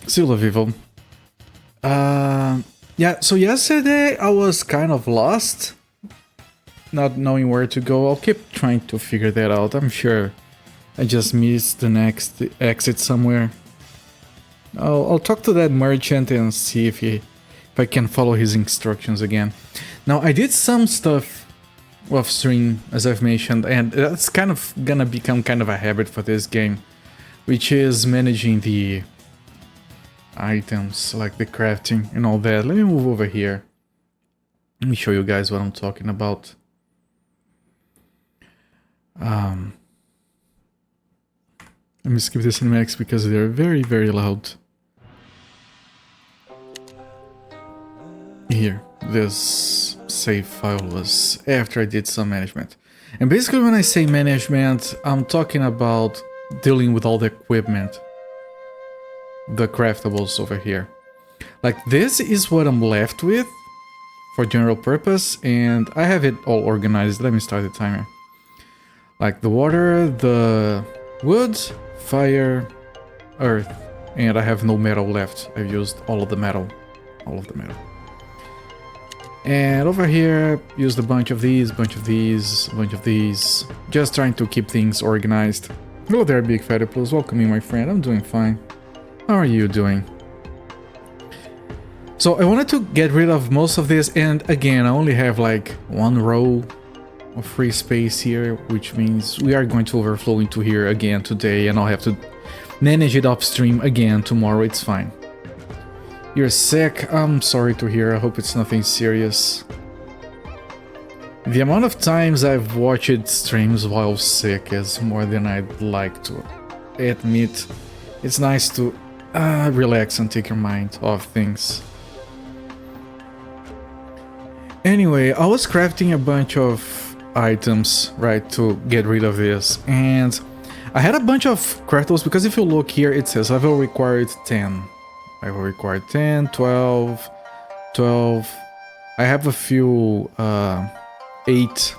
Still Vivo. Yeah, so yesterday I was kind of lost, not knowing where to go. I'll keep trying to figure that out. I'm sure I just missed the next exit somewhere. I'll talk to that merchant and see if I can follow his instructions again. Now, I did some stuff off stream, as I've mentioned, and that's kind of gonna become kind of a habit for this game, which is managing the items, like the crafting and all that. Let me move over here. Let me show you guys what I'm talking about. Let me skip the cinematics because they're very, very loud. Here, this save file was after I did some management. And basically when I say management, I'm talking about dealing with all the equipment. The craftables over here. Like, this is what I'm left with for general purpose, and I have it all organized. Let me start the timer. Like the water, the wood, fire, earth, and I have no metal left. I've used all of the metal. All of the metal. And over here, used a bunch of these, bunch of these, bunch of these. Just trying to keep things organized. Hello there, Big Fatty Plus. Welcome in, my friend. I'm doing fine. How are you doing? So I wanted to get rid of most of this, and again, I only have like one row of free space here, which means we are going to overflow into here again today, and I'll have to manage it upstream again tomorrow. It's fine. You're sick? I'm sorry to hear. I hope it's nothing serious. The amount of times I've watched streams while sick is more than I'd like to admit. It's nice to relax and take your mind off things. Anyway, I was crafting a bunch of items, right, to get rid of this, and I had a bunch of craftables because if you look here, it says level required 10. Level required 10, 12, 12. I have a few 8.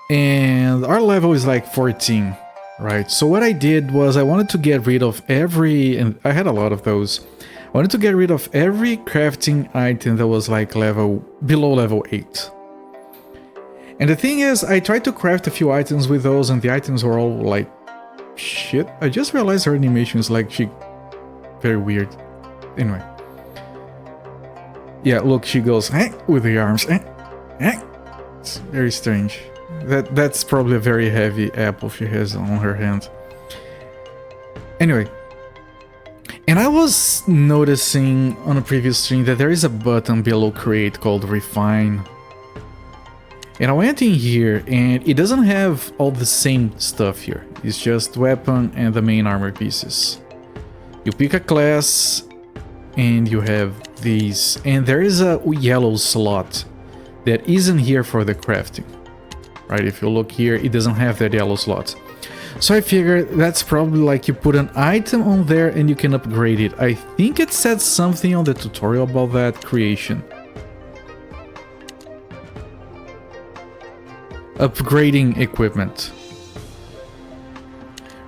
And our level is like 14. Right, so what I did was I wanted to get rid of every, and I had a lot of those. I wanted to get rid of every crafting item that was like below level 8. And the thing is, I tried to craft a few items with those, and the items were all like shit. I just realized her animation is like very weird. Anyway, yeah, look, she goes with the arms. It's very strange. That's probably a very heavy apple she has on her hand. Anyway, and I was noticing on a previous stream that there is a button below create called refine. And I went in here and it doesn't have all the same stuff here. It's just weapon and the main armor pieces. You pick a class and you have these. And there is a yellow slot that isn't here for the crafting. Right, if you look here, it doesn't have that yellow slot. So I figured that's probably like you put an item on there and you can upgrade it. I think it said something on the tutorial about that creation. Upgrading equipment.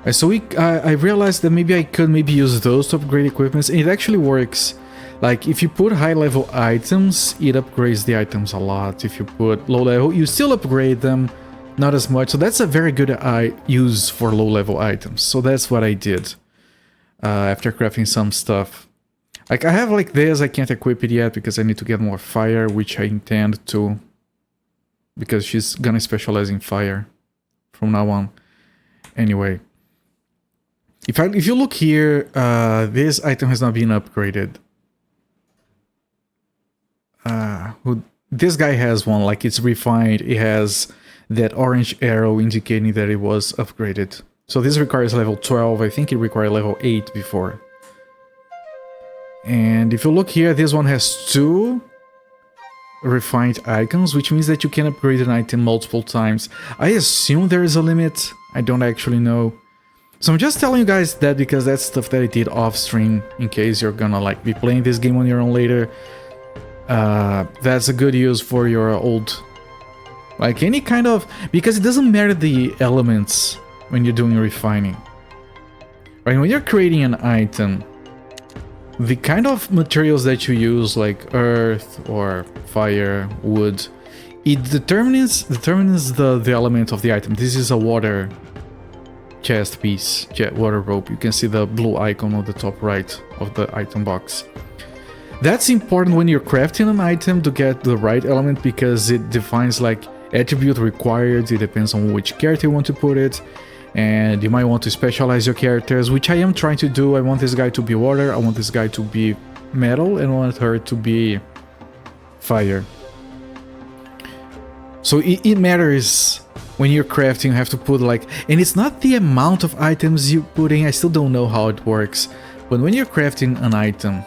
Right, so I realized that maybe I could use those to upgrade equipment. And it actually works. Like, if you put high-level items, it upgrades the items a lot. If you put low-level, you still upgrade them, not as much. So that's a very good use for low-level items. So that's what I did after crafting some stuff. Like, I have like this, I can't equip it yet because I need to get more fire, which I intend to. Because she's gonna specialize in fire from now on. Anyway. If you look here, this item has not been upgraded. This guy has one, like it's refined. It has that orange arrow indicating that it was upgraded. So this requires level 12. I think it required level 8 before. And if you look here, this one has 2 refined icons, which means that you can upgrade an item multiple times. I assume there is a limit. I don't actually know. So I'm just telling you guys that because that's stuff that I did off stream, in case you're gonna like be playing this game on your own later. That's a good use for your old, like any kind of, because it doesn't matter the elements when you're doing refining. Right, when you're creating an item, the kind of materials that you use, like earth or fire, wood, it determines the element of the item. This is a water chest piece, water rope. You can see the blue icon on the top right of the item box. That's important when you're crafting an item to get the right element, because it defines like attribute required. It depends on which character you want to put it, and you might want to specialize your characters, which I am trying to do. I want this guy to be water, I want this guy to be metal, and I want her to be fire. So it matters when you're crafting. You have to put like, and it's not the amount of items you put in, I still don't know how it works, but when you're crafting an item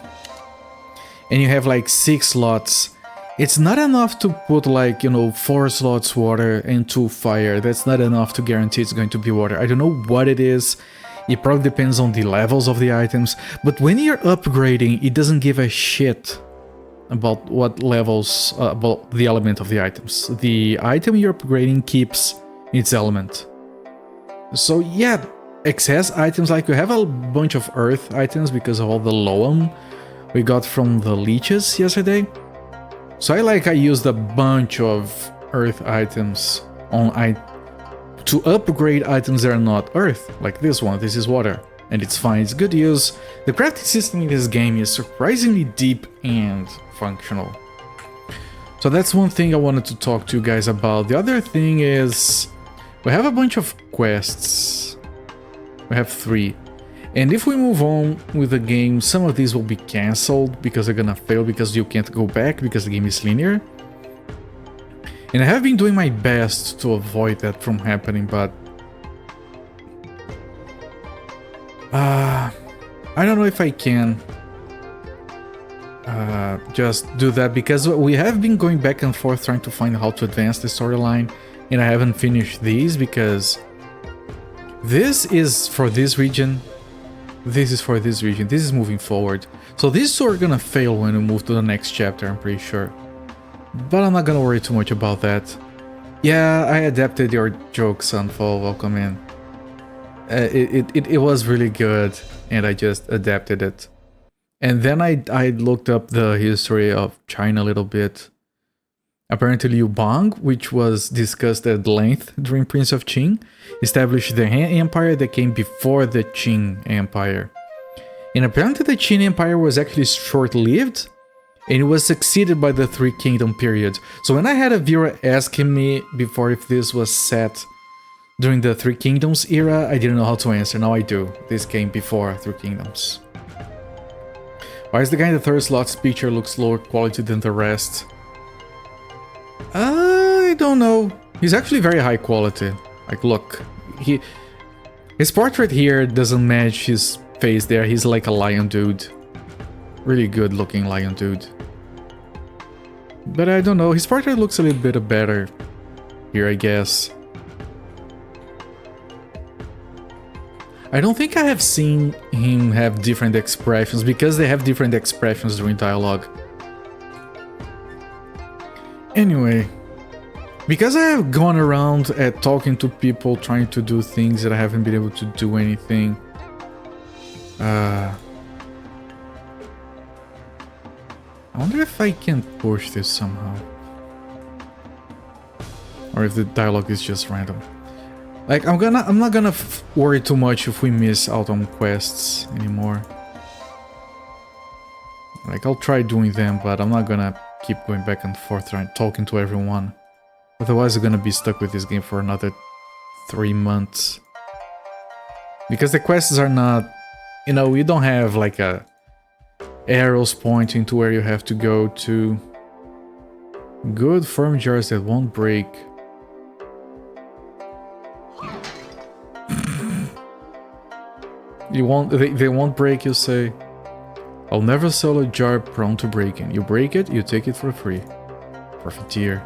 and you have like 6 slots, it's not enough to put like, you know, 4 slots water and 2 fire. That's not enough to guarantee it's going to be water. I don't know what it is. It probably depends on the levels of the items, but when you're upgrading, it doesn't give a shit about what levels, about the element of the items. The item you're upgrading keeps its element. So yeah, excess items, like we have a bunch of earth items because of all the loam we got from the leeches yesterday. So I used a bunch of earth items to upgrade items that are not earth, like this one. This is water, and it's fine, it's good use. The crafting system in this game is surprisingly deep and functional. So that's one thing I wanted to talk to you guys about. The other thing is we have a bunch of quests. We have 3. And if we move on with the game, some of these will be cancelled because they're gonna fail, because you can't go back because the game is linear. And I have been doing my best to avoid that from happening, but I don't know if I can just do that, because we have been going back and forth trying to find how to advance the storyline, and I haven't finished these because this is for this region. This is for this region. This is moving forward. So these 2 are gonna fail when we move to the next chapter, I'm pretty sure. But I'm not gonna worry too much about that. Yeah, I adapted your joke, Sunfall. Welcome in. It was really good, and I just adapted it. And then I looked up the history of China a little bit. Apparently Liu Bang, which was discussed at length during Prince of Qing, established the Han Empire that came before the Qing Empire. And apparently the Qing Empire was actually short-lived, and it was succeeded by the Three Kingdom period. So when I had a viewer asking me before if this was set during the Three Kingdoms era, I didn't know how to answer. Now I do. This came before Three Kingdoms. Why is the guy in the 3rd slot's picture looks lower quality than the rest? I don't know. He's actually very high quality. Like, look, his portrait here doesn't match his face there. He's like a lion dude. Really good looking lion dude. But I don't know, his portrait looks a little bit better here, I guess. I don't think I have seen him have different expressions, because they have different expressions during dialogue. Anyway, because I have gone around at talking to people trying to do things that I haven't been able to do anything. I wonder if I can push this somehow. Or if the dialogue is just random. Like, I'm not gonna worry too much if we miss out on quests anymore. Like, I'll try doing them, but I'm not gonna keep going back and forth talking to everyone. Otherwise, I'm gonna be stuck with this game for another 3 months. Because the quests are not... You know, you don't have like a arrows pointing to where you have to go to. Good firm jars that won't break. They won't break, you say? I'll never sell a jar prone to breaking. You break it, you take it for free. Profiteer.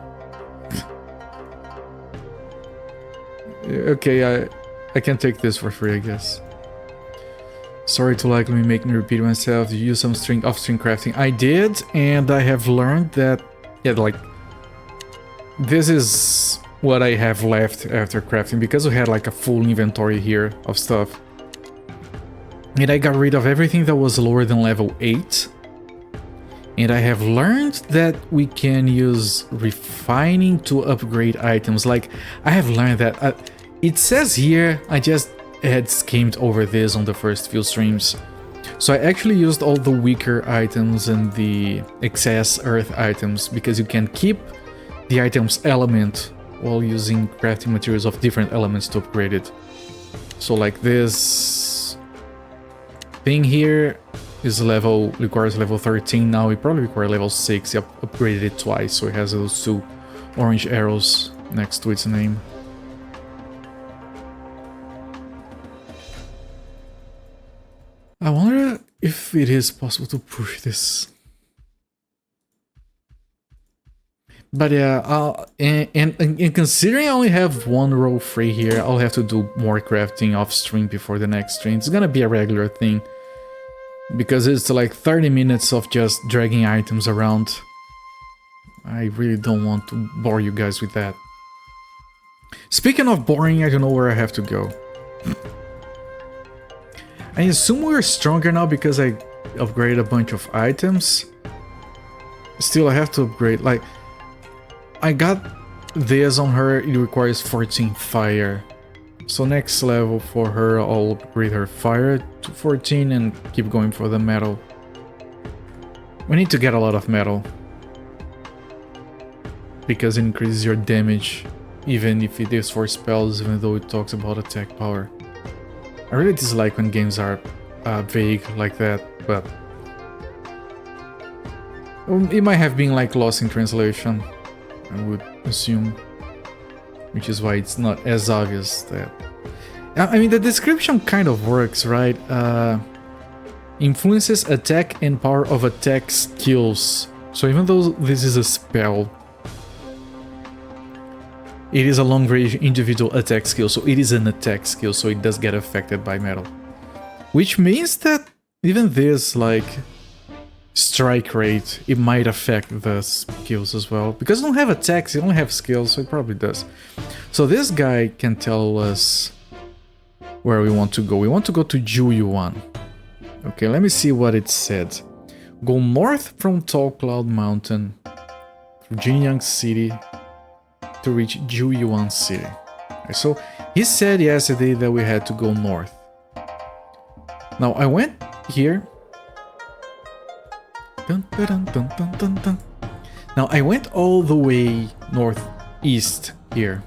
Okay, I can take this for free, I guess. Sorry to likely make me repeat myself. You use some off-string crafting. I did, and I have learned that, yeah, like, this is what I have left after crafting, because we had like a full inventory here of stuff. And I got rid of everything that was lower than level 8. And I have learned that we can use refining to upgrade items. Like, I have learned that... it says here, I just had skimmed over this on the first few streams. So I actually used all the weaker items and the excess earth items, because you can keep the item's element while using crafting materials of different elements to upgrade it. So like this thing here is requires level 13 now. It probably requires level 6. I upgraded it twice, so it has those 2 orange arrows next to its name. I wonder if it is possible to push this. But yeah, and considering I only have 1 row free here, I'll have to do more crafting off stream before the next stream. It's gonna be a regular thing, because it's like 30 minutes of just dragging items around. I really don't want to bore you guys with that. Speaking of boring, I don't know where I have to go. I assume we're stronger now because I upgraded a bunch of items. Still, I have to upgrade, like... I got this on her, it requires 14 fire. So next level for her, I'll upgrade her fire to 14 and keep going for the metal. We need to get a lot of metal, because it increases your damage, even if it is for spells, even though it talks about attack power. I really dislike when games are vague like that, but... it might have been like lost in translation, I would assume. Which is why it's not as obvious that... I mean, the description kind of works, right? Influences attack and power of attack skills. So even though this is a spell, it is a long-range individual attack skill, so it is an attack skill, so it does get affected by metal. Which means that even this, like, strike rate, it might affect the skills as well. Because I don't have attacks, I only have skills, so it probably does. So this guy can tell us where we want to go. We want to go to Juyuan. Okay, let me see what it said. Go north from Tall Cloud Mountain through Jinyang City to reach Juyuan City. Okay, so he said yesterday that we had to go north. Now I went here. Dun, dun, dun, dun, dun, dun. Now I went all the way northeast here,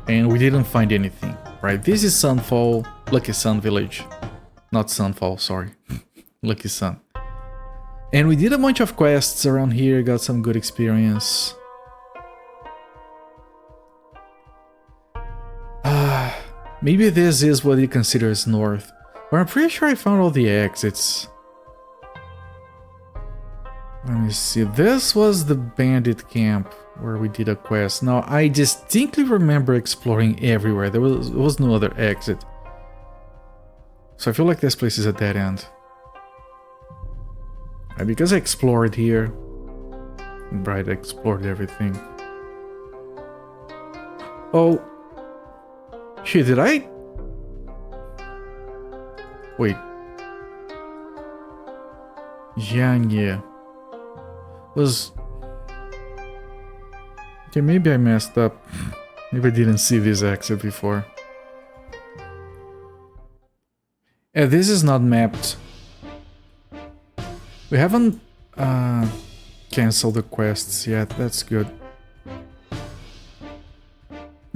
and we didn't find anything. Right? This is Sunfall, Lucky Sun Village. Not Sunfall, sorry. Lucky Sun. And we did a bunch of quests around here, got some good experience. Maybe this is what he considers north. But I'm pretty sure I found all the exits. Let me see. This was the bandit camp where we did a quest. Now, I distinctly remember exploring everywhere. There was no other exit. So I feel like this place is a dead end. Because I explored here. Right, I explored everything. Oh. Shit, did I? Wait. Jianye. Was... Okay, maybe I messed up. Maybe I didn't see this exit before. Yeah, this is not mapped. We haven't canceled the quests yet, that's good.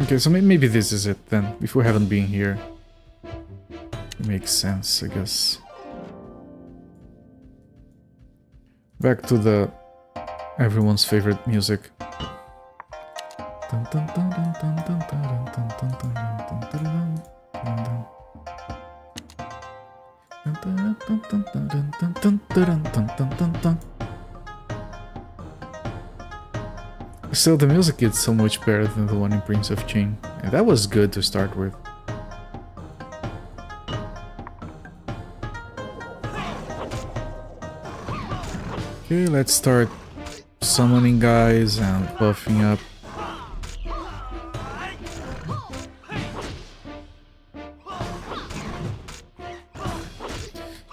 Okay, so maybe this is it then, if we haven't been here. It makes sense, I guess. Back to the everyone's favorite music. Still, the music is so much better than the one in Prince of Qing, and that was good to start with. Okay, let's start summoning guys and buffing up.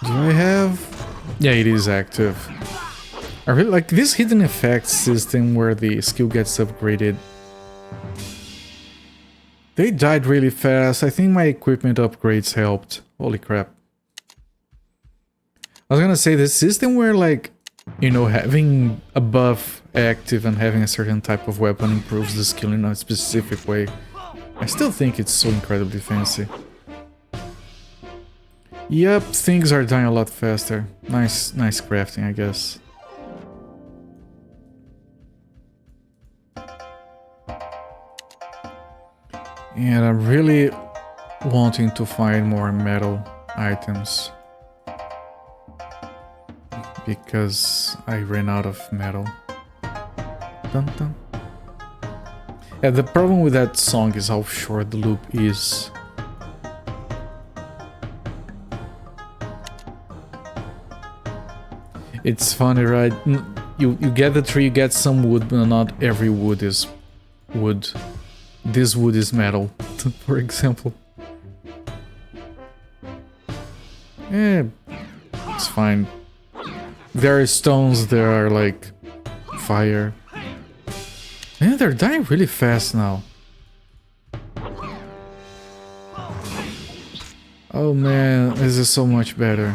Do I have... Yeah, it is active. I really like this hidden effects system where the skill gets upgraded. They died really fast. I think my equipment upgrades helped. Holy crap. I was gonna say the system where, like, you know, having a buff active and having a certain type of weapon improves the skill in a specific way. I still think it's so incredibly fancy. Yep, things are dying a lot faster. Nice crafting, I guess. And I'm really wanting to find more metal items. Because I ran out of metal. Dun dun. Yeah, the problem with that song is how short the loop is. It's funny, right? You get the tree, you get some wood, but not every wood is wood. This wood is metal, for example. Yeah, it's fine. There are stones, there are like fire. And they're dying really fast now. Oh man, this is so much better.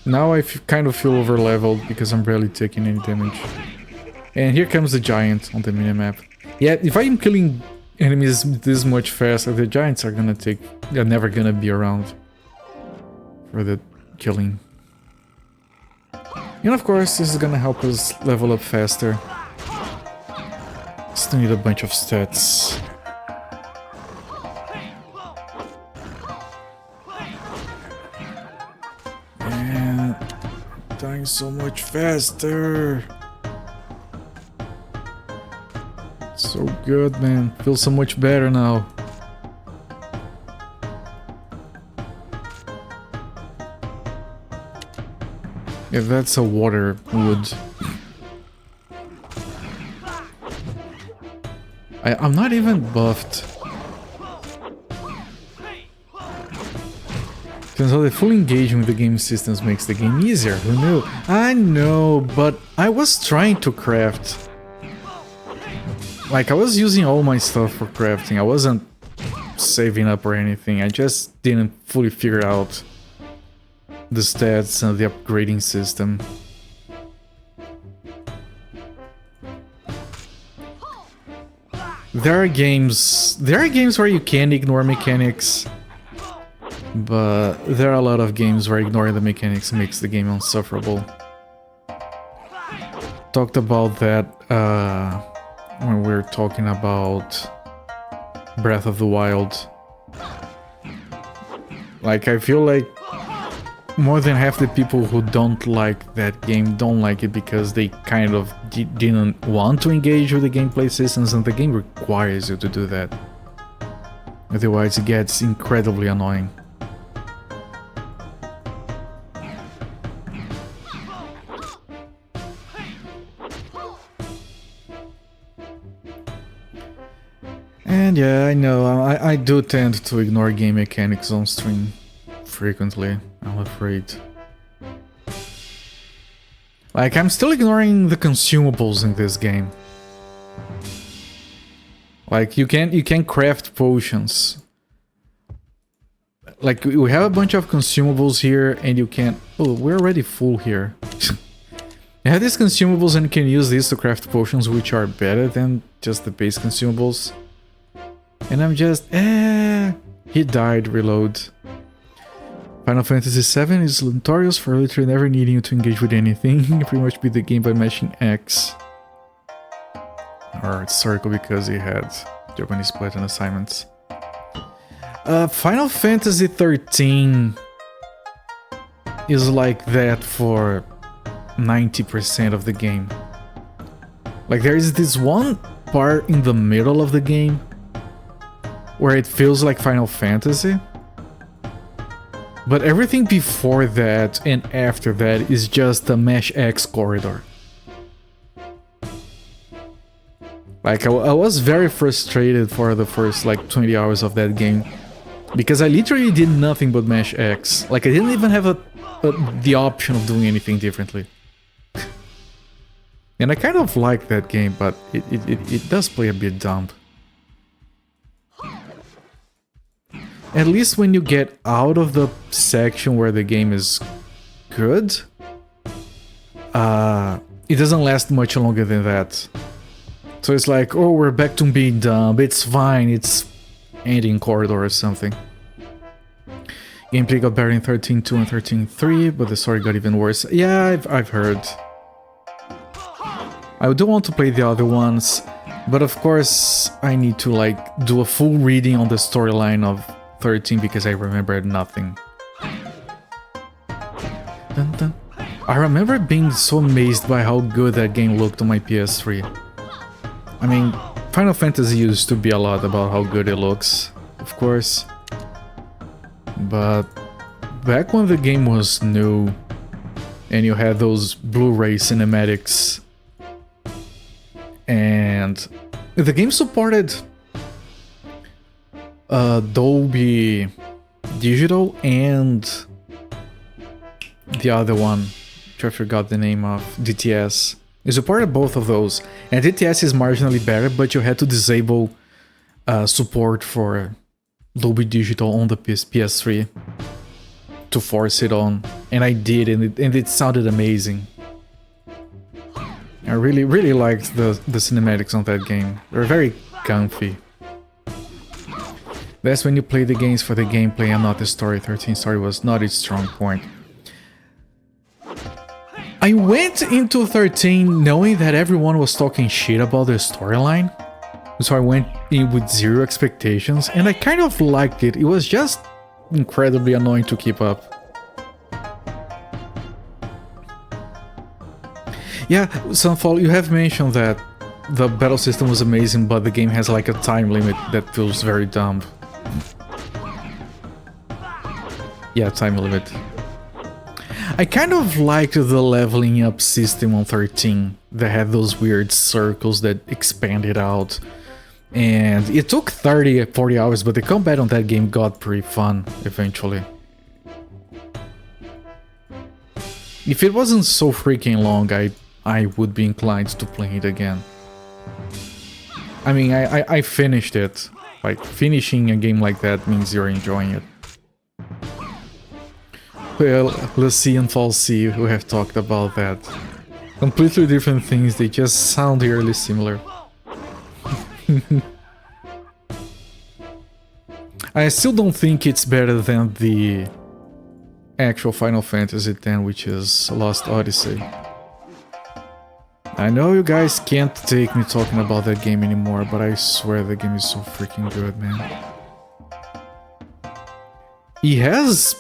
Now I kind of feel over-leveled because I'm barely taking any damage. And here comes the giant on the minimap. Yeah, if I'm killing enemies this much faster, the giants are gonna take... They're never gonna be around for the killing. And of course, this is gonna help us level up faster. Still need a bunch of stats. Man, dying so much faster. So good, man. Feels so much better now. Yeah, that's a water wood. I'm not even buffed. Turns out the full engagement with the game systems makes the game easier. Who knew? I know, but I was trying to craft. Like, I was using all my stuff for crafting. I wasn't saving up or anything. I just didn't fully figure out the stats and the upgrading system. There are games where you can ignore mechanics, but there are a lot of games where ignoring the mechanics makes the game unsufferable. Talked about that when we were talking about Breath of the Wild. Like, I feel like more than half the people who don't like that game don't like it because they kind of didn't want to engage with the gameplay systems, and the game requires you to do that. Otherwise it gets incredibly annoying. And yeah, I know, I do tend to ignore game mechanics on stream frequently, I'm afraid. Like, I'm still ignoring the consumables in this game. Like, you can craft potions. Like, we have a bunch of consumables here, and you can't... Oh, we're already full here. You have these consumables, and you can use these to craft potions, which are better than just the base consumables. And I'm just... He died, reload. Final Fantasy VII is notorious for literally never needing you to engage with anything. You pretty much beat the game by mashing X. Or circle because he had Japanese Platinum assignments. Final Fantasy XIII is like that for 90% of the game. Like, there is this one part in the middle of the game where it feels like Final Fantasy. But everything before that and after that is just a Mesh X corridor. Like, I was very frustrated for the first, like, 20 hours of that game. Because I literally did nothing but mash X. Like, I didn't even have the option of doing anything differently. And I kind of like that game, but it does play a bit dumb. At least when you get out of the section where the game is good, it doesn't last much longer than that. So it's like, oh, we're back to being dumb, it's fine, it's ending corridor or something. Gameplay got better in 13.2 and 13.3, but the story got even worse. Yeah, I've heard. I do want to play the other ones, but of course I need to like do a full reading on the storyline of 13 because I remembered nothing. Dun, dun. I remember being so amazed by how good that game looked on my PS3. I mean, Final Fantasy used to be a lot about how good it looks, of course. But back when the game was new and you had those Blu-ray cinematics and the game supported Dolby Digital and the other one, which I forgot the name of, DTS. It supported both of those, and DTS is marginally better, but you had to disable support for Dolby Digital on the PS3 to force it on, and I did, and it sounded amazing. I really liked the cinematics on that game. They're very comfy. That's when you play the games for the gameplay and not the story. 13 story was not its strong point. I went into 13 knowing that everyone was talking shit about the storyline, so I went in with zero expectations, and I kind of liked it. It was just incredibly annoying to keep up. Yeah, Sunfall, you have mentioned that the battle system was amazing, but the game has like a time limit that feels very dumb. Yeah, time limit. I kind of liked the leveling up system on 13 that had those weird circles that expanded out. And it took 30-40 hours, but the combat on that game got pretty fun eventually. If it wasn't so freaking long, I would be inclined to play it again. I mean, I finished it. Like, finishing a game like that means you're enjoying it. Well, Lucy and Falsey, who have talked about that. Completely different things, they just sound eerily similar. I still don't think it's better than the actual Final Fantasy X, which is Lost Odyssey. I know you guys can't take me talking about that game anymore, but I swear the game is so freaking good, man. It has,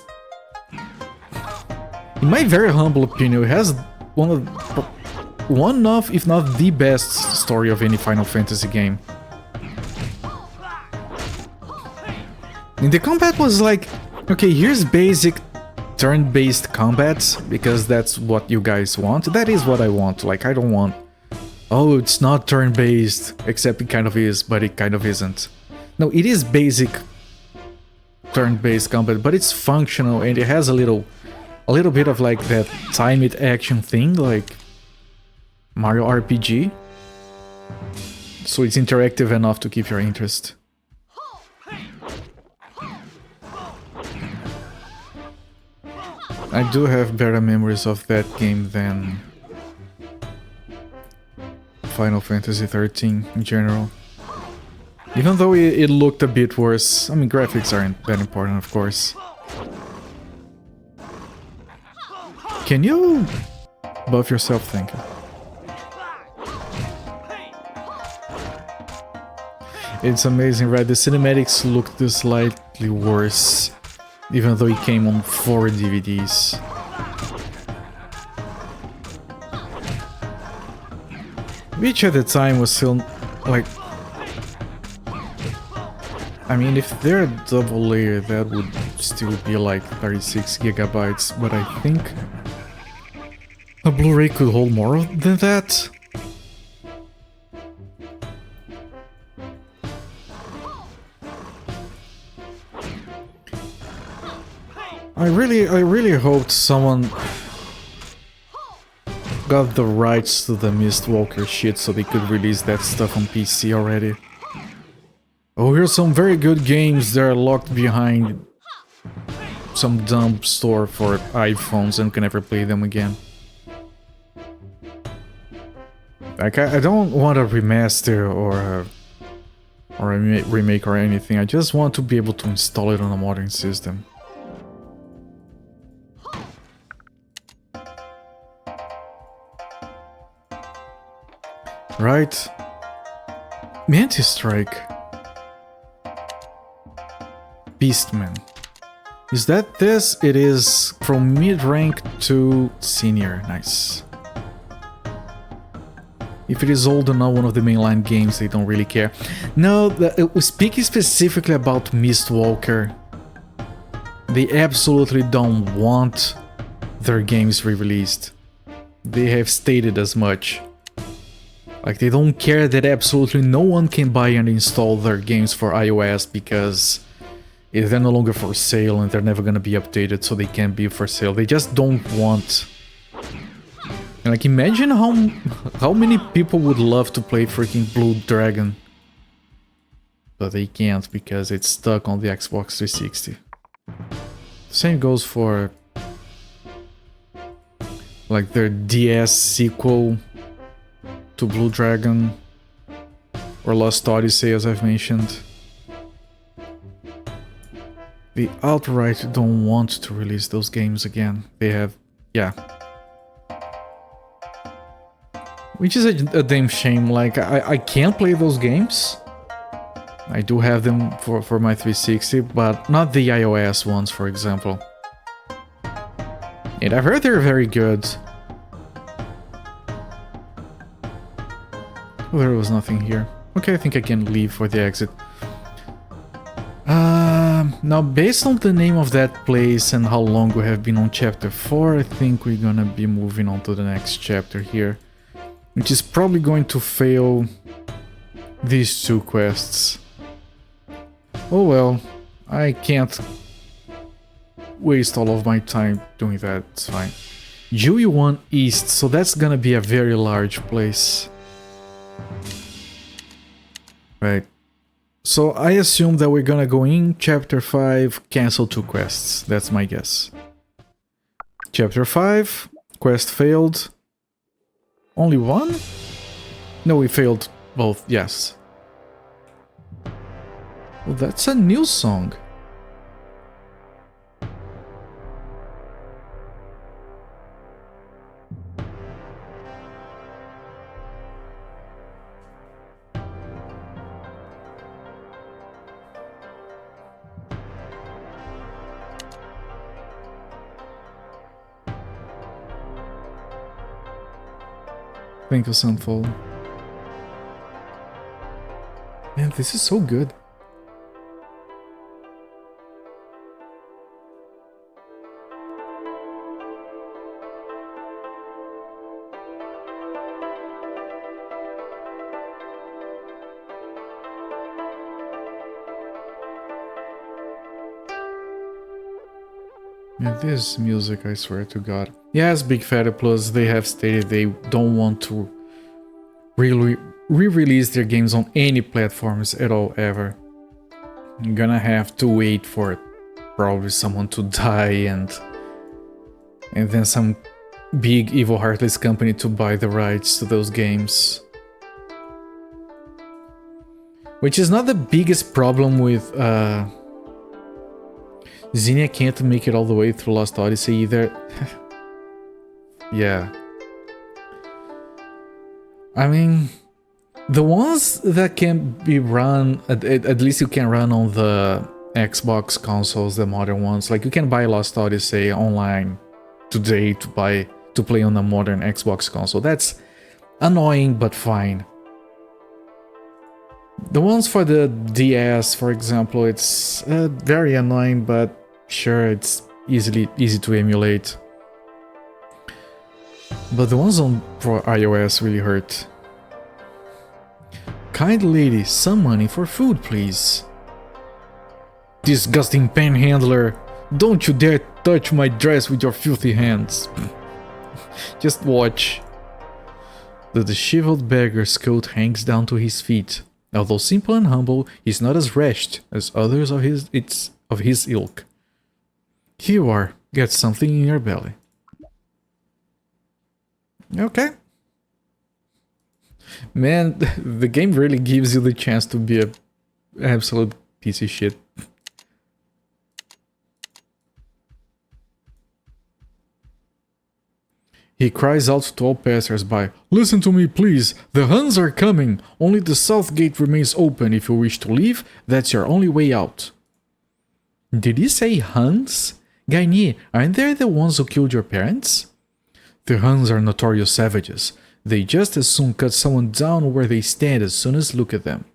in my very humble opinion, it has one of, if not the best story of any Final Fantasy game. And the combat was like, okay, here's basic turn-based combat, because that's what you guys want. That is what I want. Like, I don't want, oh, it's not turn-based, except it kind of is, but it kind of isn't. No, it is basic turn-based combat, but it's functional, and it has a little bit of like that timed action thing, like Mario RPG. So it's interactive enough to keep your interest. I do have better memories of that game than Final Fantasy XIII in general. Even though it looked a bit worse. I mean, graphics aren't that important, of course. Can you buff yourself? Thank you. It's amazing, right? The cinematics looked slightly worse, even though it came on 4 DVDs. Which at the time was still, like... I mean, if they're double layered, that would still be like 36 gigabytes, but I think a Blu-ray could hold more than that. I really hoped someone got the rights to the Mistwalker shit so they could release that stuff on PC already. Oh, here's some very good games that are locked behind some dumb store for iPhones and can never play them again. Like, I don't want a remaster or a remake or anything. I just want to be able to install it on a modern system. Right. Mantis Strike. Beastman. Is that this? It is from mid-rank to senior. Nice. If it is old or not one of the mainline games, they don't really care. No, speaking specifically about Mistwalker, they absolutely don't want their games re-released. They have stated as much. Like, they don't care that absolutely no one can buy and install their games for iOS because they're no longer for sale and they're never gonna be updated, so they can't be for sale. They just don't want... And like, imagine how many people would love to play freaking Blue Dragon, but they can't because it's stuck on the Xbox 360. Same goes for like their DS sequel to Blue Dragon or Lost Odyssey, as I've mentioned. They outright don't want to release those games again. They have, yeah. Which is a damn shame. Like, I can't play those games. I do have them for my 360, but not the iOS ones, for example. And I've heard they're very good. Oh, there was nothing here. Okay, I think I can leave for the exit. Now, based on the name of that place and how long we have been on chapter 4, I think we're gonna be moving on to the next chapter here. Which is probably going to fail these two quests. Oh well, I can't waste all of my time doing that, it's fine. Dewey 1 East, so that's gonna be a very large place. Right. So I assume that we're gonna go in chapter 5, cancel 2 quests. That's my guess. Chapter 5, quest failed. Only one? No, we failed both, yes. Well, that's a new song. Thank you, Sunfall. Man, this is so good. Yeah, this music, I swear to God. Yes, Big Fatty Plus, they have stated they don't want to really re-release their games on any platforms at all, ever. You're gonna have to wait for probably someone to die and then some big evil heartless company to buy the rights to those games. Which is not the biggest problem with Xenia can't make it all the way through Lost Odyssey either. Yeah. I mean, the ones that can be run, at least you can run on the Xbox consoles, the modern ones. Like, you can buy Lost Odyssey online today to play on a modern Xbox console. That's annoying, but fine. The ones for the DS, for example, it's very annoying, but sure, it's easy to emulate. But the ones for iOS really hurt. Kind lady, some money for food, please. Disgusting panhandler. Don't you dare touch my dress with your filthy hands. Just watch. The disheveled beggar's coat hangs down to his feet. Although simple and humble, he's not as wretched as others of his ilk. Here you are. Get something in your belly. Okay. Man, the game really gives you the chance to be an absolute piece of shit. He cries out to all passers-by, "Listen to me, please! The Huns are coming! Only the south gate remains open. If you wish to leave, that's your only way out." Did he say Huns? Gainier, aren't they the ones who killed your parents? The Huns are notorious savages. They just as soon cut someone down where they stand as soon as look at them.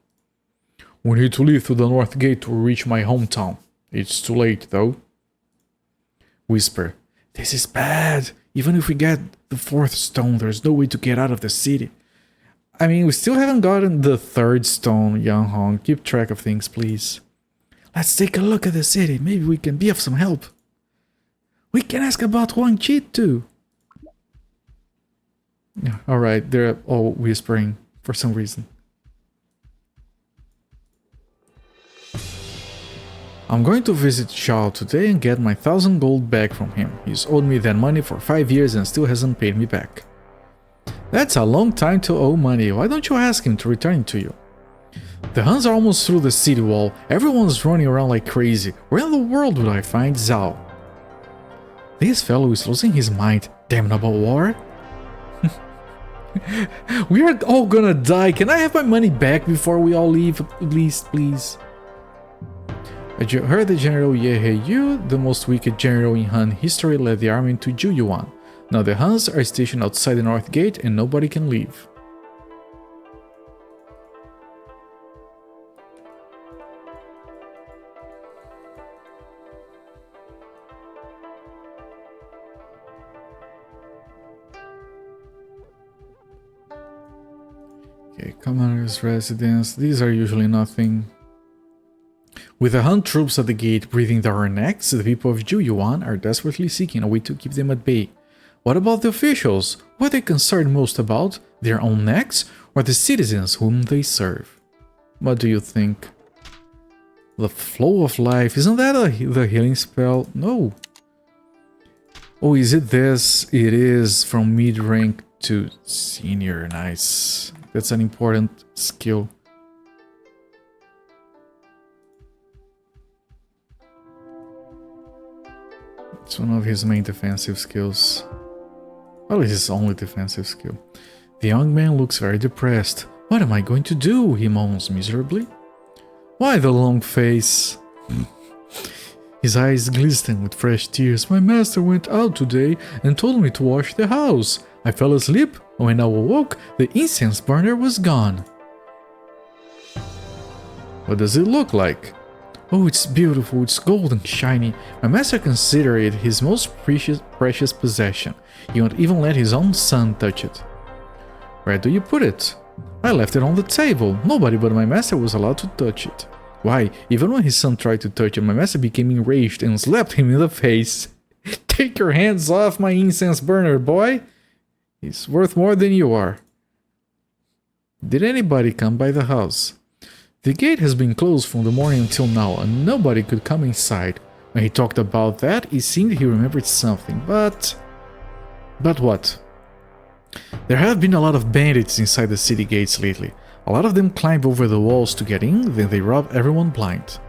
We need to leave through the north gate to reach my hometown. It's too late, though. Whisper, "This is bad. Even if we get the 4th stone, there's no way to get out of the city." I mean, we still haven't gotten the 3rd stone, Yang Hong. Keep track of things, please. Let's take a look at the city. Maybe we can be of some help. We can ask about Wang Chi too. Alright, they're all whispering for some reason. I'm going to visit Zhao today and get my 1,000 gold back from him. He's owed me that money for 5 years and still hasn't paid me back. That's a long time to owe money. Why don't you ask him to return it to you? The Huns are almost through the city wall. Everyone's running around like crazy. Where in the world would I find Zhao? This fellow is losing his mind. Damnable war. We are all gonna die. Can I have my money back before we all leave, at least, please? I heard the General Ye Yu, the most wicked general in Han history, led the army to Juyuan. Now the Huns are stationed outside the north gate and nobody can leave. Okay, commander's residence. These are usually nothing. With the Han troops at the gate breathing down our necks, the people of Juyuan are desperately seeking a way to keep them at bay. What about the officials? What are they concerned most about? Their own necks or the citizens whom they serve? What do you think? The flow of life, isn't that the healing spell? No. Oh, is it this? It is from mid-rank to senior. Nice. That's an important skill. It's one of his main defensive skills. Well, it's his only defensive skill. The young man looks very depressed. What am I going to do? He moans miserably. Why the long face? His eyes glisten with fresh tears. My master went out today and told me to wash the house. I fell asleep. When I awoke, the incense burner was gone. What does it look like? Oh, it's beautiful, it's gold and shiny. My master considered it his most precious possession. He won't even let his own son touch it. Where do you put it? I left it on the table. Nobody but my master was allowed to touch it. Why, even when his son tried to touch it, my master became enraged and slapped him in the face. Take your hands off my incense burner, boy! He's worth more than you are. Did anybody come by the house? The gate has been closed from the morning until now, and nobody could come inside. When he talked about that, it seemed he remembered something, but... But what? There have been a lot of bandits inside the city gates lately. A lot of them climb over the walls to get in, then they rob everyone blind.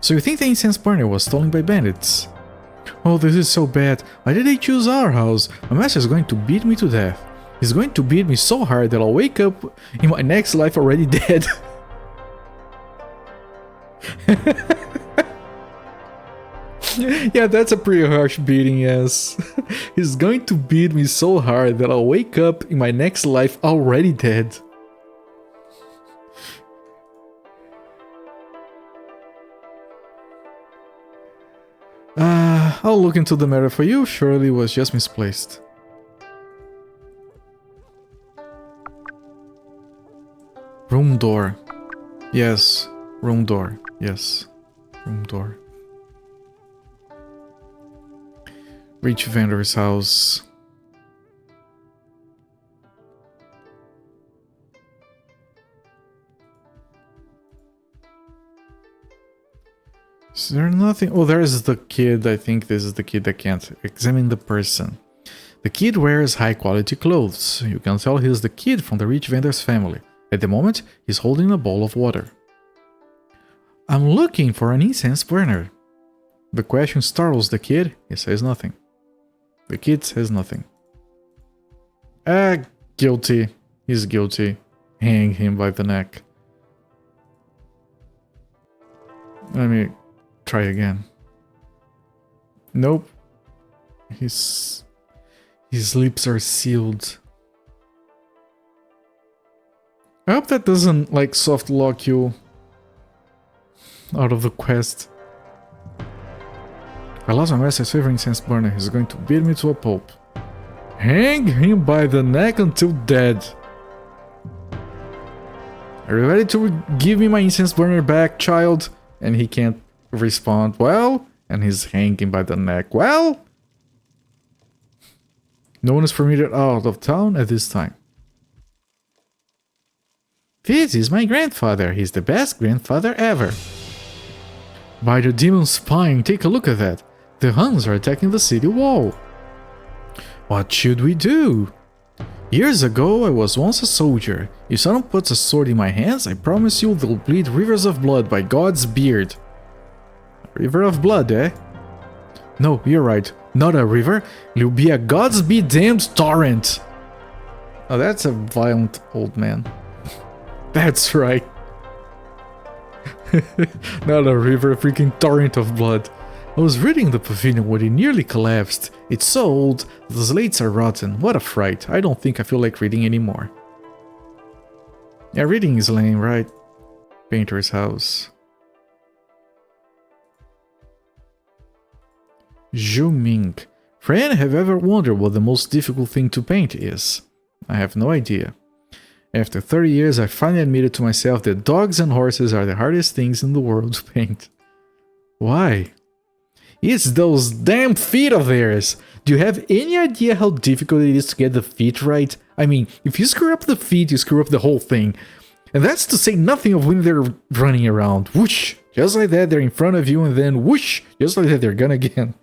So you think the incense burner was stolen by bandits? Oh, this is so bad. Why did they choose our house? My master is going to beat me to death. He's going to beat me so hard that I'll wake up in my next life already dead. Yeah, that's a pretty harsh beating, yes. He's going to beat me so hard that I'll wake up in my next life already dead. I'll look into the matter for you. Surely it was just misplaced. Room door. Yes. Room door. Yes. Room door. Rich vendor's house. Is there nothing? Oh, there's the kid. I think this is the kid that can't examine the person. The kid wears high quality clothes. You can tell he's the kid from the rich vendor's family. At the moment, he's holding a bowl of water. I'm looking for an incense burner. The question startles the kid. He says nothing. The kid says nothing. Guilty. He's guilty. Hang him by the neck. Let me try again. Nope. His lips are sealed. I hope that doesn't, like, soft lock you out of the quest. I lost my master's favorite incense burner. He's going to beat me to a pulp. Hang him by the neck until dead. Are you ready to give me my incense burner back, child? And he can't respond. Well, and he's hanging by the neck. Well, no one is permitted out of town at this time. This is my grandfather. He's the best grandfather ever. By the demon's spine, take a look at that. The Huns are attacking the city wall. What should we do? Years ago, I was once a soldier. If someone puts a sword in my hands, I promise you they'll bleed rivers of blood by God's beard. A river of blood, eh? No, you're right. Not a river. It'll be a God's be damned torrent. Oh, that's a violent old man. That's right. Not a river, a freaking torrent of blood. I was reading the pavilion when it nearly collapsed. It's so old, the slates are rotten. What a fright. I don't think I feel like reading anymore. Yeah, reading is lame, right? Painter's house. Zhu Ming. Friend, have you ever wondered what the most difficult thing to paint is? I have no idea. After 30 years, I finally admitted to myself that dogs and horses are the hardest things in the world to paint. Why? It's those damn feet of theirs! Do you have any idea how difficult it is to get the feet right? I mean, if you screw up the feet, you screw up the whole thing. And that's to say nothing of when they're running around. Whoosh! Just like that, they're in front of you, and then whoosh! Just like that, they're gone again.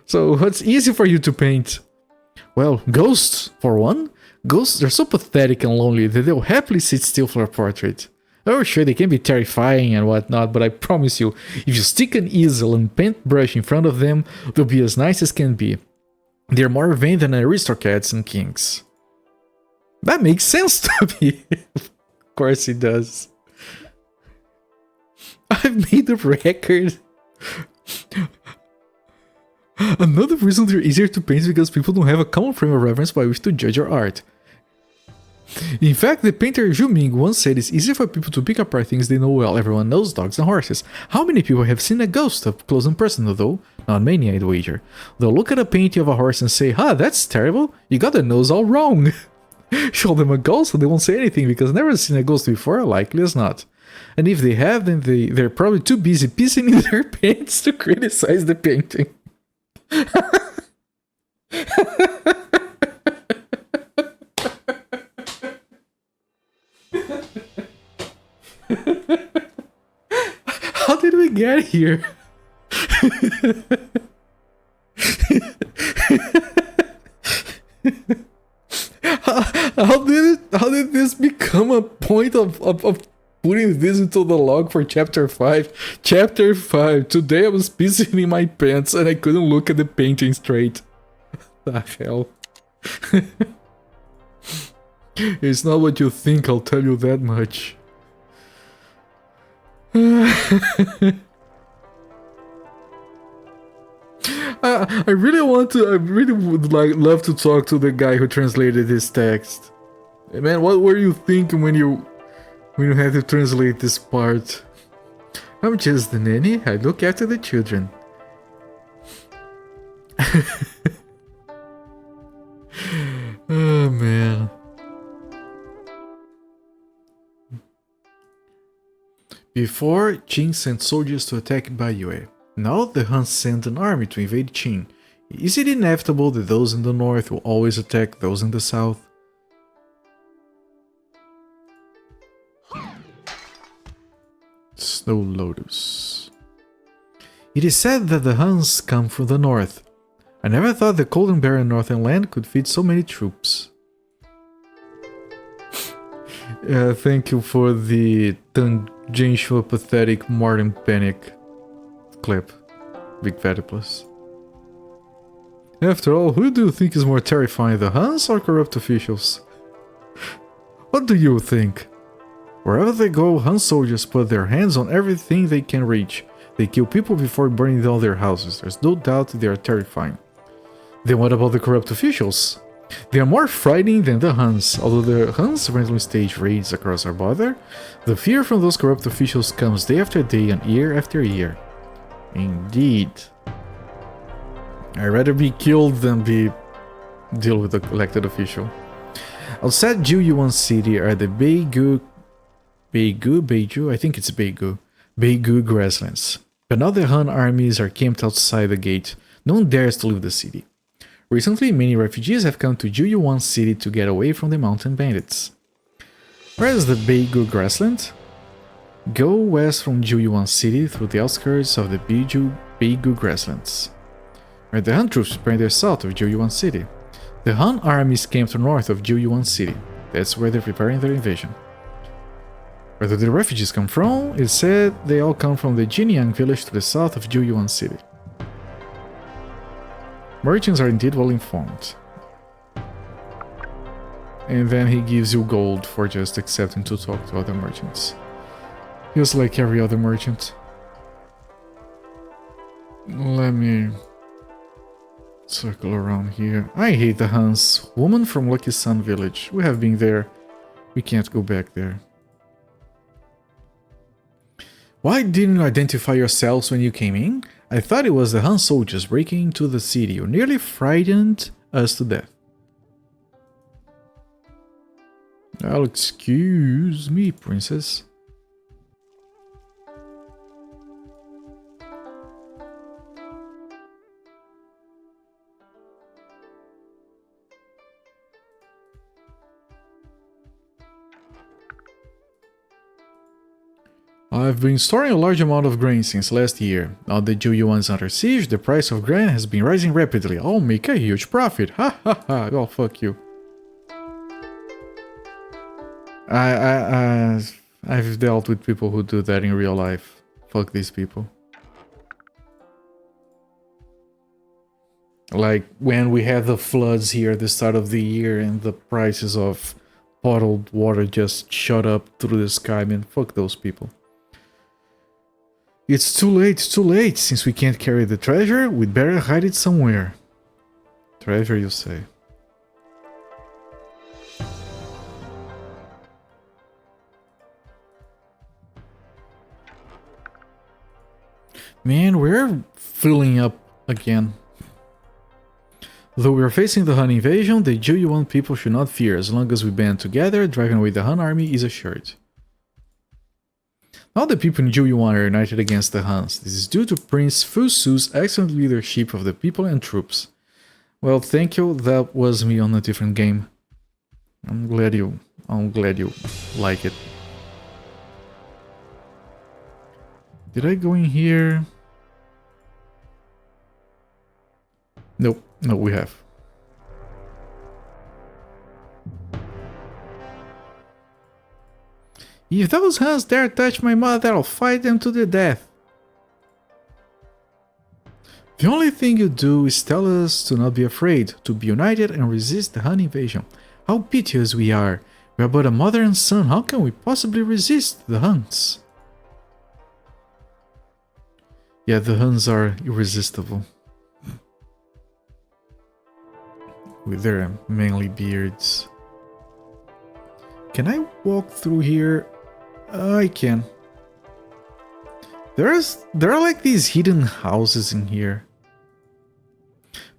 So, what's easy for you to paint? Well, ghosts, for one. Ghosts are so pathetic and lonely that they'll happily sit still for a portrait. Oh, sure, they can be terrifying and whatnot, but I promise you, if you stick an easel and paintbrush in front of them, they'll be as nice as can be. They're more vain than aristocrats and kings. That makes sense to me. Of course it does. I've made a record. Another reason they're easier to paint is because people don't have a common frame of reference by which to judge your art. In fact, the painter Zhu Ming once said it's easier for people to pick apart things they know well. Everyone knows dogs and horses. How many people have seen a ghost up close and personal though? Not many, I'd wager. They'll look at a painting of a horse and say, that's terrible, you got the nose all wrong. Show them a ghost and they won't say anything because they've never seen a ghost before, likely as not. And if they have, then they're probably too busy pissing in their pants to criticize the painting. How did we get here? How did this become a point of putting this into the log for chapter 5? Chapter 5. Today I was pissing in my pants and I couldn't look at the painting straight. The hell. It's not what you think, I'll tell you that much. I really would love to talk to the guy who translated this text. Man, what were you thinking when you had to translate this part? I'm just the nanny, I look after the children. Oh man. Before, Jing sent soldiers to attack Bayue. Now the Huns send an army to invade Qin. Is it inevitable that those in the north will always attack those in the south? Snow Lotus. It is said that the Huns come from the north. I never thought the cold and barren northern land could feed so many troops. Yeah, thank you for the tangential pathetic Martin Panic clip. Big Platypus. After all, who do you think is more terrifying, the Huns or corrupt officials? What do you think? Wherever they go, Hun soldiers put their hands on everything they can reach. They kill people before burning down their houses. There's no doubt they are terrifying. Then what about the corrupt officials? They are more frightening than the Huns. Although the Huns randomly stage raids across our border, the fear from those corrupt officials comes day after day and year after year. Indeed. I'd rather be killed than deal with the elected official. Outside Jiuyuan City are the Beiju, I think it's Beiju grasslands. But now the Han armies are camped outside the gate. No one dares to leave the city. Recently, many refugees have come to Jiuyuan City to get away from the mountain bandits. Where is the Beiju grassland? Go west from Jiuyuan City through the outskirts of the Beiju grasslands. Where the Han troops prepare their south of Jiuyuan City. The Han armies camped north of Jiuyuan City. That's where they're preparing their invasion. Where do the refugees come from? It's said they all come from the Jinyang village to the south of Jiuyuan City. Merchants are indeed well informed. And then he gives you gold for just accepting to talk to other merchants. Just like every other merchant. Let me circle around here. I hate the Huns. Woman from Lucky Sun village. We have been there. We can't go back there. Why didn't you identify yourselves when you came in? I thought it was the Han soldiers breaking into the city. You nearly frightened us to death. Well, excuse me, princess. I've been storing a large amount of grain since last year. Now that Jiuyuan is under siege, the price of grain has been rising rapidly. I'll make a huge profit. Ha ha ha. Oh, fuck you. I've dealt with people who do that in real life. Fuck these people. Like when we had the floods here at the start of the year and the prices of bottled water just shot up through the sky, man. Fuck those people. It's too late, since we can't carry the treasure, we'd better hide it somewhere. Treasure, you say? Man, we're filling up again. Though we're facing the Han invasion, the Jiuyuan people should not fear. As long as we band together, driving away the Han army is assured. Now the people in Jiuyuan are united against the Huns. This is due to Prince Fusu's excellent leadership of the people and troops. Well, thank you. That was me on a different game. I'm glad you like it. Did I go in here? Nope. No, we have. If those Huns dare touch my mother, I'll fight them to the death. The only thing you do is tell us to not be afraid, to be united and resist the Han invasion. How piteous we are. We are but a mother and son. How can we possibly resist the Huns? Yeah, the Huns are irresistible. With their manly beards. Can I walk through here? I can. There are like these hidden houses in here.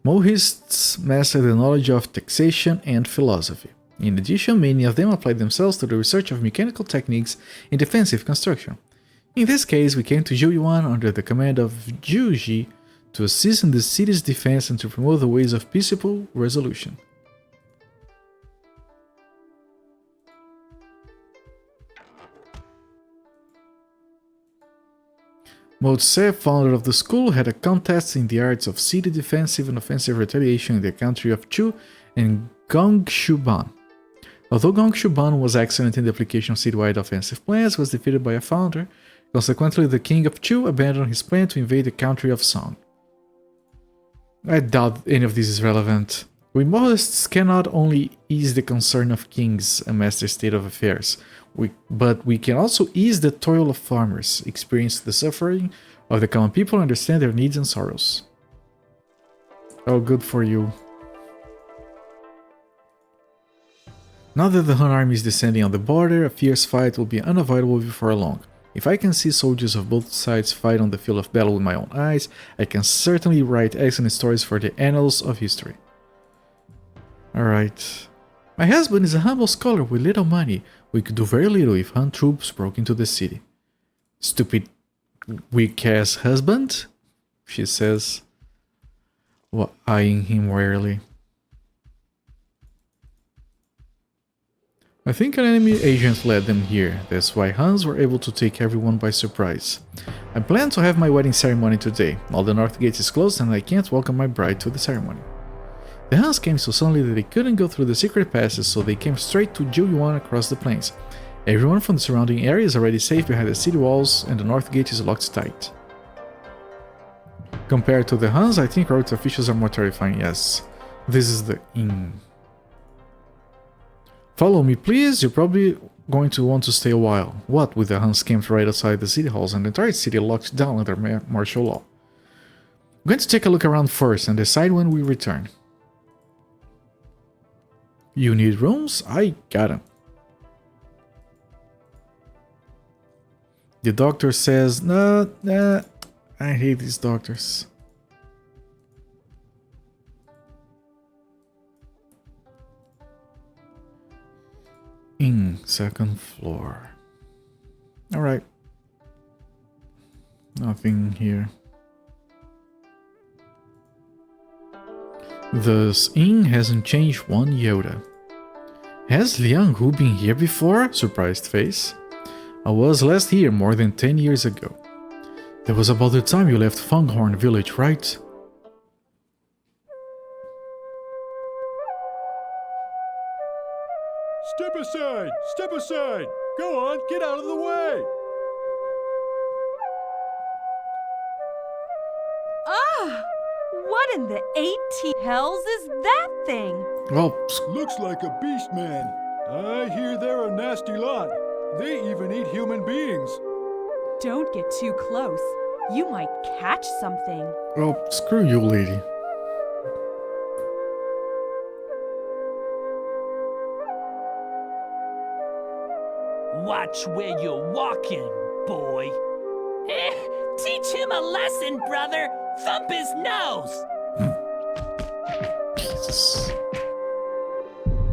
Mohists master the knowledge of taxation and philosophy. In addition, many of them apply themselves to the research of mechanical techniques in defensive construction. In this case, we came to Jiuyuan under the command of Jiuji to assist in the city's defense and to promote the ways of peaceable resolution. Mo Tse, founder of the school, had a contest in the arts of city defensive and offensive retaliation in the country of Chu and Gongshuban. Although Gongshuban was excellent in the application of citywide offensive plans, he was defeated by a founder. Consequently, the king of Chu abandoned his plan to invade the country of Song. I doubt any of this is relevant. We modestists cannot only ease the concern of kings and master the state of affairs, but we can also ease the toil of farmers, experience the suffering of the common people, and understand their needs and sorrows. Oh, good for you. Now that the Han army is descending on the border, a fierce fight will be unavoidable before long. If I can see soldiers of both sides fight on the field of battle with my own eyes, I can certainly write excellent stories for the annals of history. Alright. My husband is a humble scholar with little money. We could do very little if Han troops broke into the city. Stupid, weak-ass husband? She says, while eyeing him warily. I think an enemy agent led them here. That's why Hans were able to take everyone by surprise. I plan to have my wedding ceremony today. All the north gate is closed and I can't welcome my bride to the ceremony. The Hans came so suddenly that they couldn't go through the secret passes, so they came straight to Jiuyuan across the plains. Everyone from the surrounding area is already safe behind the city walls and the north gate is locked tight. Compared to the Hans, I think our officials are more terrifying, yes. This is the inn. Follow me, please. You're probably going to want to stay a while. What with the Huns camped right outside the city halls and the entire city locked down under martial law. I'm going to take a look around first and decide when we return. You need rooms? I got them. The doctor says, nah, I hate these doctors. Second floor. Alright. Nothing here. This inn hasn't changed one iota. Has Liang Hu been here before? Surprised face. I was last here more than 10 years ago. That was about the time you left Fonghorn village, right? Step aside! Step aside! Go on, get out of the way! Ah! What in the 18 hells is that thing? Well, Looks like a beast man. I hear they're a nasty lot. They even eat human beings. Don't get too close. You might catch something. well, screw you, lady. Watch where you're walking, boy. Teach him a lesson, brother. Thump his nose. Jesus.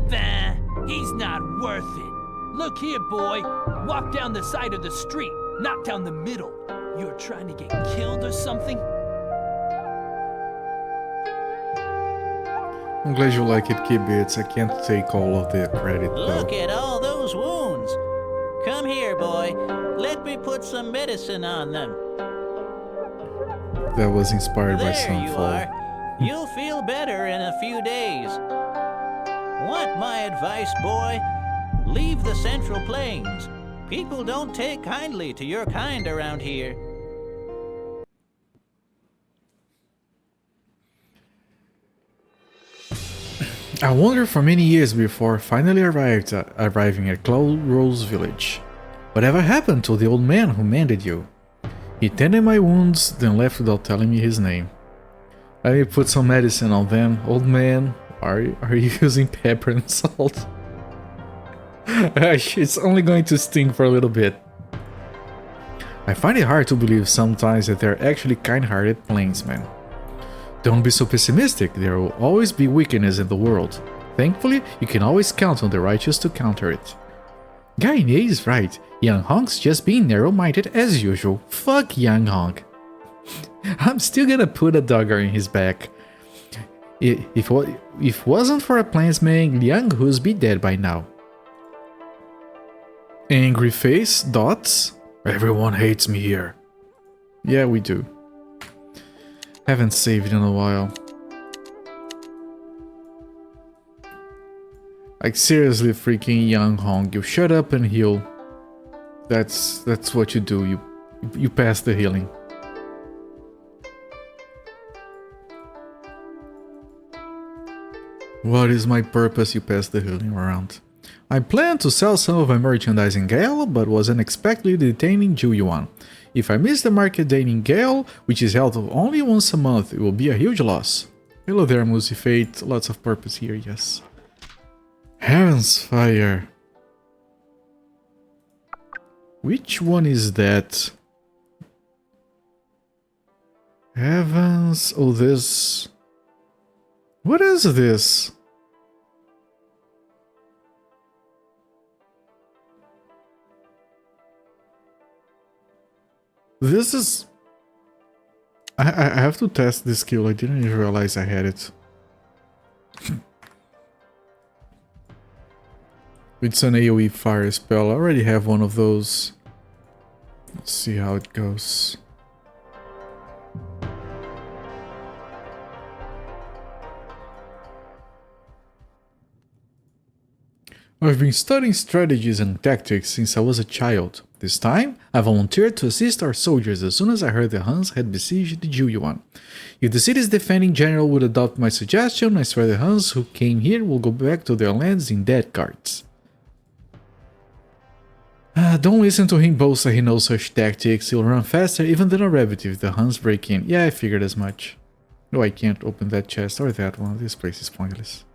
Bah, he's not worth it. Look here, boy. Walk down the side of the street, not down the middle. You're trying to get killed or something? I'm glad you like it, Kibitz. I can't take all of the credit, Look though. at all those wounds. Come here, boy. Let me put some medicine on them. That was inspired by There you Sunfall. are. You'll feel better in a few days. Want my advice, boy? Leave the Central Plains. People don't take kindly to your kind around here. I wandered for many years before finally arriving at Cloud Rose Village. Whatever happened to the old man who mended you? He tended my wounds, then left without telling me his name. Let me put some medicine on them. Old man, are you using pepper and salt? It's only going to sting for a little bit. I find it hard to believe sometimes that they're actually kind-hearted plainsmen. Don't be so pessimistic, there will always be wickedness in the world. Thankfully, you can always count on the righteous to counter it. Guy is right. Young Honk's just being narrow-minded as usual. Fuck Young Honk. I'm still gonna put a dagger in his back. If wasn't for a plainsman, Liang Hu's be dead by now. Angry face, dots. Everyone hates me here. Yeah, we do. Haven't saved in a while. Like seriously, freaking Young Hong, you shut up and heal. That's what you do. You pass the healing. What is my purpose? You pass the healing around. I planned to sell some of my merchandise in Gale, but was unexpectedly detained in Juyuan. If I miss the market day in Gale, which is held only once a month, it will be a huge loss. Hello there, Musifate. Lots of purpose here, yes. Heaven's Fire. Which one is that? Heavens... Oh, this... What is this? This is... I have to test this skill. I didn't even realize I had it. It's an AoE fire spell. I already have one of those. Let's see how it goes. I've been studying strategies and tactics since I was a child. This time, I volunteered to assist our soldiers as soon as I heard the Huns had besieged the Juyuan. If the city's defending general would adopt my suggestion, I swear the Huns who came here will go back to their lands in dead carts. Don't listen to him boast that he knows such tactics. He'll run faster even than a rabbit if the Huns break in. Yeah, I figured as much. No, I can't open that chest or that one. This place is pointless.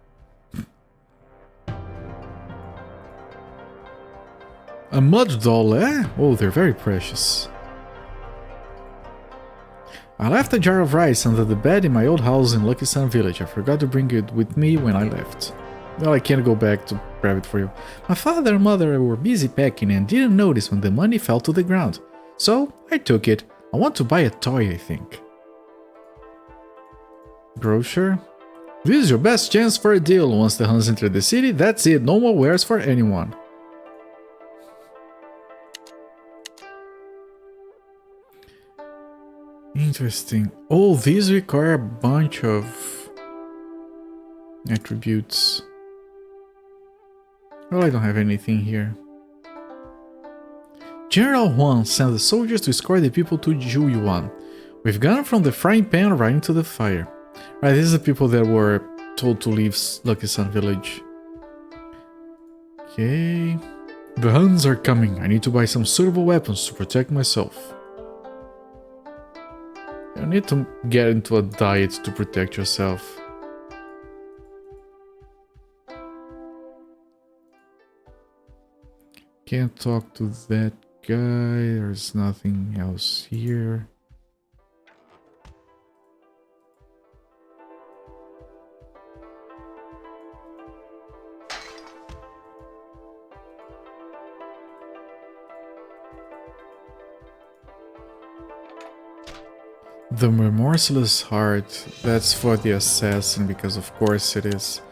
A mud doll, eh? Oh, they're very precious. I left a jar of rice under the bed in my old house in Lucky Sun Village. I forgot to bring it with me when I left. Well, I can't go back to grab it for you. My father and mother were busy packing and didn't notice when the money fell to the ground. So, I took it. I want to buy a toy, I think. Grocer? This is your best chance for a deal. Once the Huns enter the city, that's it. No more wares for anyone. Interesting. Oh, these require a bunch of attributes. Well, I don't have anything here. General Huan sent the soldiers to escort the people to Juyuan. We've gone from the frying pan right into the fire. Right, these are the people that were told to leave Lucky Sun Village. Okay. The Huns are coming. I need to buy some suitable weapons to protect myself. You need to get into a diet to protect yourself. Can't talk to that guy. There's nothing else here. The Remorseless Heart, that's for the assassin, because of course it is.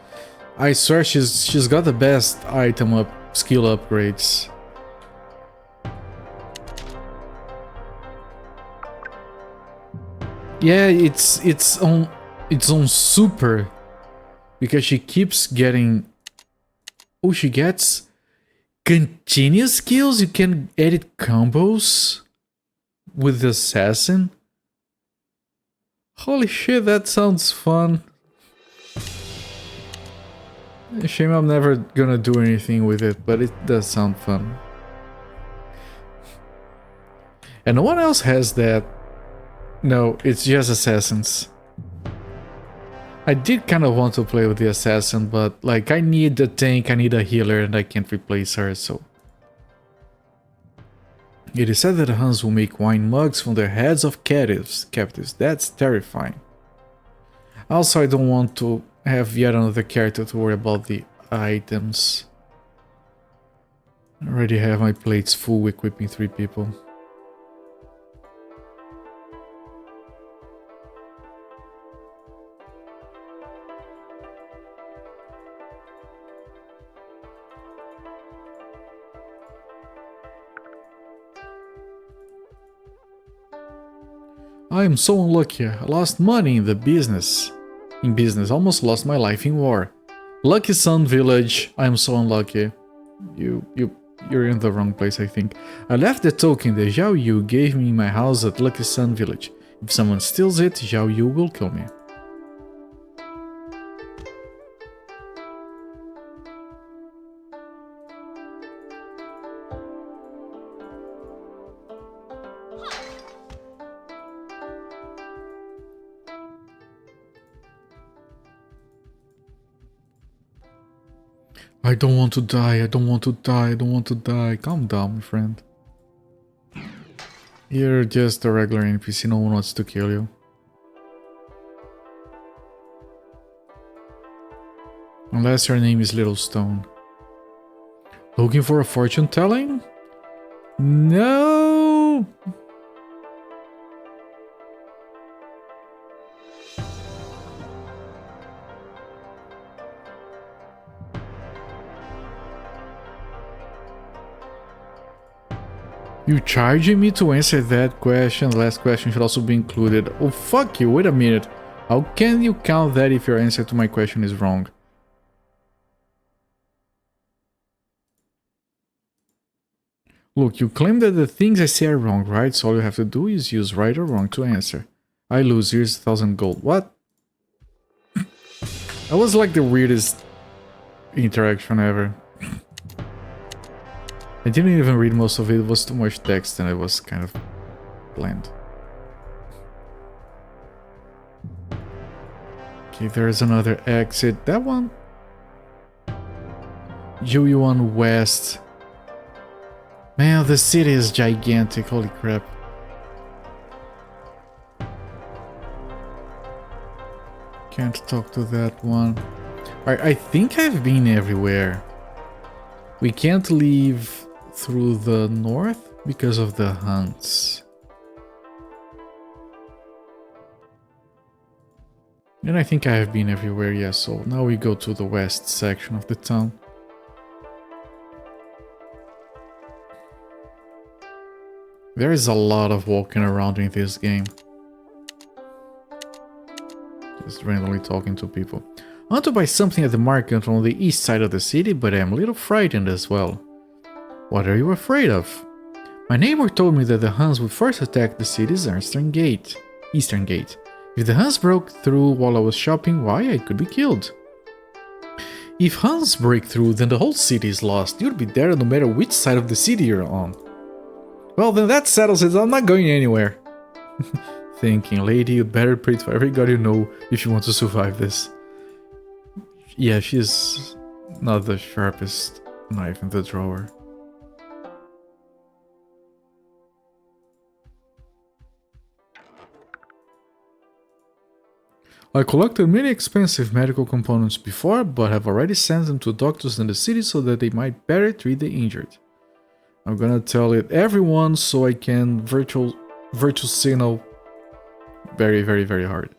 I swear she's got the best item up skill upgrades. Yeah, it's on super, because she keeps getting. Oh, she gets continuous skills. You can edit combos with the assassin. Holy shit, that sounds fun. Shame I'm never gonna do anything with it, but it does sound fun. And no one else has that. No, it's just assassins. I did kind of want to play with the assassin, but like I need a tank, I need a healer, and I can't replace her, so... It is said that the Huns will make wine mugs from the heads of captives. That's terrifying. Also, I don't want to have yet another character to worry about the items. I already have my plates full equipping 3 people. I am so unlucky. I lost money in the business. Almost lost my life in war. Lucky Sun Village. I am so unlucky. You're in the wrong place, I think. I left the token that Zhao Yu gave me in my house at Lucky Sun Village. If someone steals it, Zhao Yu will kill me. I don't want to die, I don't want to die, I don't want to die. Calm down, my friend. You're just a regular NPC, no one wants to kill you. Unless your name is Little Stone. Looking for a fortune telling? No! You charging me to answer that question? The last question should also be included. Oh, fuck you, wait a minute. How can you count that if your answer to my question is wrong? Look, you claim that the things I say are wrong, right? So all you have to do is use right or wrong to answer. I lose, here's 1,000 gold. What? That was like the weirdest interaction ever. I didn't even read most of it, it was too much text and it was kind of bland. Okay, there's another exit. That one? Juyuan West. Man, the city is gigantic, holy crap. Can't talk to that one. I think I've been everywhere. We can't leave through the north because of the hunts. And I think I have been everywhere, yes, so now we go to the west section of the town. There is a lot of walking around in this game. Just randomly talking to people. I want to buy something at the market on the east side of the city, but I am a little frightened as well. What are you afraid of? My neighbor told me that the Huns would first attack the city's eastern gate. If the Huns broke through while I was shopping, why, I could be killed. If Huns break through, then the whole city is lost. You'll be there no matter which side of the city you're on. Well, then that settles it. I'm not going anywhere. Thinking, lady, you'd better pray to every god you know if you want to survive this. Yeah, she's not the sharpest knife in the drawer. I collected many expensive medical components before, but have already sent them to doctors in the city so that they might better treat the injured. I'm gonna tell it everyone so I can virtual signal very, very, very hard.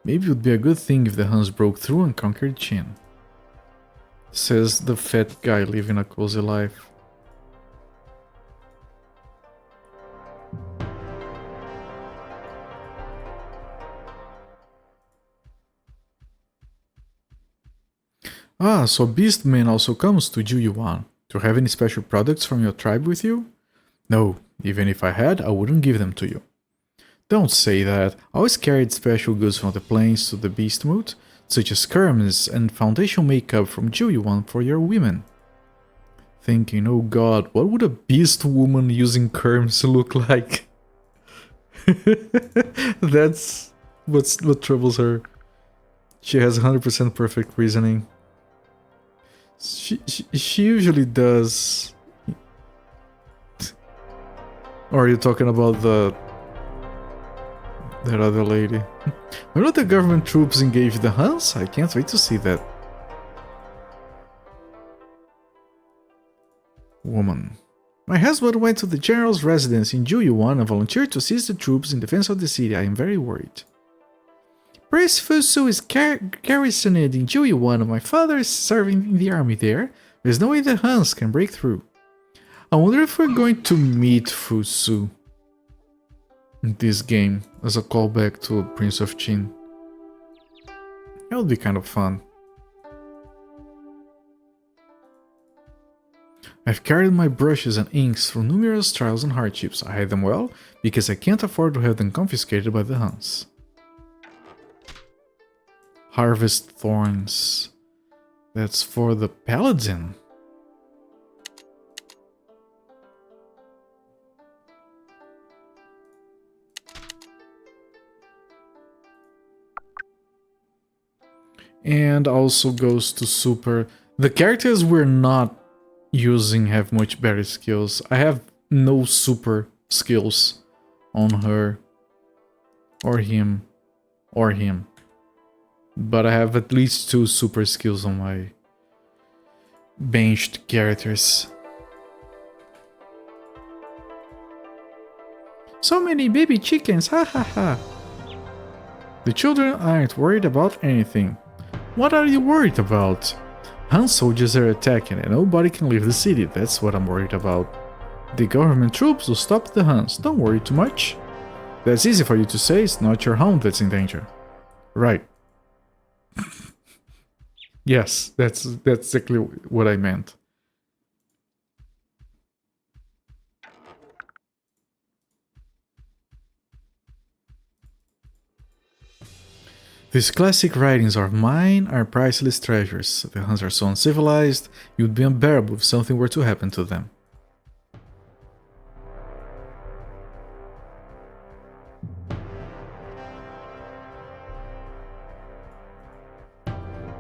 Maybe it would be a good thing if the Huns broke through and conquered Qin. Says the fat guy living a cozy life. Ah, so Beastman also comes to Juyuan. Do you have any special products from your tribe with you? No, even if I had, I wouldn't give them to you. Don't say that. I always carried special goods from the plains to the beast mood, such as kerms and foundation makeup from Juyuan for your women. Thinking, oh god, what would a beast woman using kerms look like? That's what troubles her. She has 100% perfect reasoning. She usually does. Or are you talking about that other lady? When will the government troops engage the Huns? I can't wait to see that. woman. My husband went to the general's residence in Juyuan and volunteered to assist the troops in defense of the city. I am very worried. Prince Fusu is garrisoned in Juyuan and my father is serving in the army there. There's no way the Huns can break through. I wonder if we're going to meet Fusu in this game as a callback to Prince of Qin. That would be kind of fun. I've carried my brushes and inks through numerous trials and hardships. I hide them well because I can't afford to have them confiscated by the Huns. Harvest thorns. That's for the paladin. And also goes to super. The characters we're not using have much better skills. I have no super skills on her or him or him. But I have at least 2 super skills on my benched characters. So many baby chickens, ha ha ha. The children aren't worried about anything. What are you worried about? Han soldiers are attacking and nobody can leave the city, that's what I'm worried about. The government troops will stop the Huns, don't worry too much. That's easy for you to say, it's not your home that's in danger. Right. Yes, that's exactly what I meant. These classic writings of mine are priceless treasures. The Huns are so uncivilized, it would be unbearable if something were to happen to them.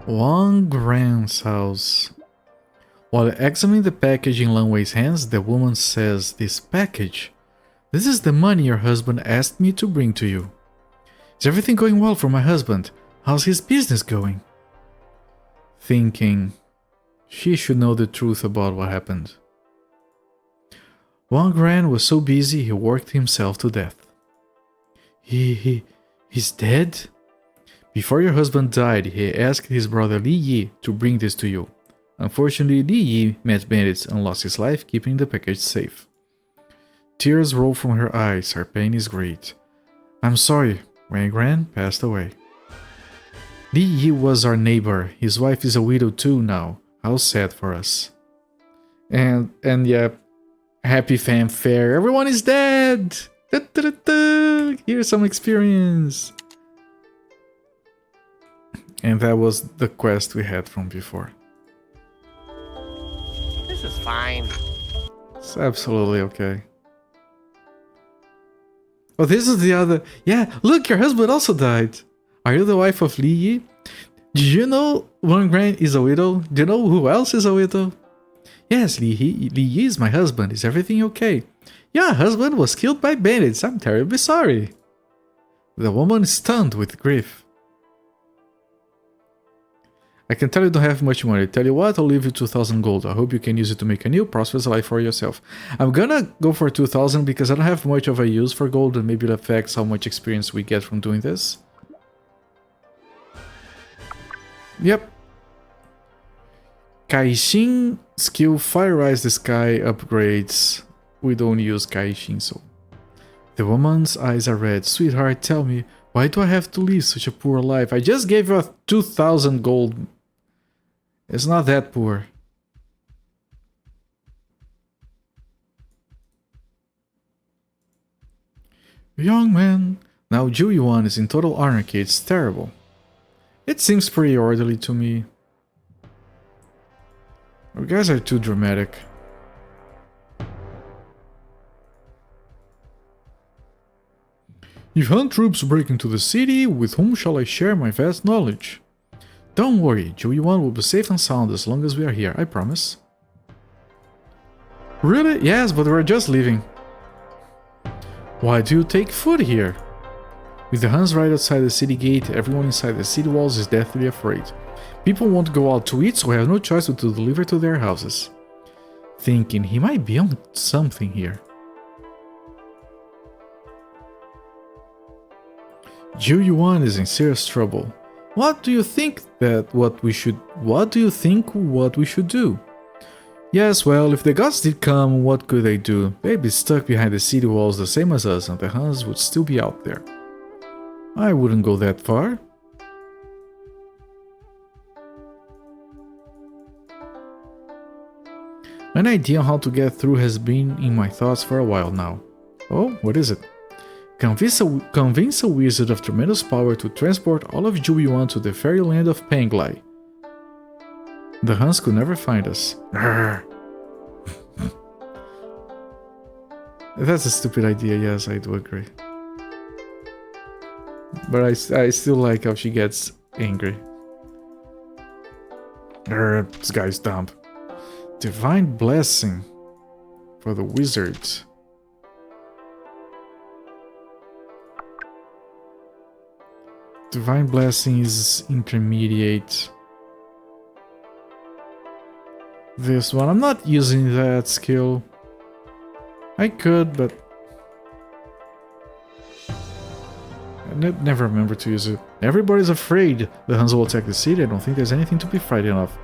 Wang Gran's house. While examining the package in Lan Wei's hands, the woman says, "This package? This is the money your husband asked me to bring to you. Is everything going well for my husband? How's his business going?" Thinking, she should know the truth about what happened. Wang Gran was so busy he worked himself to death. He's dead? Before your husband died, he asked his brother Li Yi to bring this to you. Unfortunately, Li Yi met bandits and lost his life keeping the package safe. Tears roll from her eyes, her pain is great. I'm sorry, Wang Gran passed away. Li Yi was our neighbor, his wife is a widow too now, how sad for us. And yeah, happy fanfare, everyone is dead! Da, da, da, da. Here's some experience! And that was the quest we had from before. This is fine. It's absolutely okay. Oh, this is the other... Yeah, look, your husband also died. Are you the wife of Li Yi? Did you know Wang Gran is a widow? Do you know who else is a widow? Yes, Li Yi is my husband. Is everything okay? Your husband was killed by bandits. I'm terribly sorry. The woman is stunned with grief. I can tell you don't have much money. Tell you what, I'll leave you 2,000 gold. I hope you can use it to make a new prosperous life for yourself. I'm gonna go for 2,000 because I don't have much of a use for gold and maybe it affects how much experience we get from doing this. Yep. Kaishin skill Fire Rise the Sky upgrades. We don't use Kaishin, so... The woman's eyes are red. Sweetheart, tell me, why do I have to live such a poor life? I just gave you 2,000 gold. It's not that poor. Young man, now Juyuan is in total anarchy. It's terrible. It seems pretty orderly to me. You guys are too dramatic. If Han troops break into the city, with whom shall I share my vast knowledge? Don't worry, Juyuan will be safe and sound as long as we are here, I promise. Really? Yes, but we're just leaving. Why do you take food here? With the Huns right outside the city gate, everyone inside the city walls is deathly afraid. People won't go out to eat, so we have no choice but to deliver to their houses. thinking he might be on something here. Zhu Yuan is in serious trouble. What do you think what we should do? Yes, well, if the gods did come, what could they do? They'd be stuck behind the city walls the same as us, and the Huns would still be out there. I wouldn't go that far. An idea on how to get through has been in my thoughts for a while now. Oh, what is it? Convince a wizard of tremendous power to transport all of Zhu Yuan to the fairyland of Penglai. The Huns could never find us. That's a stupid idea, yes, I do agree. But I still like how she gets angry. This guy's dumb. Divine blessing for the wizards. Divine blessing is intermediate. This one, I'm not using that skill. I could, but I never remember to use it. Everybody's afraid the Huns will attack the city. I don't think there's anything to be frightened of.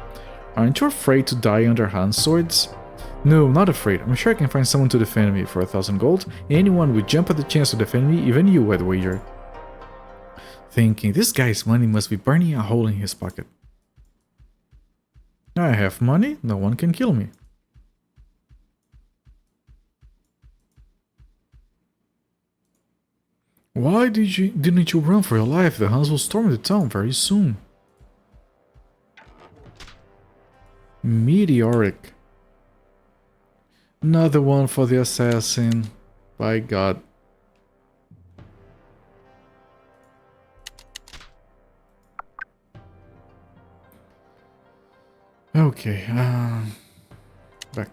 Aren't you afraid to die under Hun swords? No, not afraid. I'm sure I can find someone to defend me for 1,000 gold. Anyone would jump at the chance to defend me, even you, I'd wager. Thinking, this guy's money must be burning a hole in his pocket. I have money, no one can kill me. Why didn't you run for your life? The Huns will storm the town very soon. Meteoric. Another one for the assassin. By God. Okay, back.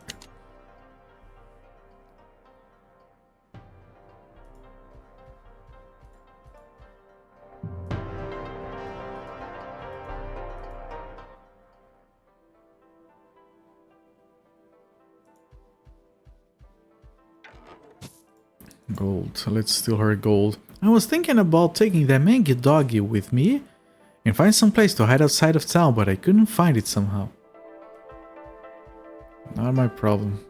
Gold. Let's steal her gold. I was thinking about taking that mangy doggy with me and find some place to hide outside of town, but I couldn't find it somehow. Not my problem.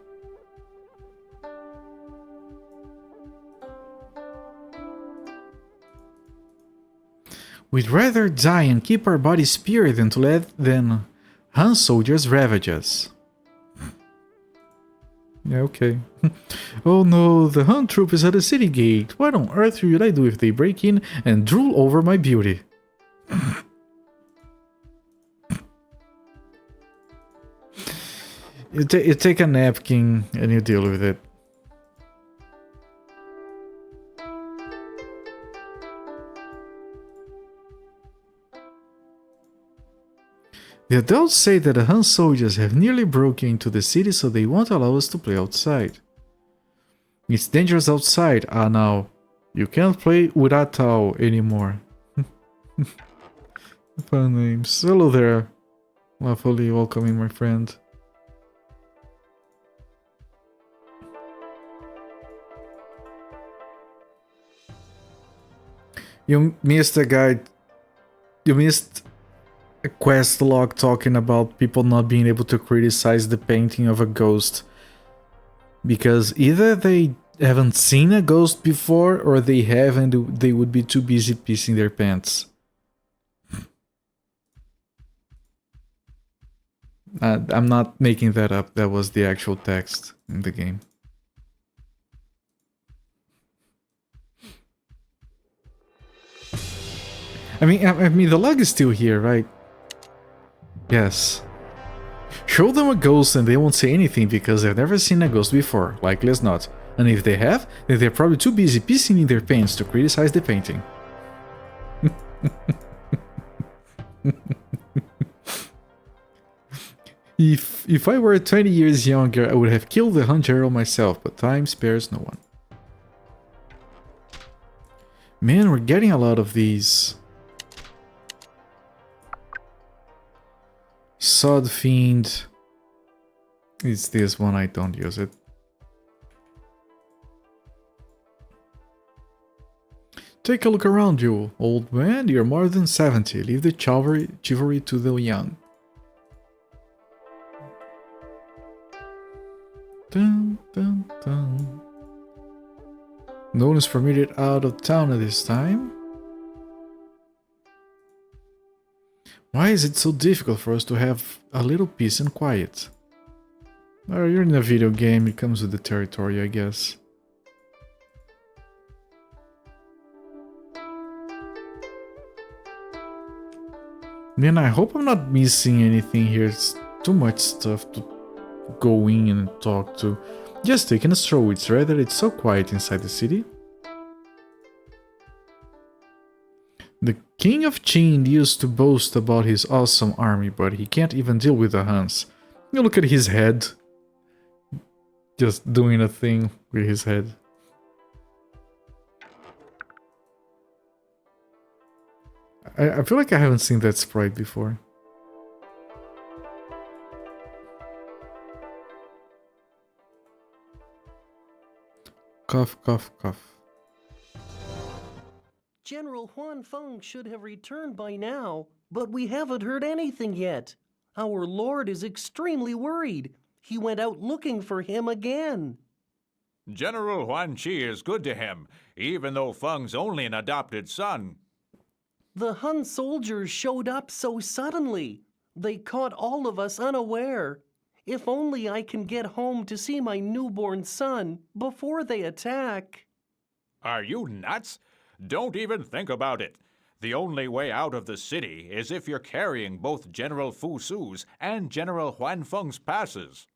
We'd rather die and keep our bodies pure than to let Hun soldiers ravage us. Yeah, okay. Oh no, the Hun troop is at the city gate. What on earth should I do if they break in and drool over my beauty? You take a napkin and you deal with it. The adults say that the Hun soldiers have nearly broken into the city, so they won't allow us to play outside. It's dangerous outside. Ah, now. You can't play with Atao anymore. Fun names. Hello there. Lovely welcoming, my friend. You missed a guy. You missed a quest log talking about people not being able to criticize the painting of a ghost. Because either they haven't seen a ghost before, or they have and they would be too busy pissing their pants. I'm not making that up. That was the actual text in the game. I mean, the log is still here, right? Yes. Show them a ghost and they won't say anything because they've never seen a ghost before, likely as not. And if they have, then they're probably too busy pissing in their pants to criticize the painting. If I were 20 years younger, I would have killed the Hun General myself, but time spares no one. Man, we're getting a lot of these. Sod Fiend. It's this one, I don't use it. Take a look around you, old man. You're more than 70. Leave the chivalry to the young. Dun, dun, dun. No one is permitted out of town at this time. Why is it so difficult for us to have a little peace and quiet? Well, you're in a video game, it comes with the territory, I guess. Man, I hope I'm not missing anything here. It's too much stuff to go in and talk to. Just taking a stroll, it's rare that it's so quiet inside the city. The king of Chin used to boast about his awesome army, but he can't even deal with the Huns. You look at his head. Just doing a thing with his head. I feel like I haven't seen that sprite before. Cough, cough, cough. General Huan Feng should have returned by now, but we haven't heard anything yet. Our lord is extremely worried. He went out looking for him again. General Huan Chi is good to him, even though Feng's only an adopted son. The Hun soldiers showed up so suddenly. They caught all of us unaware. If only I can get home to see my newborn son before they attack. Are you nuts? Don't even think about it. The only way out of the city is if you're carrying both General Fu Su's and General Huan Feng's passes.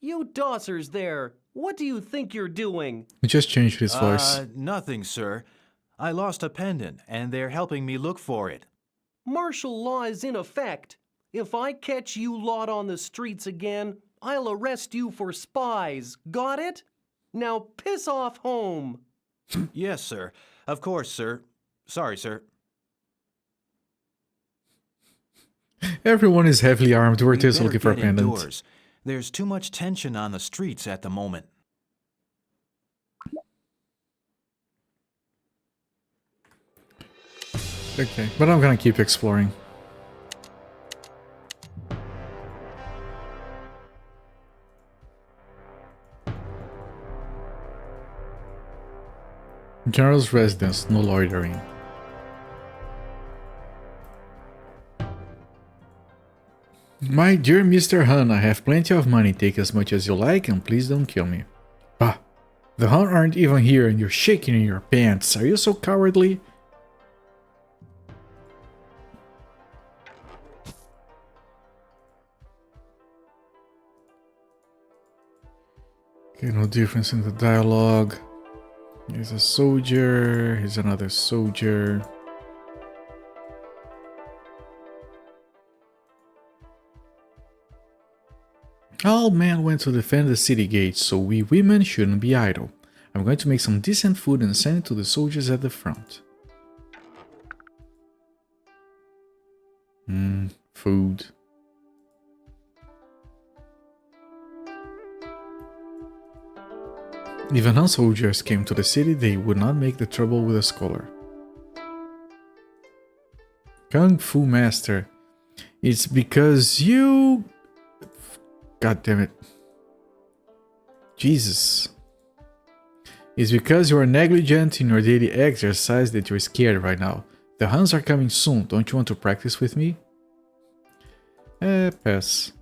You dossers there, what do you think you're doing? He just changed his voice. Nothing, sir. I lost a pendant, and they're helping me look for it. Martial law is in effect. If I catch you lot on the streets again, I'll arrest you for spies. Got it? Now piss off home. Yes, sir. Of course, sir. Sorry, sir. Everyone is heavily armed. We're just better looking for a get pendant. indoors. There's too much tension on the streets at the moment. Okay, but I'm gonna keep exploring. General's residence, no loitering. My dear Mr. Hun, I have plenty of money. Take as much as you like and please don't kill me. Ah, the Hun aren't even here and you're shaking in your pants. Are you so cowardly? Okay, no difference in the dialogue. He's a soldier, he's another soldier. All men went to defend the city gates, so we women shouldn't be idle. I'm going to make some decent food and send it to the soldiers at the front. Food. Even when soldiers came to the city, they would not make the trouble with a scholar. Kung Fu Master. It's because you... God damn it. Jesus. It's because you are negligent in your daily exercise that you're scared right now. The Huns are coming soon. Don't you want to practice with me? Pass.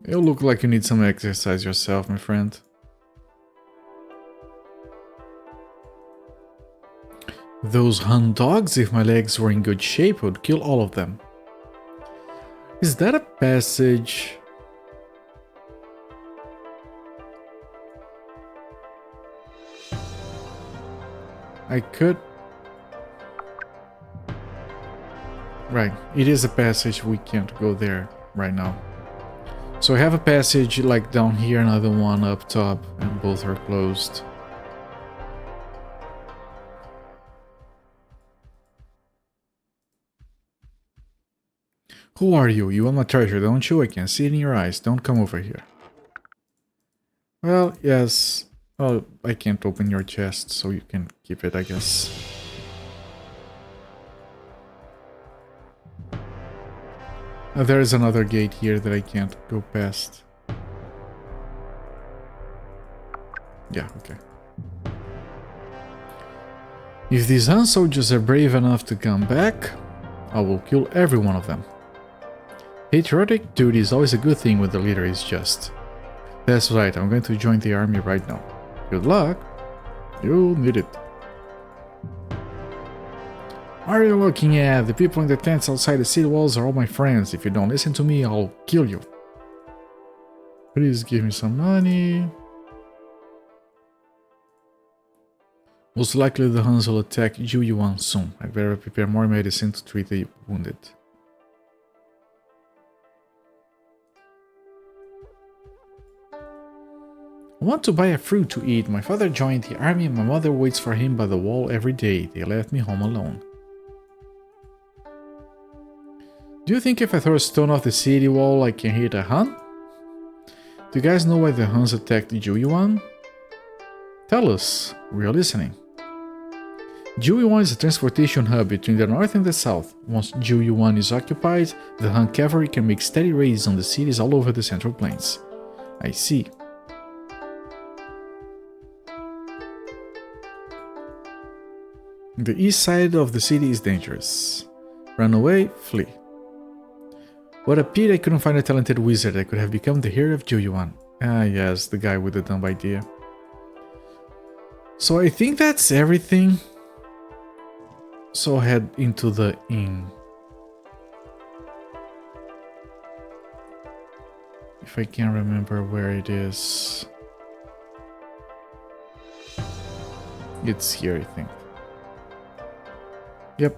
You look like you need some exercise yourself, my friend. Those Hun dogs, if my legs were in good shape, I would kill all of them. Is that a passage? I could... Right, it is a passage, we can't go there right now. So I have a passage like down here, another one up top, and both are closed. Who are you? You want my treasure, don't you? I can see it in your eyes. Don't come over here. Well, yes. Oh, I can't open your chest, so you can keep it, I guess. There is another gate here that I can't go past. Yeah, okay. If these Han soldiers are brave enough to come back, I will kill every one of them. Patriotic duty is always a good thing when the leader is just. That's right, I'm going to join the army right now. Good luck. You'll need it. What are you looking at? The people in the tents outside the city walls are all my friends. If you don't listen to me, I'll kill you. Please give me some money. Most likely the Huns will attack Zhu Yuan soon. I better prepare more medicine to treat the wounded. I want to buy a fruit to eat. My father joined the army and my mother waits for him by the wall every day. They left me home alone. Do you think if I throw a stone off the city wall I can hit a Hun? Do you guys know why the Huns attacked Zhu Yuan? Tell us, we are listening. Zhu Yuan is a transportation hub between the north and the south. Once Zhu Yuan is occupied, the Han cavalry can make steady raids on the cities all over the Central Plains. I see. The east side of the city is dangerous. Run away, flee. What a pity I couldn't find a talented wizard that could have become the hero of Zhu Yuan. Ah yes, the guy with the dumb idea. So I think that's everything. So head into the inn. If I can remember where it is. It's here, I think. Yep.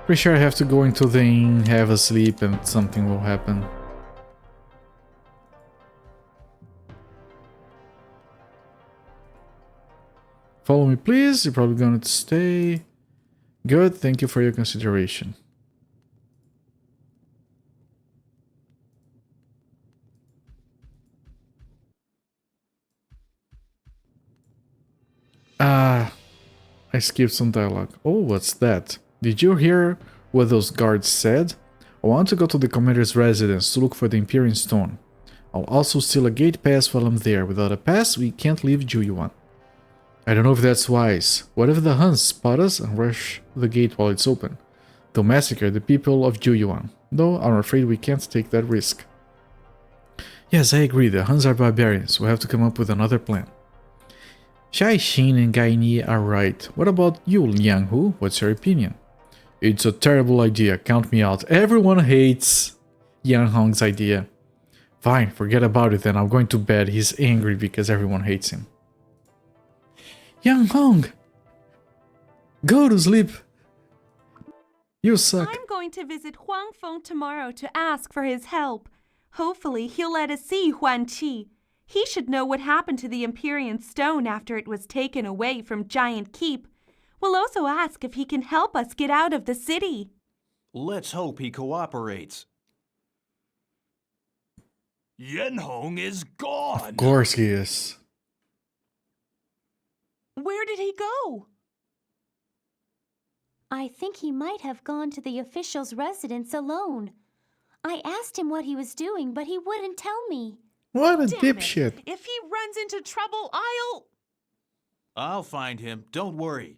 Pretty sure I have to go into the inn, have a sleep, and something will happen. Follow me, please. You're probably going to stay. Good, thank you for your consideration. I skipped some dialogue. Oh, what's that? Did you hear what those guards said? I want to go to the commander's residence to look for the Imperial Stone. I'll also steal a gate pass while I'm there. Without a pass, we can't leave Zhu Yuan. I don't know if that's wise. What if the Huns spot us and rush the gate while it's open? They'll massacre the people of Zhu Yuan. Though I'm afraid we can't take that risk. Yes, I agree. The Huns are barbarians. We'll have to come up with another plan. Shai Xin and Gai Ni are right. What about you, Liang Hu? What's your opinion? It's a terrible idea. Count me out. Everyone hates Yang Hong's idea. Fine, forget about it then. I'm going to bed. He's angry because everyone hates him. Yang Hong! Go to sleep! You suck. I'm going to visit Huang Feng tomorrow to ask for his help. Hopefully he'll let us see Huan Qi. He should know what happened to the Empyrean Stone after it was taken away from Giant Keep. We'll also ask if he can help us get out of the city. Let's hope he cooperates. Yan Hong is gone. Of course he is. Where did he go? I think he might have gone to the official's residence alone. I asked him what he was doing, but he wouldn't tell me. What a Damn dipshit. it. If he runs into trouble, I'll find him. Don't worry.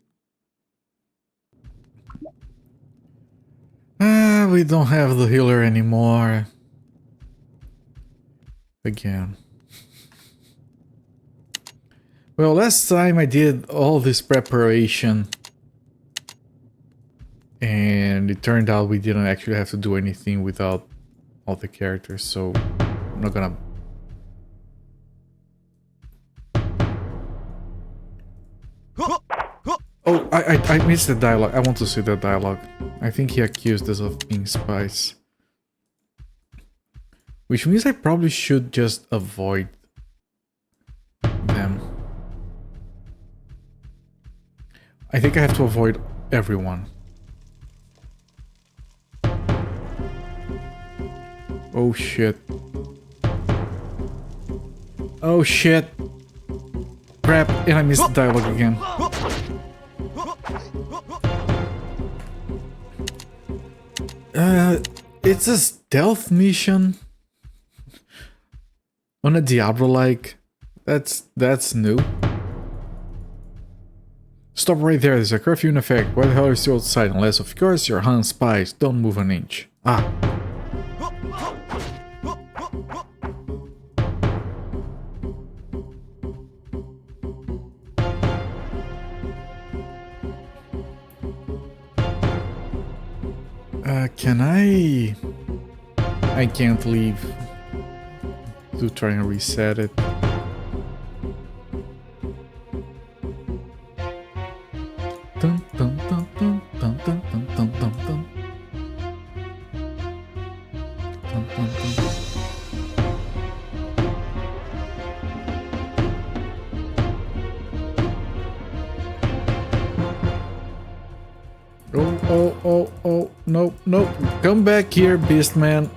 We don't have the healer anymore. Again. Well, last time I did all this preparation and it turned out we didn't actually have to do anything without all the characters, so I'm not gonna... Oh, I missed the dialogue. I want to see the dialogue. I think he accused us of being spies. Which means I probably should just avoid them. I think I have to avoid everyone. Oh shit. Oh shit. Crap, and I missed the dialogue again. It's a stealth mission on a Diablo-like. That's new. Stop right there, there's a curfew in effect. Why the hell are you still outside? Unless, of course, you're Han spies. Don't move an inch. Ah. Can I can't leave to try and reset it. Dun, dun, dun, dun, dun, dun, dun, dun, dun, dun. Dun, dun, dun. Oh, no. Come back here, beast man.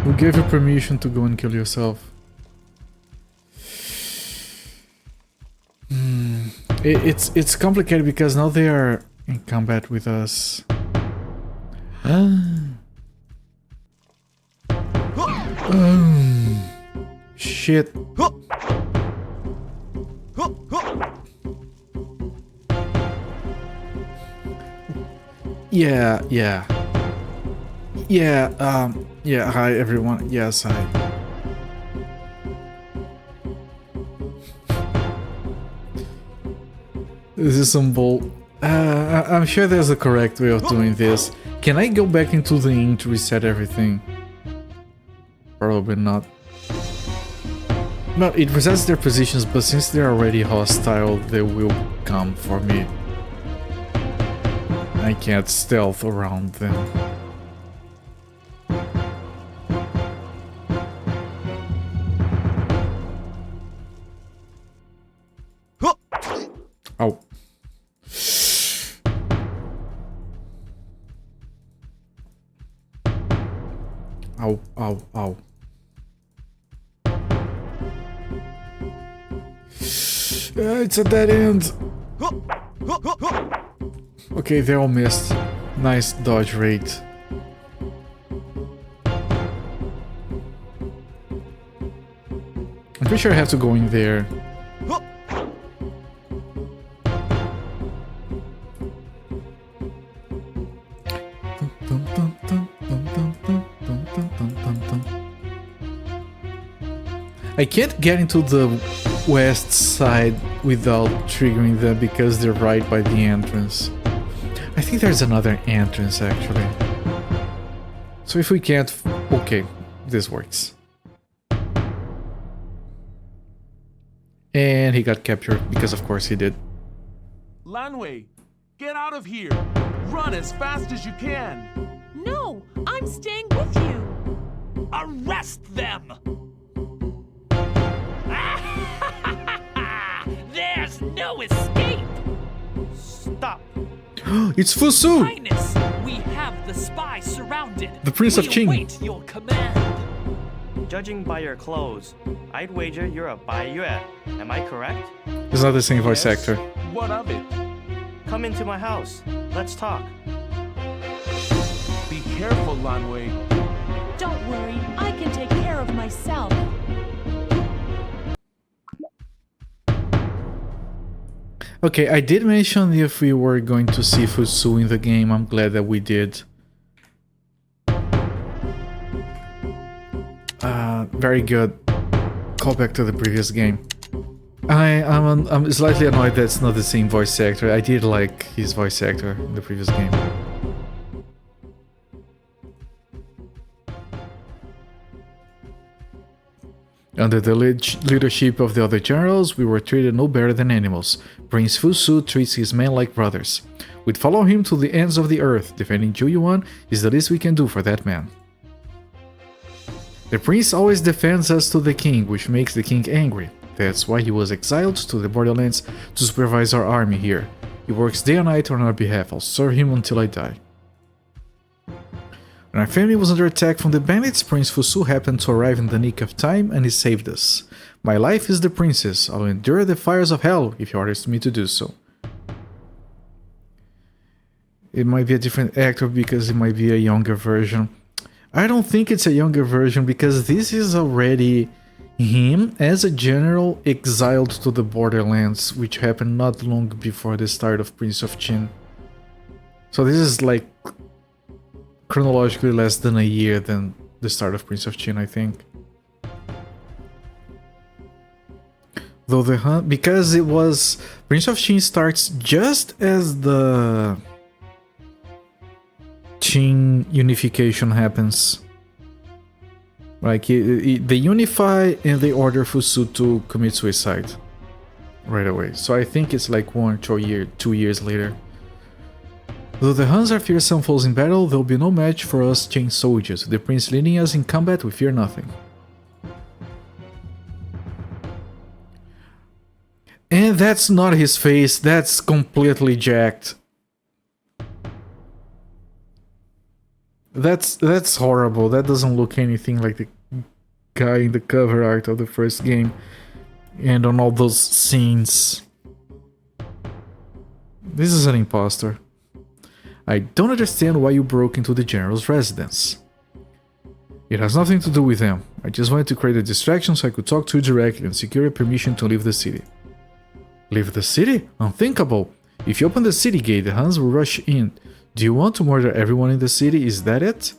Who gave you permission to go and kill yourself? It's complicated because now they are in combat with us. Shit. Yeah, hi everyone. Yes, hi. This is some bull. I'm sure there's a correct way of doing this. Can I go back into the inn to reset everything? Probably not. No, it resets their positions, but since they're already hostile, they will come for me. I can't stealth around them. Ow. Ow. It's a dead end. Okay, they all missed. Nice dodge rate. I'm pretty sure I have to go in there. I can't get into the west side without triggering them because they're right by the entrance. I think there's another entrance actually. So if we can't... Okay, this works. And he got captured because of course he did. Lanwei, get out of here! Run as fast as you can! No, I'm staying with you. Arrest them! There's no escape! Stop! It's Fusu! Highness, we have the spy surrounded. The Prince of Qing. Wait your command. Judging by your clothes, I'd wager you're a Bai Yue. Am I correct? It's not the same voice actor. What of it? Come into my house. Let's talk. Be careful, Lanwei. Don't worry, I can take care of myself. Okay, I did mention if we were going to see Fusu in the game. I'm glad that we did. Very good. Call back to the previous game. I'm slightly annoyed that it's not the same voice actor. I did like his voice actor in the previous game. Under the leadership of the other generals, we were treated no better than animals. Prince Fusu treats his men like brothers. We'd follow him to the ends of the earth. Defending Zhou Yuan is the least we can do for that man. The prince always defends us to the king, which makes the king angry. That's why he was exiled to the borderlands to supervise our army here. He works day and night on our behalf. I'll serve him until I die. When our family was under attack from the bandits, Prince Fusu happened to arrive in the nick of time and he saved us. My life is the princess. I'll endure the fires of hell if he orders me to do so. It might be a different actor because it might be a younger version. I don't think it's a younger version because this is already him as a general exiled to the borderlands, which happened not long before the start of Prince of Qin. So this is like chronologically less than a year than the start of Prince of Qin, I think. Though the hunt, because it was Prince of Qin starts just as the Qin unification happens. Like they unify and they order Fusu to commit suicide right away. So I think it's like 1 or 2 years later. Though the Huns are fearsome foes in battle, there will be no match for us Qin soldiers. The prince leading us in combat, we fear nothing. And that's not his face, that's completely jacked. That's horrible. That doesn't look anything like the guy in the cover art of the first game. And on all those scenes. This is an imposter. I don't understand why you broke into the general's residence. It has nothing to do with them. I just wanted to create a distraction so I could talk to you directly and secure your permission to leave the city. Leave the city? Unthinkable. If you open the city gate, the Huns will rush in. Do you want to murder everyone in the city? Is that it?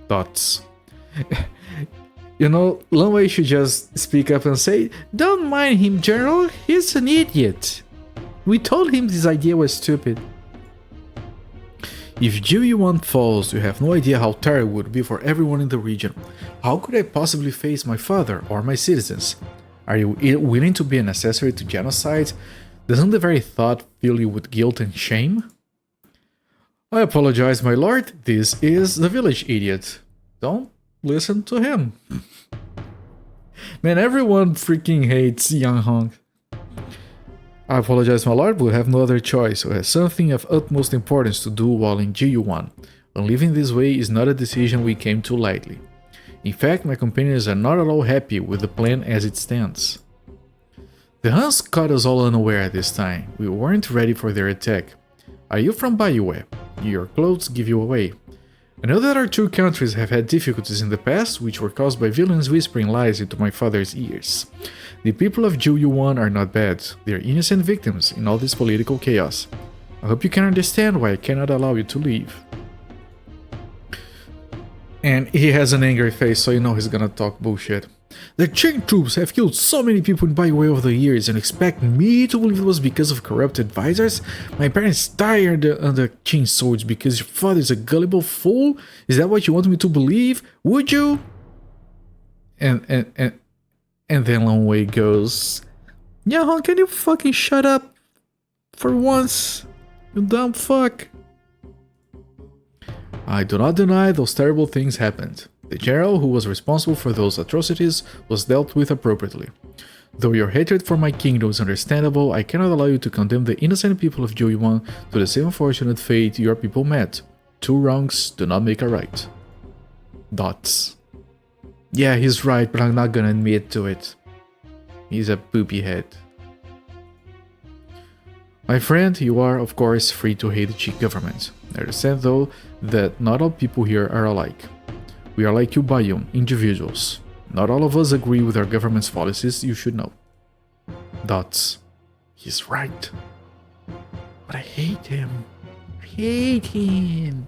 Thoughts. You know, Lan Wei should just speak up and say, "Don't mind him, General. He's an idiot. We told him this idea was stupid." If Jiu Yuan falls, you have no idea how terrible it would be for everyone in the region. How could I possibly face my father or my citizens? Are you willing to be an accessory to genocide? Doesn't the very thought fill you with guilt and shame? I apologize, my lord. This is the village idiot. Don't listen to him. Man, everyone freaking hates Yang Hong. I apologize, my lord, but we have no other choice. We have something of utmost importance to do while in Jiyuan. And living this way is not a decision we came to lightly. In fact, my companions are not at all happy with the plan as it stands. The Huns caught us all unaware this time. We weren't ready for their attack. Are you from Bayue? Your clothes give you away. I know that our two countries have had difficulties in the past, which were caused by villains whispering lies into my father's ears. The people of Jiyuan are not bad. They are innocent victims in all this political chaos. I hope you can understand why I cannot allow you to leave. And he has an angry face, so you know he's gonna talk bullshit. The Qing troops have killed so many people in Bayue over the years and expect me to believe it was because of corrupt advisors? My parents died under Qing swords because your father is a gullible fool? Is that what you want me to believe? Would you? And then Lan Wei goes, Yahoo, can you fucking shut up for once? You dumb fuck. I do not deny those terrible things happened. The general who was responsible for those atrocities was dealt with appropriately. Though your hatred for my kingdom is understandable, I cannot allow you to condemn the innocent people of Jiyuan to the same unfortunate fate your people met. Two wrongs do not make a right. Dots. Yeah, he's right, but I'm not gonna admit to it. He's a poopy head. My friend, you are, of course, free to hate the Qing government. I understand, though, that not all people here are alike. We are like you Bayun, individuals. Not all of us agree with our government's policies, you should know. Dots. He's right. But I hate him. I hate him.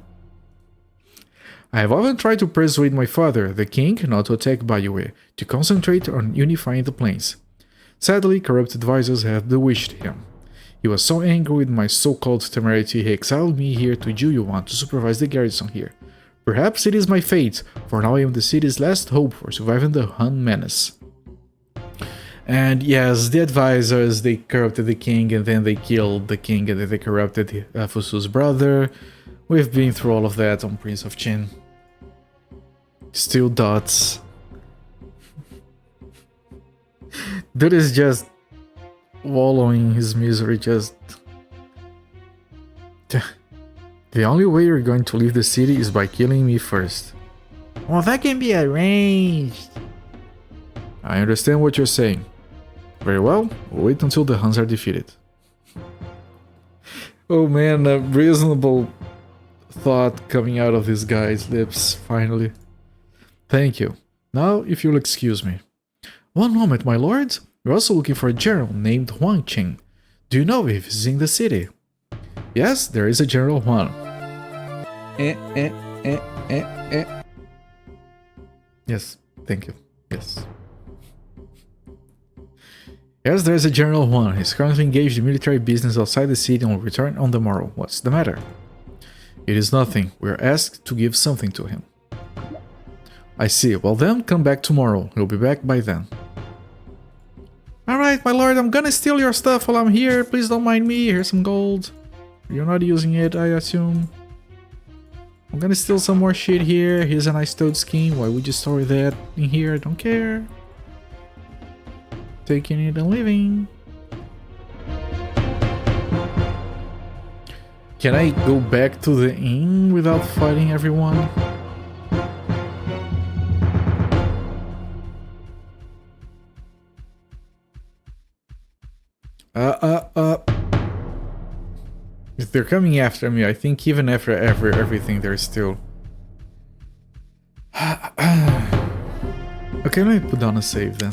I have often tried to persuade my father, the king, not to attack Bayue, to concentrate on unifying the plains. Sadly, corrupt advisors have bewitched him. He was so angry with my so-called temerity, he exiled me here to Jiyuan to supervise the garrison here. Perhaps it is my fate, for now I am the city's last hope for surviving the Han menace. And yes, the advisors, they corrupted the king, and then they killed the king, and then they corrupted Fusu's brother. We've been through all of that on Prince of Qin. Still dots. Dude is just wallowing in his misery, just... The only way you're going to leave the city is by killing me first. Well, that can be arranged. I understand what you're saying. Very well, we'll wait until the Huns are defeated. Oh man, a reasonable thought coming out of this guy's lips, finally. Thank you. Now, if you'll excuse me. One moment, my lords. We're also looking for a general named Huang Qing. Do you know if he's in the city? Yes, there is a General Huang. Yes, thank you. Yes. Yes, there is a General Huang. He's currently engaged in military business outside the city and will return on the morrow. What's the matter? It is nothing. We are asked to give something to him. I see. Well then, come back tomorrow. He'll be back by then. Alright, my lord, I'm gonna steal your stuff while I'm here. Please don't mind me. Here's some gold. You're not using it, I assume. I'm gonna steal some more shit here. Here's a nice toad skin. Why would you store that in here? I don't care. Taking it and leaving. Can I go back to the inn without fighting everyone? If they're coming after me, I think even after everything, they're still... Okay, let me put down a save then.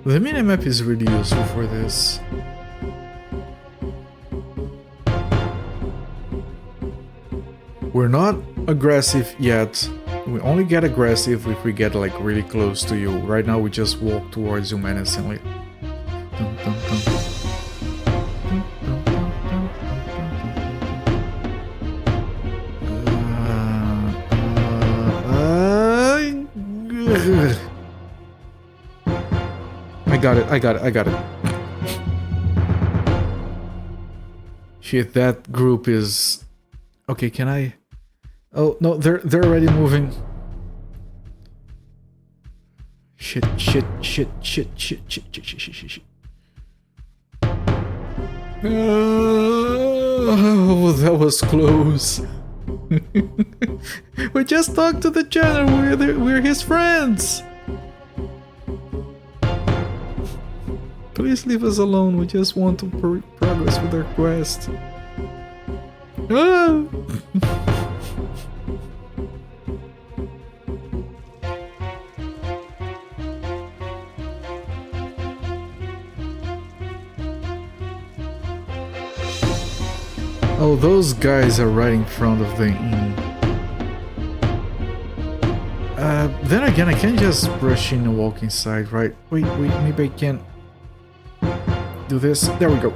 The minimap is really useful for this. We're not aggressive yet. We only get aggressive if we get like really close to you. Right now we just walk towards you menacingly. Dun, dun, dun. I got it. Shit, that group is... Okay, can I... Oh, no, they're already moving. Shit. Oh, that was close. We just talked to the general, we're his friends. Please leave us alone, we just want to progress with our quest. Ah! Oh, those guys are right in front of the inn. Then again, I can't just rush in and walk inside, right? Wait, maybe I can do this. There we go.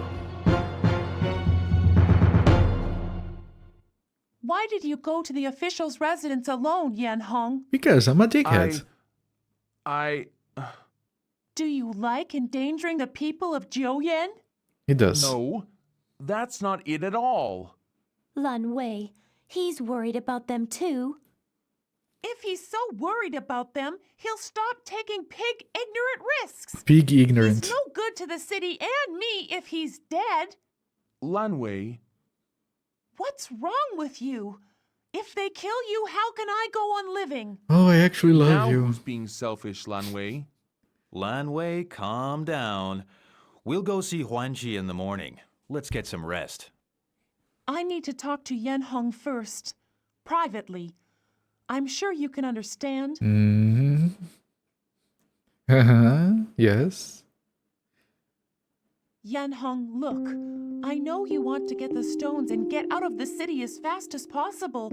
Why did you go to the official's residence alone, Yan Hong? Because I'm a dickhead. Do you like endangering the people of Jiuyan? He does. No, that's not it at all. Lan Wei, he's worried about them too. If he's so worried about them, he'll stop taking pig ignorant risks. Pig ignorant. He's no good to the city and me if he's dead. Lan Wei. What's wrong with you? If they kill you, how can I go on living? Oh, I actually love Now you. who's being selfish, Lan Wei? Lan Wei, calm down. We'll go see Huanqi in the morning. Let's get some rest. I need to talk to Yan Hong first, privately. I'm sure you can understand. Yes. Yan Hong, look. I know you want to get the stones and get out of the city as fast as possible.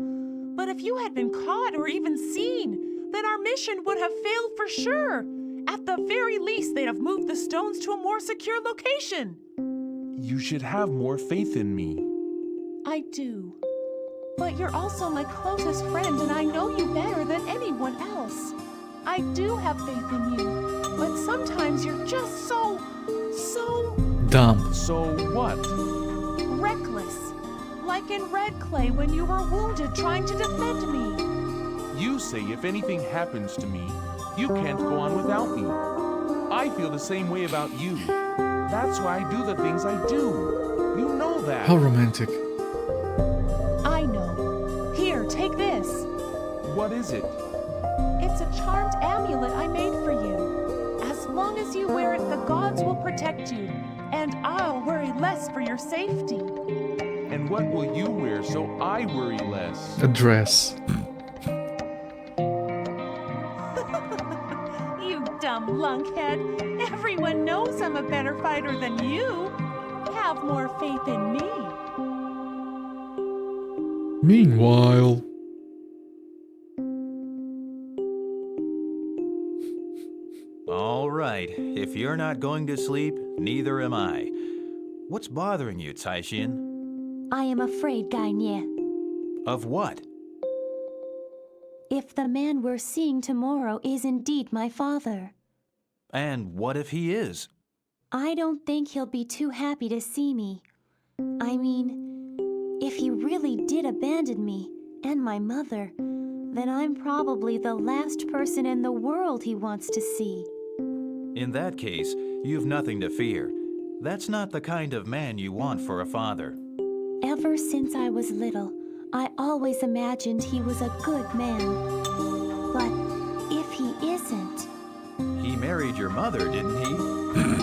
But if you had been caught or even seen, then our mission would have failed for sure. At the very least, they'd have moved the stones to a more secure location. You should have more faith in me. I do. But you're also my closest friend, and I know you better than anyone else. I do have faith in you, but sometimes you're just so dumb. So what? Reckless. Like in Red Clay when you were wounded trying to defend me. You say if anything happens to me, you can't go on without me. I feel the same way about you. That's why I do the things I do. You know that. How romantic. I know. Here, take this. What is it? It's a charmed amulet I made for you. As long as you wear it, the gods will protect you, and I'll worry less for your safety. And what will you wear so I worry less? A dress. You dumb lunkhead. Everyone knows I'm a better fighter than you. Have more faith in me. Meanwhile... All right, if you're not going to sleep, neither am I. What's bothering you, Taishin? I am afraid, Gainye. Of what? If the man we're seeing tomorrow is indeed my father. And what if he is? I don't think he'll be too happy to see me. I mean, if he really did abandon me and my mother, then I'm probably the last person in the world he wants to see. In that case, you've nothing to fear. That's not the kind of man you want for a father. Ever since I was little, I always imagined he was a good man. But if he isn't... He married your mother, didn't he?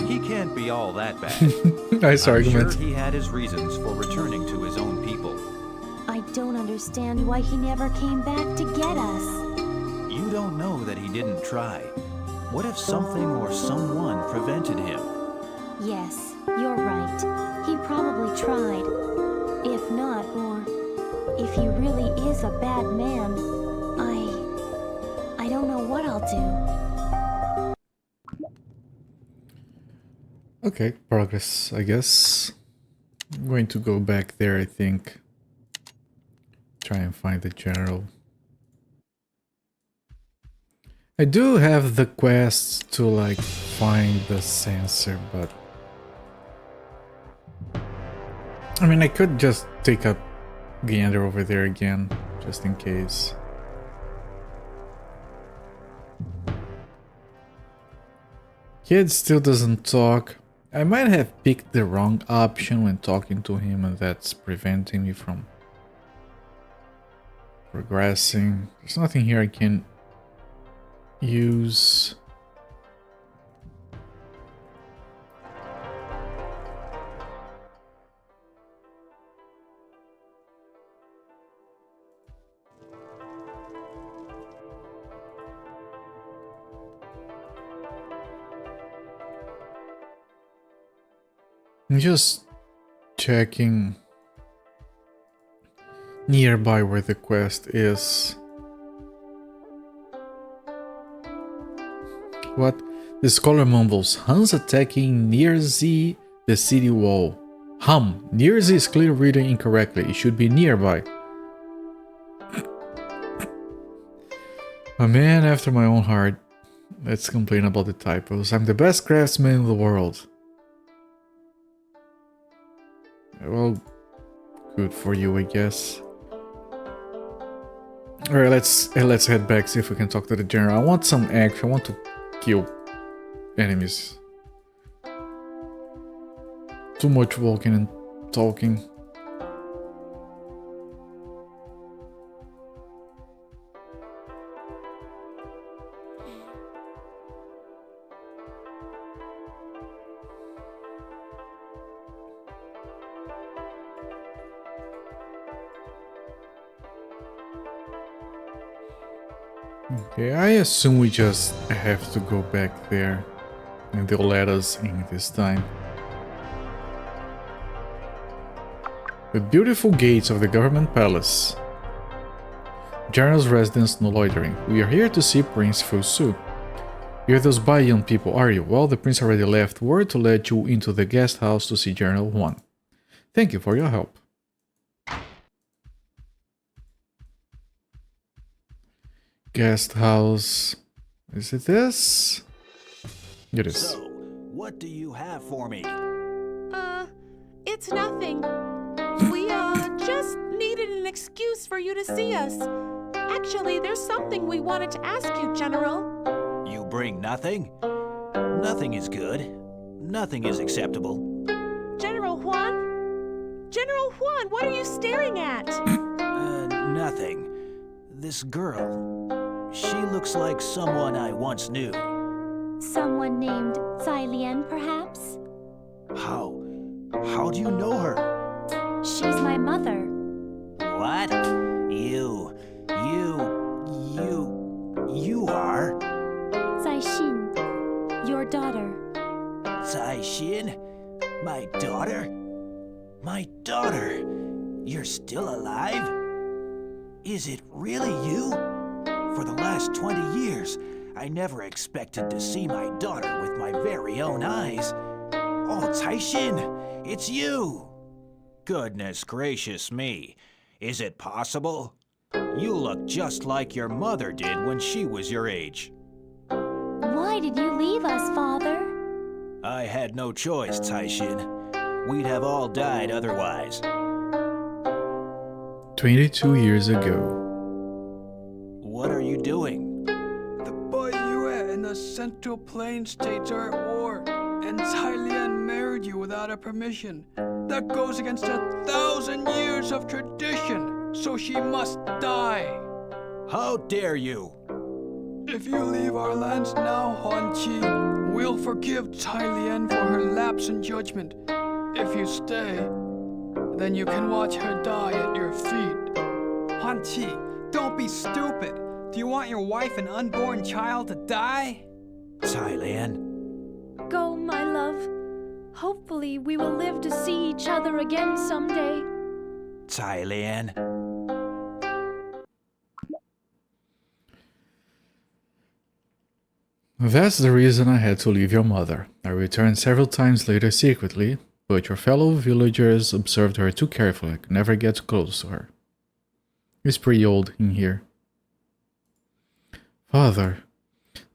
He can't be all that bad. Nice argument. I'm sure he had his reasons for returning to his own people. I don't understand why he never came back to get us. You don't know that he didn't try. What if something or someone prevented him? Yes, you're right. He probably tried. If not, or if he really is a bad man, I don't know what I'll do. Okay, progress, I guess. I'm going to go back there, I think. Try and find the general. I do have the quests to, like, find the sensor, but... I mean, I could just take a gander over there again, just in case. Kid still doesn't talk. I might have picked the wrong option when talking to him, and that's preventing me from progressing. There's nothing here I can use. I'm just checking nearby where the quest is. What? The scholar mumbles. Huns attacking near Z, the city wall. Near Z is clearly reading incorrectly. It should be nearby. A man after my own heart. Let's complain about the typos. I'm the best craftsman in the world. Well, good for you, I guess. Alright, let's head back, see if we can talk to the general. I want some action. I want to kill enemies. Too much walking and talking. Okay, I assume we just have to go back there and they'll let us in this time. The beautiful gates of the government palace. General's residence, no loitering. We are here to see Prince Fusu. You're those Bayan people, are you? Well, the prince already left word to let you into the guest house to see General Huan. Thank you for your help. Guest house. Is it this? It is. So, what do you have for me? It's nothing. We, just needed an excuse for you to see us. Actually, there's something we wanted to ask you, General. You bring nothing? Nothing is good. Nothing is acceptable. General Juan? General Juan, what are you staring at? Nothing. This girl. She looks like someone I once knew. Someone named Xylian, perhaps? How do you know her? She's my mother. What? You are? Zaixin, your daughter. Zaixin? My daughter? My daughter? You're still alive? Is it really you? For the last 20 years, I never expected to see my daughter with my very own eyes. Oh, Zaixin, it's you! Goodness gracious me. Is it possible? You look just like your mother did when she was your age. Why did you leave us, Father? I had no choice, Zaixin. We'd have all died otherwise. 22 years ago. What are you doing? The Bayue and the Central Plains states are at war, and Xylian married you without her permission. That goes against 1,000 years of tradition, so she must die. How dare you? If you leave our lands now, Huan Qi, we'll forgive Xylian for her lapse in judgment. If you stay, then you can watch her die at your feet. Han Qi, don't be stupid. Do you want your wife and unborn child to die? Xylian. Go, my love. Hopefully we will live to see each other again someday. Xylian. That's the reason I had to leave your mother. I returned several times later secretly, but your fellow villagers observed her too carefully. I could never get too close to her. It's pretty old in here. Father,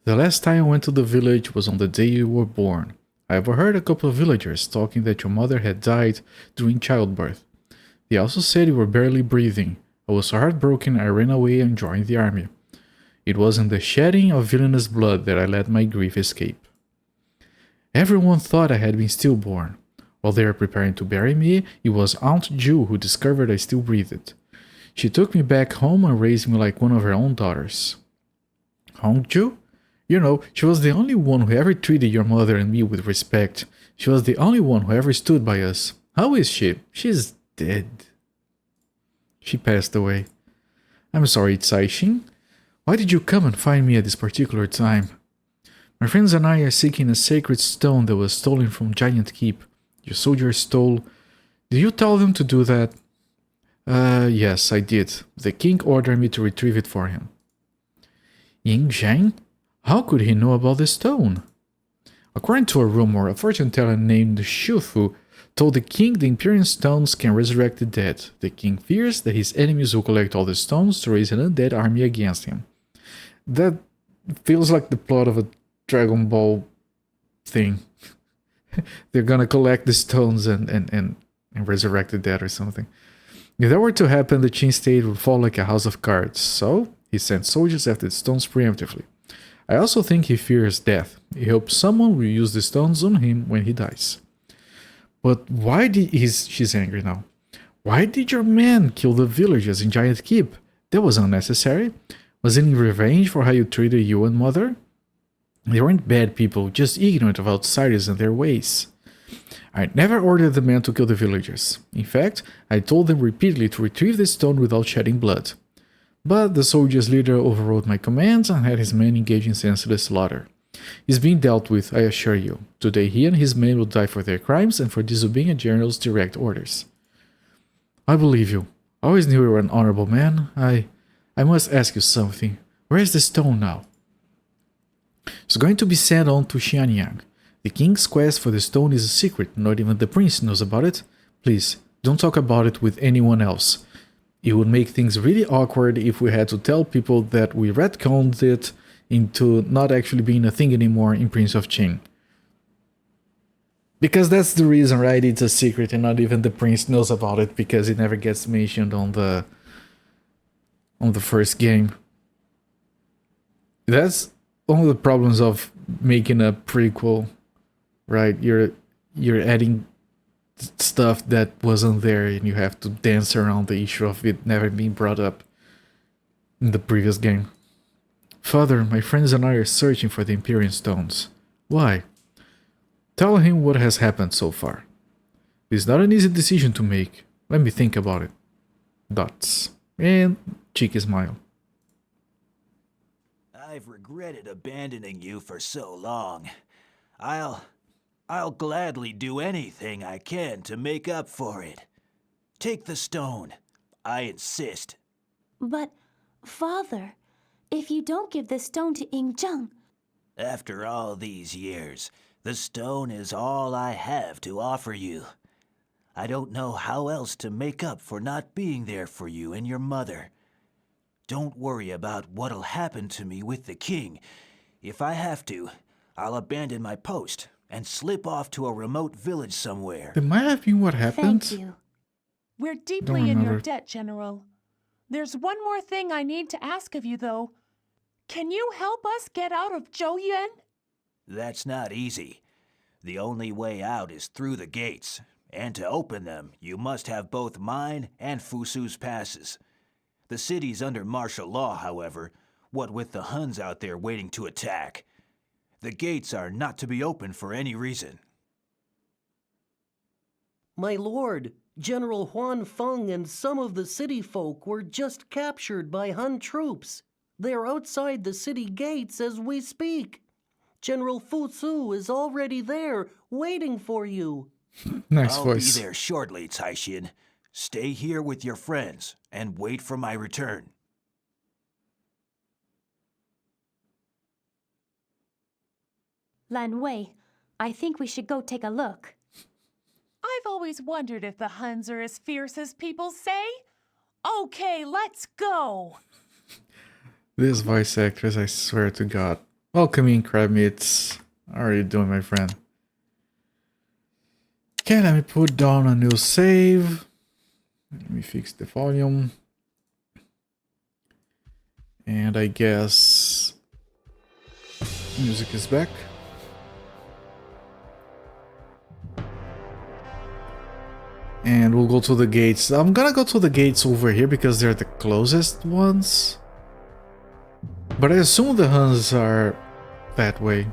the last time I went to the village was on the day you were born. I overheard a couple of villagers talking that your mother had died during childbirth. They also said you were barely breathing. I was so heartbroken I ran away and joined the army. It was in the shedding of villainous blood that I let my grief escape. Everyone thought I had been stillborn. While they were preparing to bury me, it was Aunt Ju who discovered I still breathed. She took me back home and raised me like one of her own daughters. Aunt Ju? You know, she was the only one who ever treated your mother and me with respect. She was the only one who ever stood by us. How is she? She's dead. She passed away. I'm sorry, Zaixin. Why did you come and find me at this particular time? My friends and I are seeking a sacred stone that was stolen from Giant Keep. Your soldiers stole. Did you tell them to do that? Yes, I did. The king ordered me to retrieve it for him. Ying Zhang? How could he know about the stone? According to a rumor, a fortune teller named Shufu told the king the Imperial stones can resurrect the dead. The king fears that his enemies will collect all the stones to raise an undead army against him. That feels like the plot of a Dragon Ball thing. They're gonna collect the stones and resurrect the dead or something. If that were to happen, the Qin state would fall like a house of cards. So, he sent soldiers after the stones preemptively. I also think he fears death. He hopes someone will use the stones on him when he dies. But why did she's angry now. Why did your men kill the villagers in Giant Keep? That was unnecessary. Was it in revenge for how you treated you and mother? They weren't bad people, just ignorant of outsiders and their ways. I never ordered the men to kill the villagers. In fact, I told them repeatedly to retrieve the stone without shedding blood. But the soldiers' leader overrode my commands and had his men engage in senseless slaughter. He's being dealt with, I assure you. Today he and his men will die for their crimes and for disobeying a general's direct orders. I believe you. I always knew you were an honorable man. I must ask you something. Where is the stone now? It's going to be sent on to Xianyang. The king's quest for the stone is a secret. Not even the prince knows about it. Please, don't talk about it with anyone else. It would make things really awkward if we had to tell people that we retconned it into not actually being a thing anymore in Prince of Qin. Because that's the reason, right? It's a secret and not even the prince knows about it because it never gets mentioned on on the first game. That's one of the problems of making a prequel, right? You're adding stuff that wasn't there, and you have to dance around the issue of it never being brought up in the previous game. Father, my friends and I are searching for the Empyrean Stones. Why? Tell him what has happened so far. It's not an easy decision to make. Let me think about it. Dots. And cheeky smile. I've regretted abandoning you for so long. I'll gladly do anything I can to make up for it. Take the stone. I insist. But, Father, if you don't give the stone to Yingzheng... After all these years, the stone is all I have to offer you. I don't know how else to make up for not being there for you and your mother. Don't worry about what'll happen to me with the king. If I have to, I'll abandon my post and slip off to a remote village somewhere. That might have been what happened. Thank you. We're deeply in your debt, General. There's one more thing I need to ask of you, though. Can you help us get out of Zhouyuan? That's not easy. The only way out is through the gates, and to open them, you must have both mine and Fusu's passes. The city's under martial law, however, what with the Huns out there waiting to attack. The gates are not to be opened for any reason. My lord, General Huan Feng and some of the city folk were just captured by Hun troops. They're outside the city gates as we speak. General Fusu is already there, waiting for you. Nice I'll voice. be there shortly, Caixin. Stay here with your friends and wait for my return. Lan Wei, I think we should go take a look. I've always wondered if the Huns are as fierce as people say. Okay, let's go. This voice actress, I swear to God. Welcome in, Crabmeats. How are you doing, my friend? Okay, let me put down a new save. Let me fix the volume. And I guess music is back. And we'll go to the gates. I'm gonna go to the gates over here because they're the closest ones. But I assume the Huns are that way.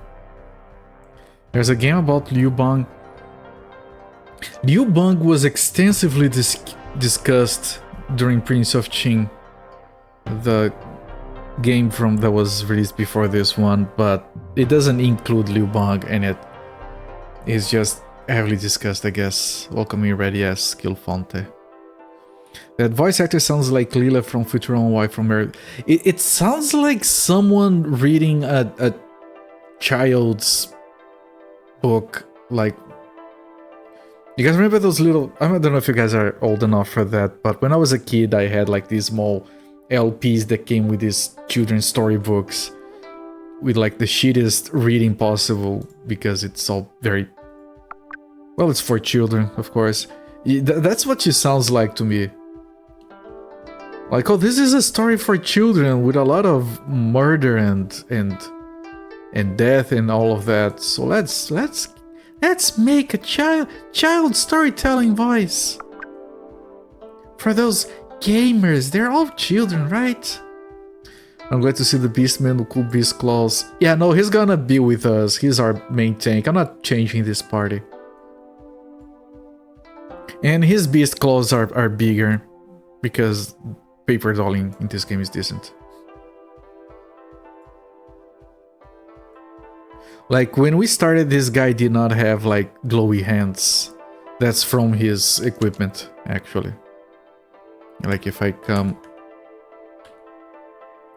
There's a game about Liu Bang. Liu Bang was extensively discussed during Prince of Qing, the game that was released before this one, but it doesn't include Liu Bang in it. It's just heavily discussed, I guess. Welcome in, Ready as Skill Fonte. That voice actor sounds like Lila from Futurama Y from Earth. It sounds like someone reading a child's book. Like, you guys remember those little... I don't know if you guys are old enough for that, but when I was a kid, I had like these small LPs that came with these children's storybooks with like the shittiest reading possible because it's all very... Well, it's for children, of course. That's what she sounds like to me. Like, oh, this is a story for children with a lot of murder and death and all of that. So let's make a child storytelling voice for those gamers. They're all children, right? I'm glad to see the Beastman with cool beast claws. Yeah, no, he's gonna be with us. He's our main tank. I'm not changing this party. And his beast claws are bigger because paper dolling in this game is decent. Like, when we started, this guy did not have like glowy hands. That's from his equipment, actually. Like, if I come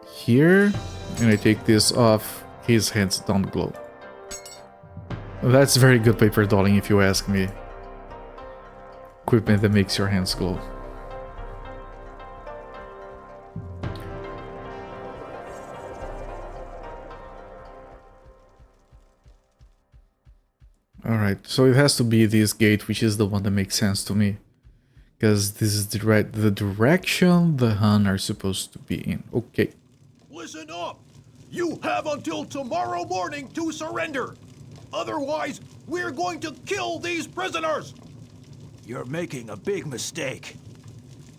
here and I take this off, his hands don't glow. That's very good paper dolling, if you ask me. Equipment that makes your hands glow. Alright, so it has to be this gate, which is the one that makes sense to me. Because this is the direction the Han are supposed to be in. Okay. Listen up! You have until tomorrow morning to surrender! Otherwise, we're going to kill these prisoners! You're making a big mistake.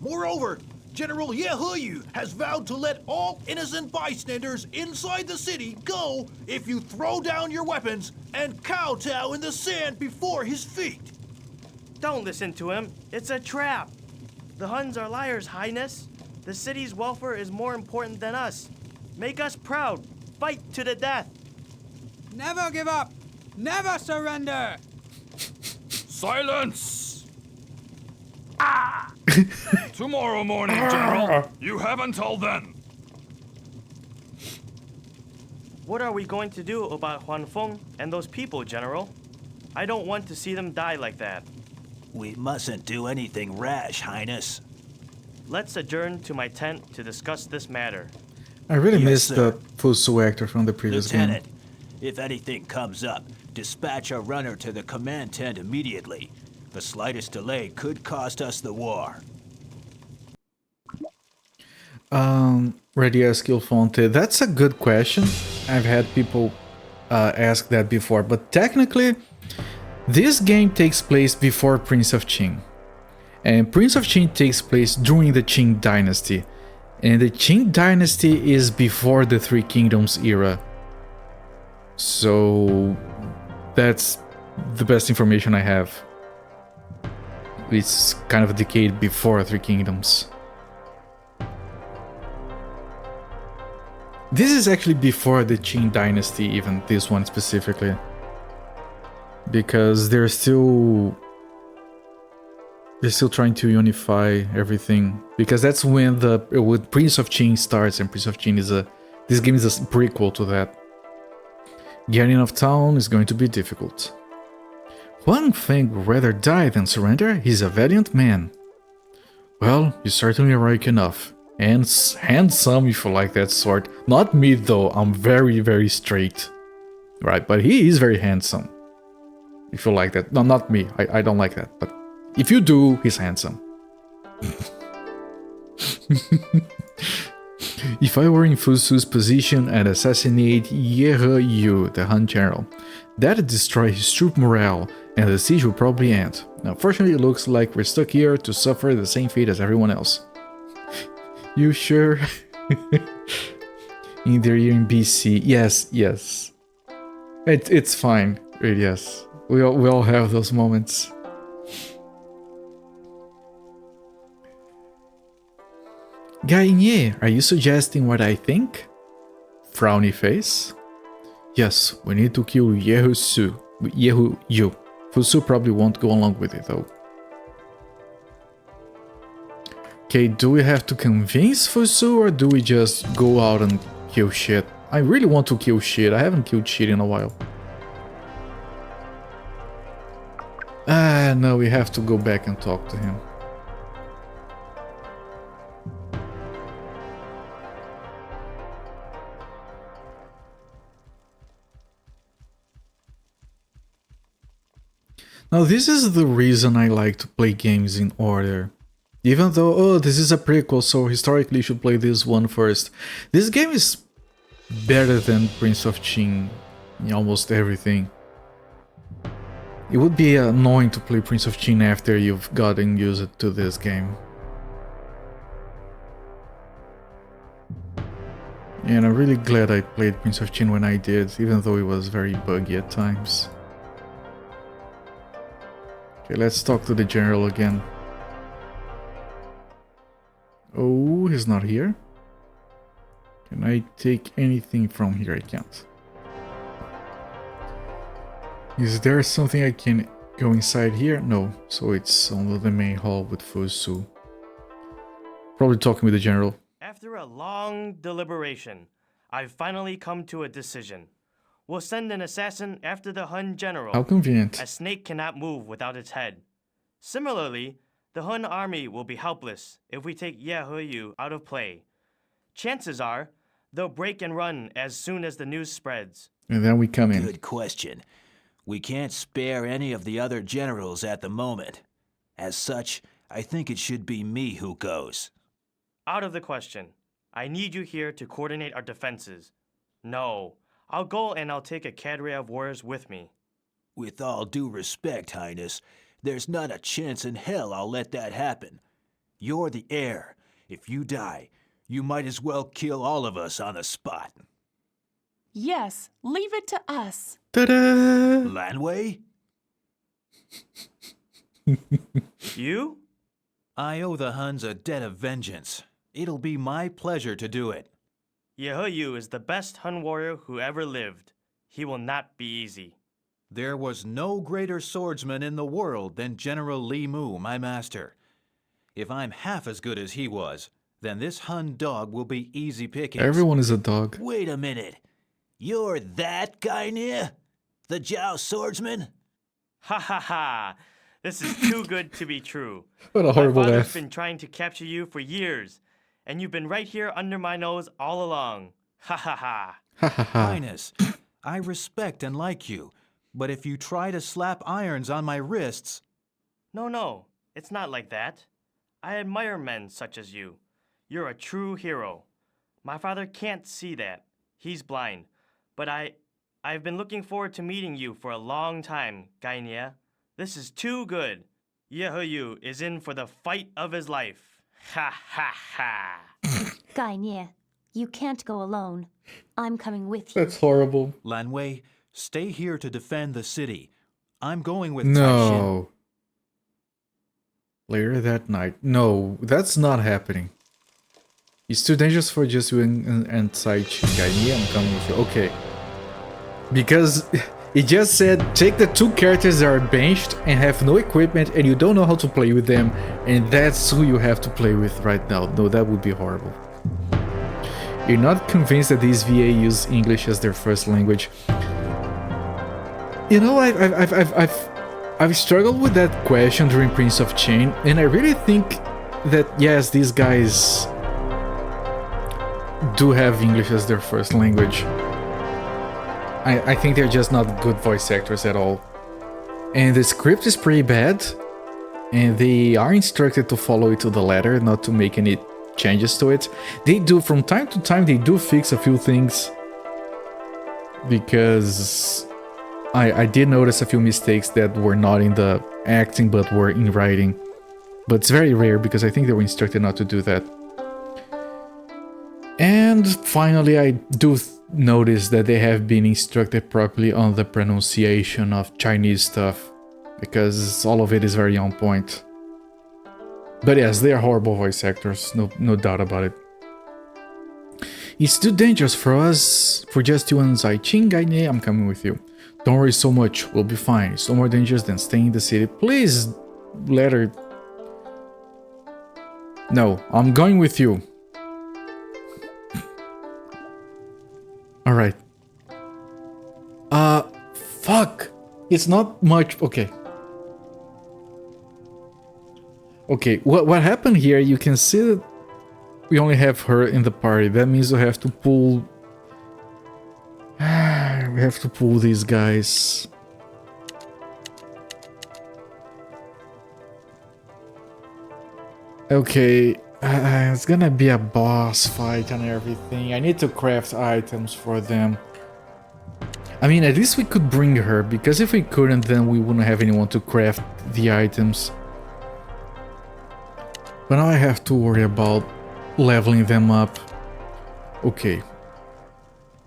Moreover, General Yehuyu has vowed to let all innocent bystanders inside the city go if you throw down your weapons and kowtow in the sand before his feet. Don't listen to him. It's a trap. The Huns are liars, Highness. The city's welfare is more important than us. Make us proud. Fight to the death. Never give up. Never surrender. Silence! Tomorrow morning, General. You have until then. What are we going to do about Huanfeng and those people, General? I don't want to see them die like that. We mustn't do anything rash, Highness. Let's adjourn to my tent to discuss this matter. I really Yes, missed sir. the Fusu actor from the previous Lieutenant, game. if anything comes up, dispatch a runner to the command tent immediately. The slightest delay could cost us the war. Radio Skill Fonte, that's a good question. I've had people ask that before, but technically, this game takes place before Prince of Qing. And Prince of Qing takes place during the Qing Dynasty. And the Qing Dynasty is before the Three Kingdoms era. So that's the best information I have. It's kind of a decade before Three Kingdoms. This is actually before the Qing Dynasty, even this one specifically. Because they're still trying to unify everything. Because that's when Prince of Qing starts, and Prince of Qing is this game is a prequel to that. Getting off town is going to be difficult. Huanfeng would rather die than surrender. He's a valiant man. Well, you're certainly heroic enough. And handsome if you like that sort. Not me though, I'm very, very straight. Right, but he is very handsome. If you like that. No, not me, I don't like that. But if you do, he's handsome. If I were in Fusu's position, I'd assassinate Yehuyu, the Han general. That'd destroy his troop morale, and the siege would probably end. Now, fortunately, it looks like we're stuck here to suffer the same fate as everyone else. You sure? In their year in BC. Yes, yes. It's fine. Yes. We all have those moments. Gainye, are you suggesting what I think? Frowny face. Yes, we need to kill Yehuyu. Fusu probably won't go along with it though. Okay, do we have to convince Fusu or do we just go out and kill shit? I really want to kill shit. I haven't killed shit in a while. No, we have to go back and talk to him. Now, this is the reason I like to play games in order. Even though, oh, this is a prequel, so historically you should play this one first. This game is better than Prince of Qing in almost everything. It would be annoying to play Prince of Qing after you've gotten used to this game. And I'm really glad I played Prince of Qing when I did, even though it was very buggy at times. Okay, let's talk to the general again. Oh, he's not here. Can I take anything from here? I can't. Is there something I can go inside here? No, so it's only the main hall with Fusu. Probably talking with the general. After a long deliberation, I've finally come to a decision. We'll send an assassin after the Hun general. How convenient. A snake cannot move without its head. Similarly, the Hun army will be helpless if we take Yehuyu out of play. Chances are, they'll break and run as soon as the news spreads. And then we come in. Good question. We can't spare any of the other generals at the moment. As such, I think it should be me who goes. Out of the question. I need you here to coordinate our defenses. No, I'll go and I'll take a cadre of warriors with me. With all due respect, Highness, there's not a chance in hell I'll let that happen. You're the heir. If you die, you might as well kill all of us on the spot. Yes, leave it to us. Ta-da! Lanway? You? I owe the Huns a debt of vengeance. It'll be my pleasure to do it. Yehuyu is the best Hun warrior who ever lived. He will not be easy. There was no greater swordsman in the world than General Li Mu, my master. If I'm half as good as he was, then this Hun dog will be easy pickings. Everyone is a dog. Wait a minute. You're that guy near? The Jiao swordsman? Ha ha ha! This is too good to be true. What a horrible My father's laugh. been trying to capture you for years, and you've been right here under my nose all along. Ha ha ha! Ha ha ha. Highness, I respect and like you, but if you try to slap irons on my wrists... No, it's not like that. I admire men such as you. You're a true hero. My father can't see that. He's blind. But I've been looking forward to meeting you for a long time, Gainia. This is too good. Yehuyu is in for the fight of his life. Ha ha ha. Gainia, you can't go alone. I'm coming with you. That's horrible. Lanwei, stay here to defend the city. I'm going with Taishin. No. Later that night. No, that's not happening. It's too dangerous for just you and Taishin. Gainia, I'm coming with you. Okay. Because it just said take the two characters that are benched and have no equipment and you don't know how to play with them, and that's who you have to play with right now. No, that would be horrible. You're not convinced that these VA use English as their first language. You know, I've struggled with that question during Prince of Chain, and I really think that yes, these guys do have English as their first language. I think they're just not good voice actors at all. And the script is pretty bad, and they are instructed to follow it to the letter, not to make any changes to it. They do, from time to time, they do fix a few things, because I did notice a few mistakes that were not in the acting but were in writing. But it's very rare because I think they were instructed not to do that. And finally, I do notice that they have been instructed properly on the pronunciation of Chinese stuff, because all of it is very on point. But yes, they are horrible voice actors, no doubt about it. It's too dangerous for us, for just you and Zaiqing, Gaine, I'm coming with you. Don't worry so much, we'll be fine. It's no more dangerous than staying in the city. Please, let her... No, I'm going with you. Alright. Fuck! It's not much... Okay. Okay, what happened here, you can see that we only have her in the party. That means we have to pull... we have to pull these guys. Okay, it's gonna be a boss fight and everything. I need to craft items for them. I mean, at least we could bring her, because if we couldn't, then we wouldn't have anyone to craft the items. But now I have to worry about leveling them up. Okay.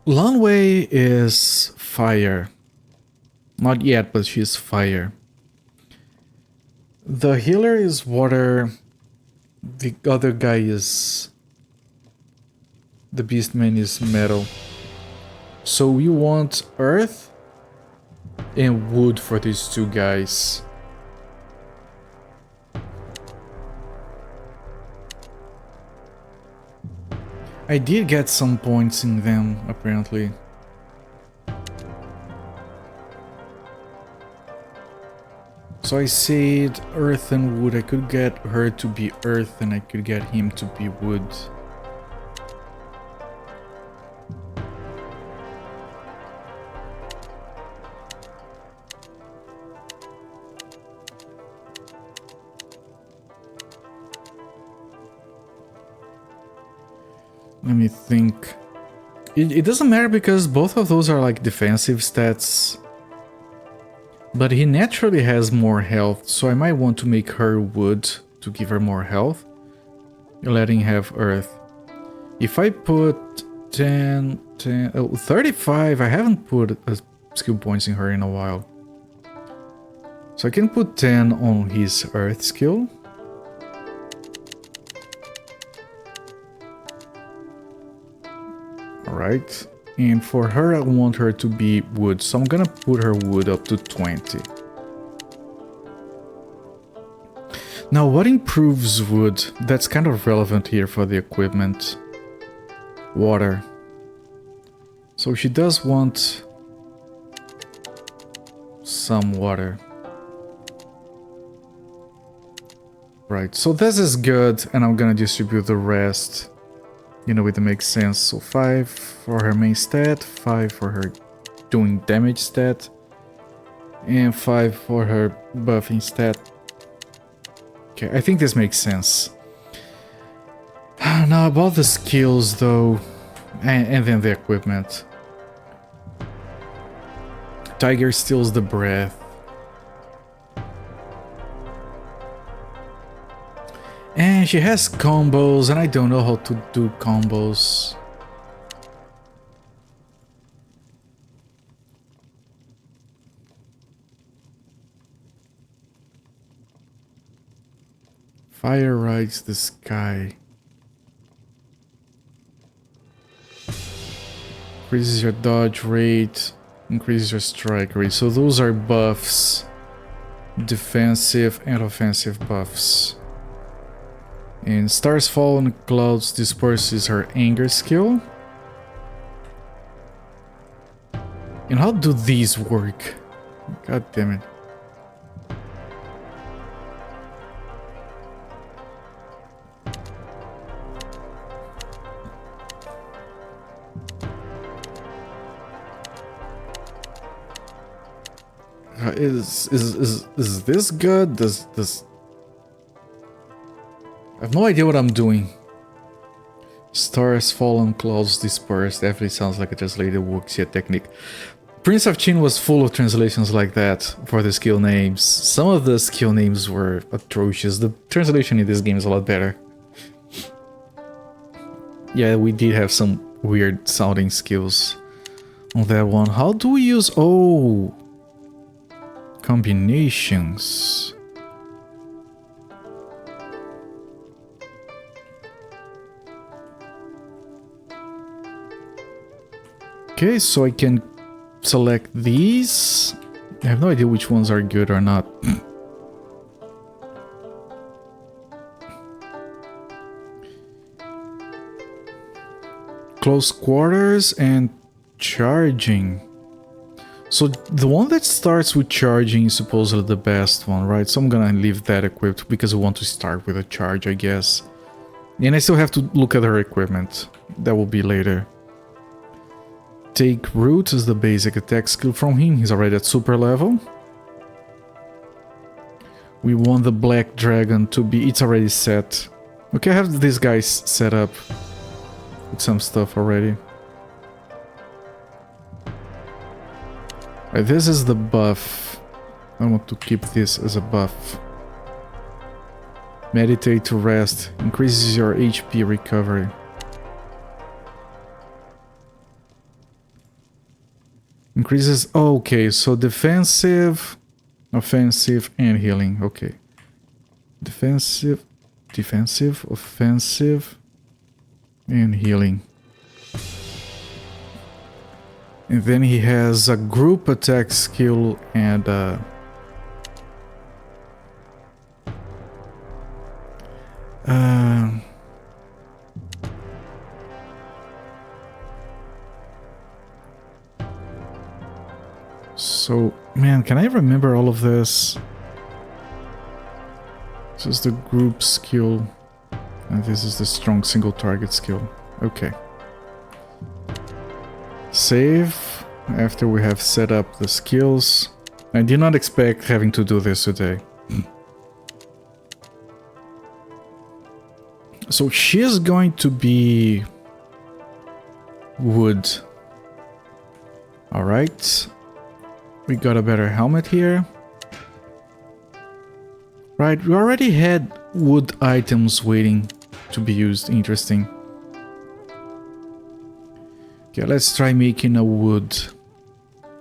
Lanwei is fire. Not yet, but she's fire. The healer is water. The other guy is... The beastman is metal. So we want earth and wood for these two guys. I did get some points in them, apparently. So I said earth and wood. I could get her to be earth and I could get him to be wood. Let me think. It doesn't matter because both of those are like defensive stats. But he naturally has more health, so I might want to make her wood to give her more health. Letting have earth. If I put 10, 35, I haven't put skill points in her in a while. So I can put 10 on his earth skill. Alright. And for her, I want her to be wood, so I'm gonna put her wood up to 20. Now, what improves wood? That's kind of relevant here for the equipment. Water. So she does want some water. Right, so this is good, and I'm gonna distribute the rest in a way that makes sense. So 5 for her main stat, 5 for her doing damage stat, and 5 for her buffing stat. Okay, I think this makes sense. Now about the skills though, and then the equipment. Tiger steals the breath. And she has combos, and I don't know how to do combos. Fire rides the sky. Increases your dodge rate, increases your strike rate. So those are buffs. Defensive and offensive buffs. And Stars Fall on Clouds disperses her anger skill. And how do these work? God damn it. Is this good? Does I have no idea what I'm doing. Stars fall on clouds dispersed. Definitely sounds like a translated Wuxia technique. Prince of Qin was full of translations like that for the skill names. Some of the skill names were atrocious. The translation in this game is a lot better. Yeah, we did have some weird sounding skills on that one. How do we use... Oh! Combinations. Okay, so I can select these. I have no idea which ones are good or not. Close quarters and charging. So the one that starts with charging is supposedly the best one, right? So I'm gonna leave that equipped because I want to start with a charge, I guess. And I still have to look at her equipment. That will be later. Take Root is the basic attack skill from him. He's already at super level. We want the Black Dragon to be... It's already set. Okay, I have these guys set up with some stuff already. Right, this is the buff. I want to keep this as a buff. Meditate to rest. Increases your HP recovery. Increases... Oh, okay, so defensive, offensive, and healing. Okay. Defensive, offensive, and healing. And then he has a group attack skill and so, man, can I remember all of this? This is the group skill, and this is the strong single target skill. Okay. Save after we have set up the skills. I did not expect having to do this today. So she's going to be wood. Alright. We got a better helmet here. Right, we already had wood items waiting to be used. Interesting. Okay, let's try making a wood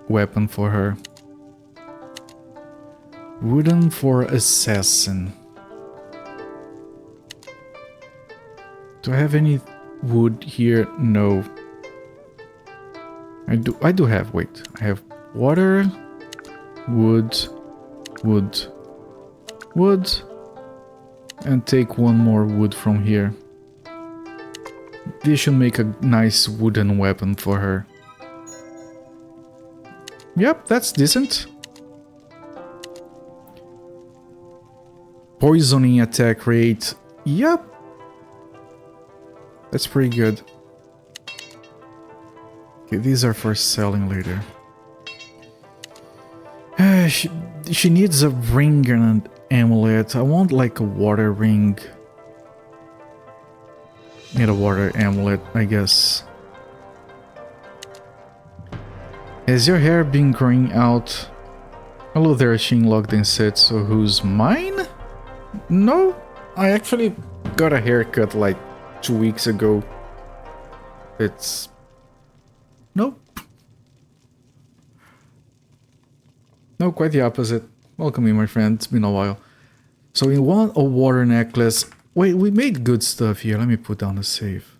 weapon for her. Wooden for assassin. Do I have any wood here? No. I do have, wait. I have water, wood, wood, wood, and take one more wood from here. This should make a nice wooden weapon for her. Yep, that's decent. Poisoning attack rate. Yep. That's pretty good. Okay, these are for selling later. She needs a ring and an amulet. I want like a water ring. Need a water amulet, I guess. Has your hair been growing out? Hello there, Shin logged in set. So who's mine? No, I actually got a haircut like 2 weeks ago. It's... Nope. No, quite the opposite. Welcome in, my friend. It's been a while. So we want a water necklace. Wait, we made good stuff here. Let me put down the save.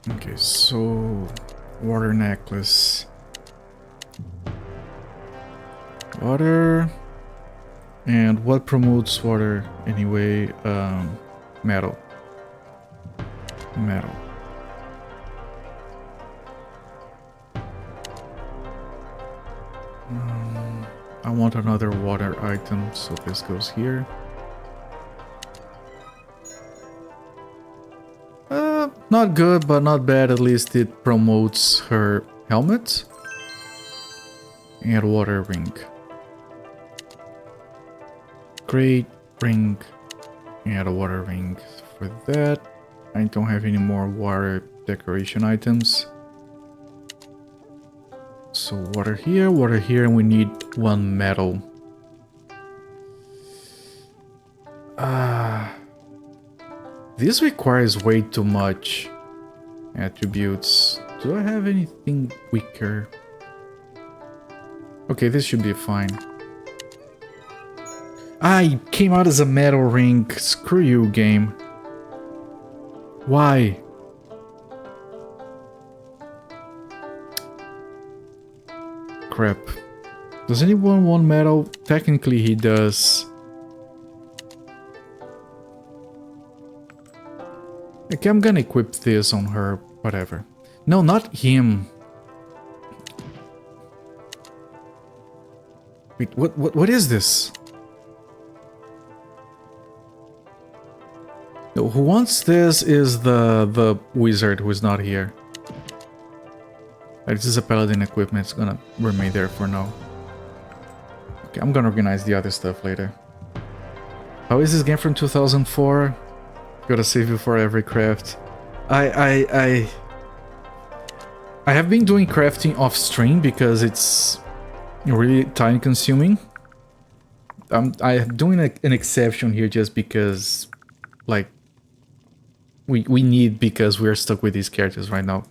Okay, so water necklace. Water. And what promotes water anyway? Metal. Metal. I want another water item, so this goes here. Not good, but not bad. At least it promotes her helmet. And water ring. Great ring. And a water ring for that. I don't have any more water decoration items. So water here, and we need one metal. This requires way too much attributes. Do I have anything weaker? Okay, this should be fine. It came out as a metal ring. Screw you, game. Why? Crap. Does anyone want metal? Technically he does. Okay, I'm gonna equip this on her, whatever. No, not him. Wait, what is this? No, who wants this is the wizard who is not here. This is a paladin equipment, it's gonna remain there for now. Okay, I'm gonna organize the other stuff later. How is this game from 2004? Gotta save you for every craft. I have been doing crafting off stream because it's really time consuming. I'm doing an exception here just because, like, we need, because we're stuck with these characters right now.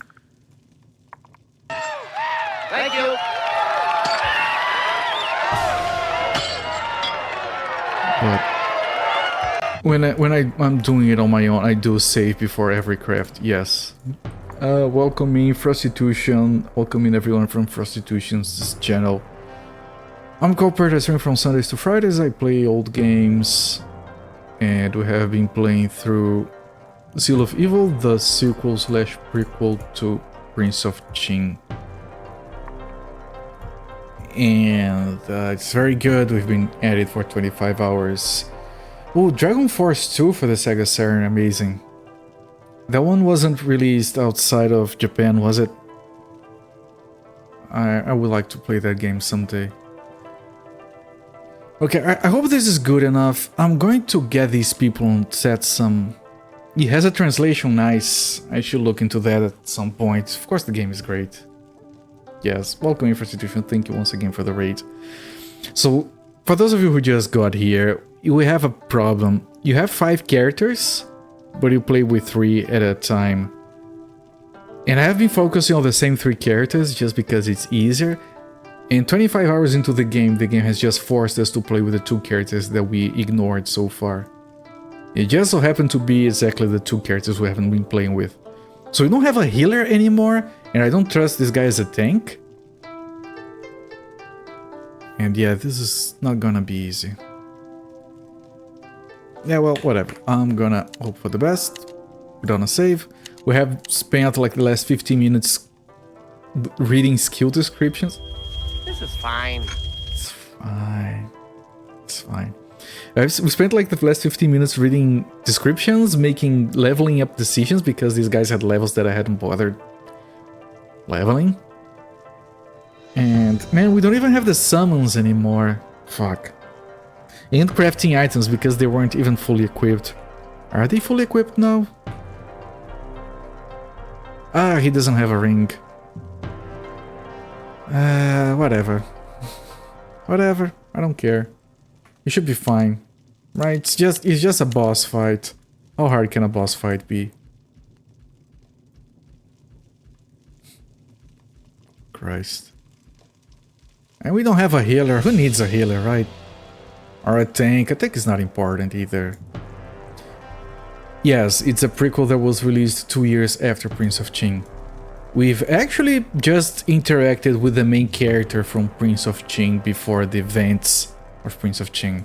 Thank you. But when I'm doing it on my own, I do save before every craft. Yes. Welcome in Prostitution. Welcome in everyone from Prostitution's channel. I'm Copper. I stream from Sundays to Fridays. I play old games, and we have been playing through Seal of Evil, the sequel/prequel to Prince of Qing. And it's very good. We've been at it for 25 hours. Oh, Dragon Force 2 for the Sega Saturn, amazing. That one wasn't released outside of Japan, was it? I would like to play that game someday. Okay, I hope this is good enough. I'm going to get these people and set some... It has a translation, nice. I should look into that at some point. Of course the game is great. Yes, welcome Infrastitution, thank you once again for the raid. So, for those of you who just got here, we have a problem. You have 5 characters, but you play with 3 at a time. And I have been focusing on the same 3 characters just because it's easier. And 25 hours into the game has just forced us to play with the 2 characters that we ignored so far. It just so happened to be exactly the 2 characters we haven't been playing with. So we don't have a healer anymore, and I don't trust this guy as a tank. And yeah, this is not gonna be easy. Yeah, well, whatever. I'm gonna hope for the best. We're gonna save. We have spent like the last 15 minutes reading skill descriptions. This is fine. It's fine. It's fine. We spent like the last 15 minutes reading descriptions, making leveling up decisions because these guys had levels that I hadn't bothered leveling. And man, we don't even have the summons anymore. Fuck. And crafting items because they weren't even fully equipped. Are they fully equipped now? Ah, he doesn't have a ring. Whatever. Whatever. I don't care. It should be fine. Right? It's just a boss fight. How hard can a boss fight be? Christ. And we don't have a healer. Who needs a healer, right? Or a tank. A tank is not important either. Yes, it's a prequel that was released 2 years after Prince of Qing. We've actually just interacted with the main character from Prince of Qing before the events of Prince of Qing.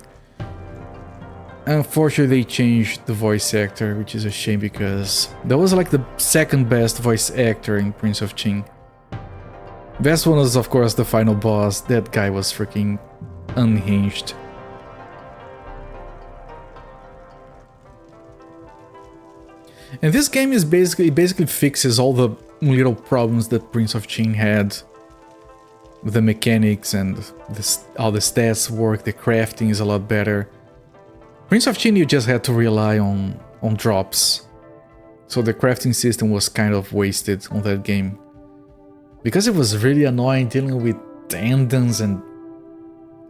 Unfortunately, they changed the voice actor, which is a shame because that was like the second best voice actor in Prince of Qing. Best one was, of course, the final boss. That guy was freaking unhinged. And this game is basically fixes all the little problems that Prince of Qing had with the mechanics and how the stats work. The crafting is a lot better. Prince of Qing, you just had to rely on drops, so the crafting system was kind of wasted on that game because it was really annoying dealing with tendons and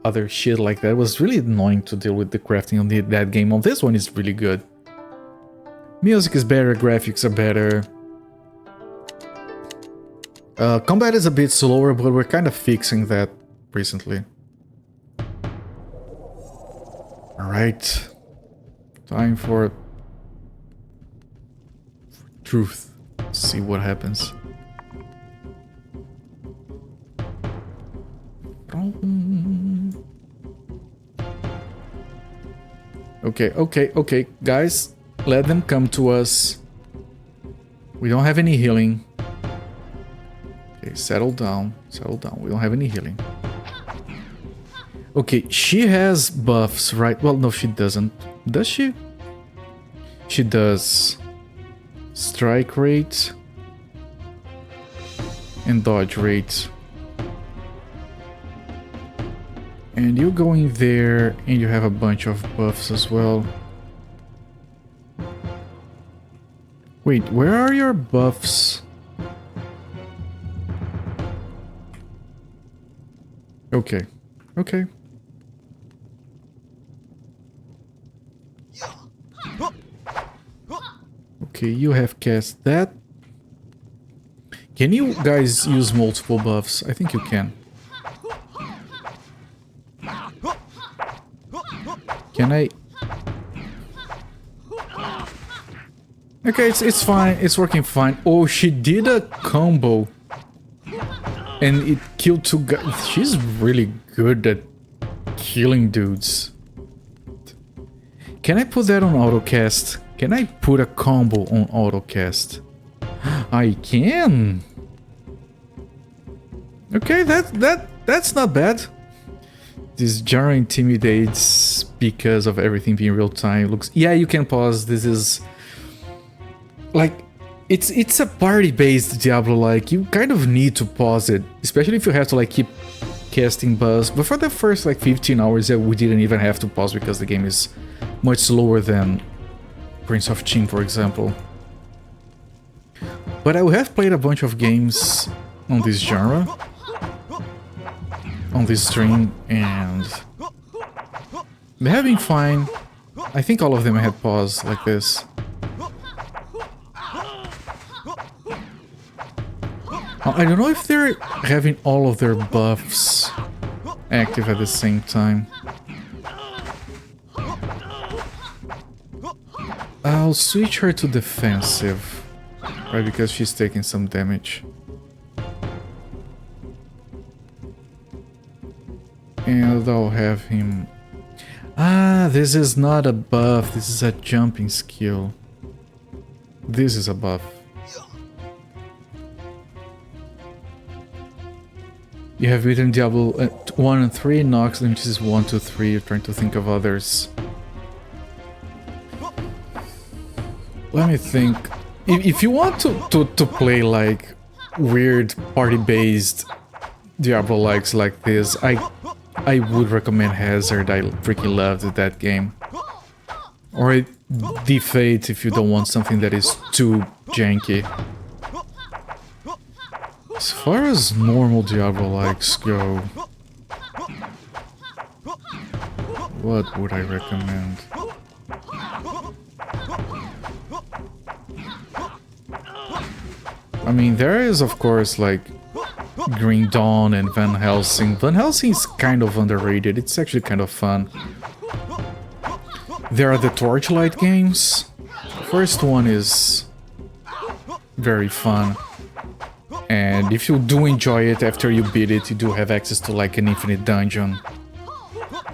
other shit like that. It was really annoying to deal with the crafting on that game. On this one, it's really good. Music is better, graphics are better. Combat is a bit slower, but we're kind of fixing that recently. Alright. Time for truth. Let's see what happens. Okay, guys. Let them come to us. We don't have any healing. Okay, settle down. Settle down. We don't have any healing. Okay, she has buffs, right? Well, no, she doesn't. Does she? She does. Strike rate. And dodge rate. And you go in there and you have a bunch of buffs as well. Wait, where are your buffs? Okay. Okay. Okay, you have cast that. Can you guys use multiple buffs? I think you can. Can I? Okay, it's fine. It's working fine. Oh, she did a combo. And it killed 2 guys. She's really good at killing dudes. Can I put that on autocast? Can I put a combo on autocast? I can. Okay, that's not bad. This jar intimidates because of everything being real time. Looks, yeah, you can pause. This is like it's a party-based Diablo. Like you kind of need to pause it, especially if you have to like keep casting buzz, but for the first like 15 hours, we didn't even have to pause because the game is much slower than Prince of Team, for example. But I have played a bunch of games on this genre, on this stream, and I'm having fun. I think all of them had pause like this. I don't know if they're having all of their buffs active at the same time. I'll switch her to defensive, right, because she's taking some damage. And I'll have him... Ah, this is not a buff, this is a jumping skill. This is a buff. You have beaten Diablo 1 and 3, Nox, which is 1, 2, 3, you're trying to think of others. Let me think. If you want to play like weird party-based Diablo-likes like this, I would recommend Hazard. I freaking loved that game. Or Defate if you don't want something that is too janky. As far as normal Diablo-likes go, what would I recommend? I mean, there is of course like Green Dawn and Van Helsing. Van Helsing is kind of underrated, it's actually kind of fun. There are the Torchlight games. The first one is very fun. And if you do enjoy it after you beat it, you do have access to like an infinite dungeon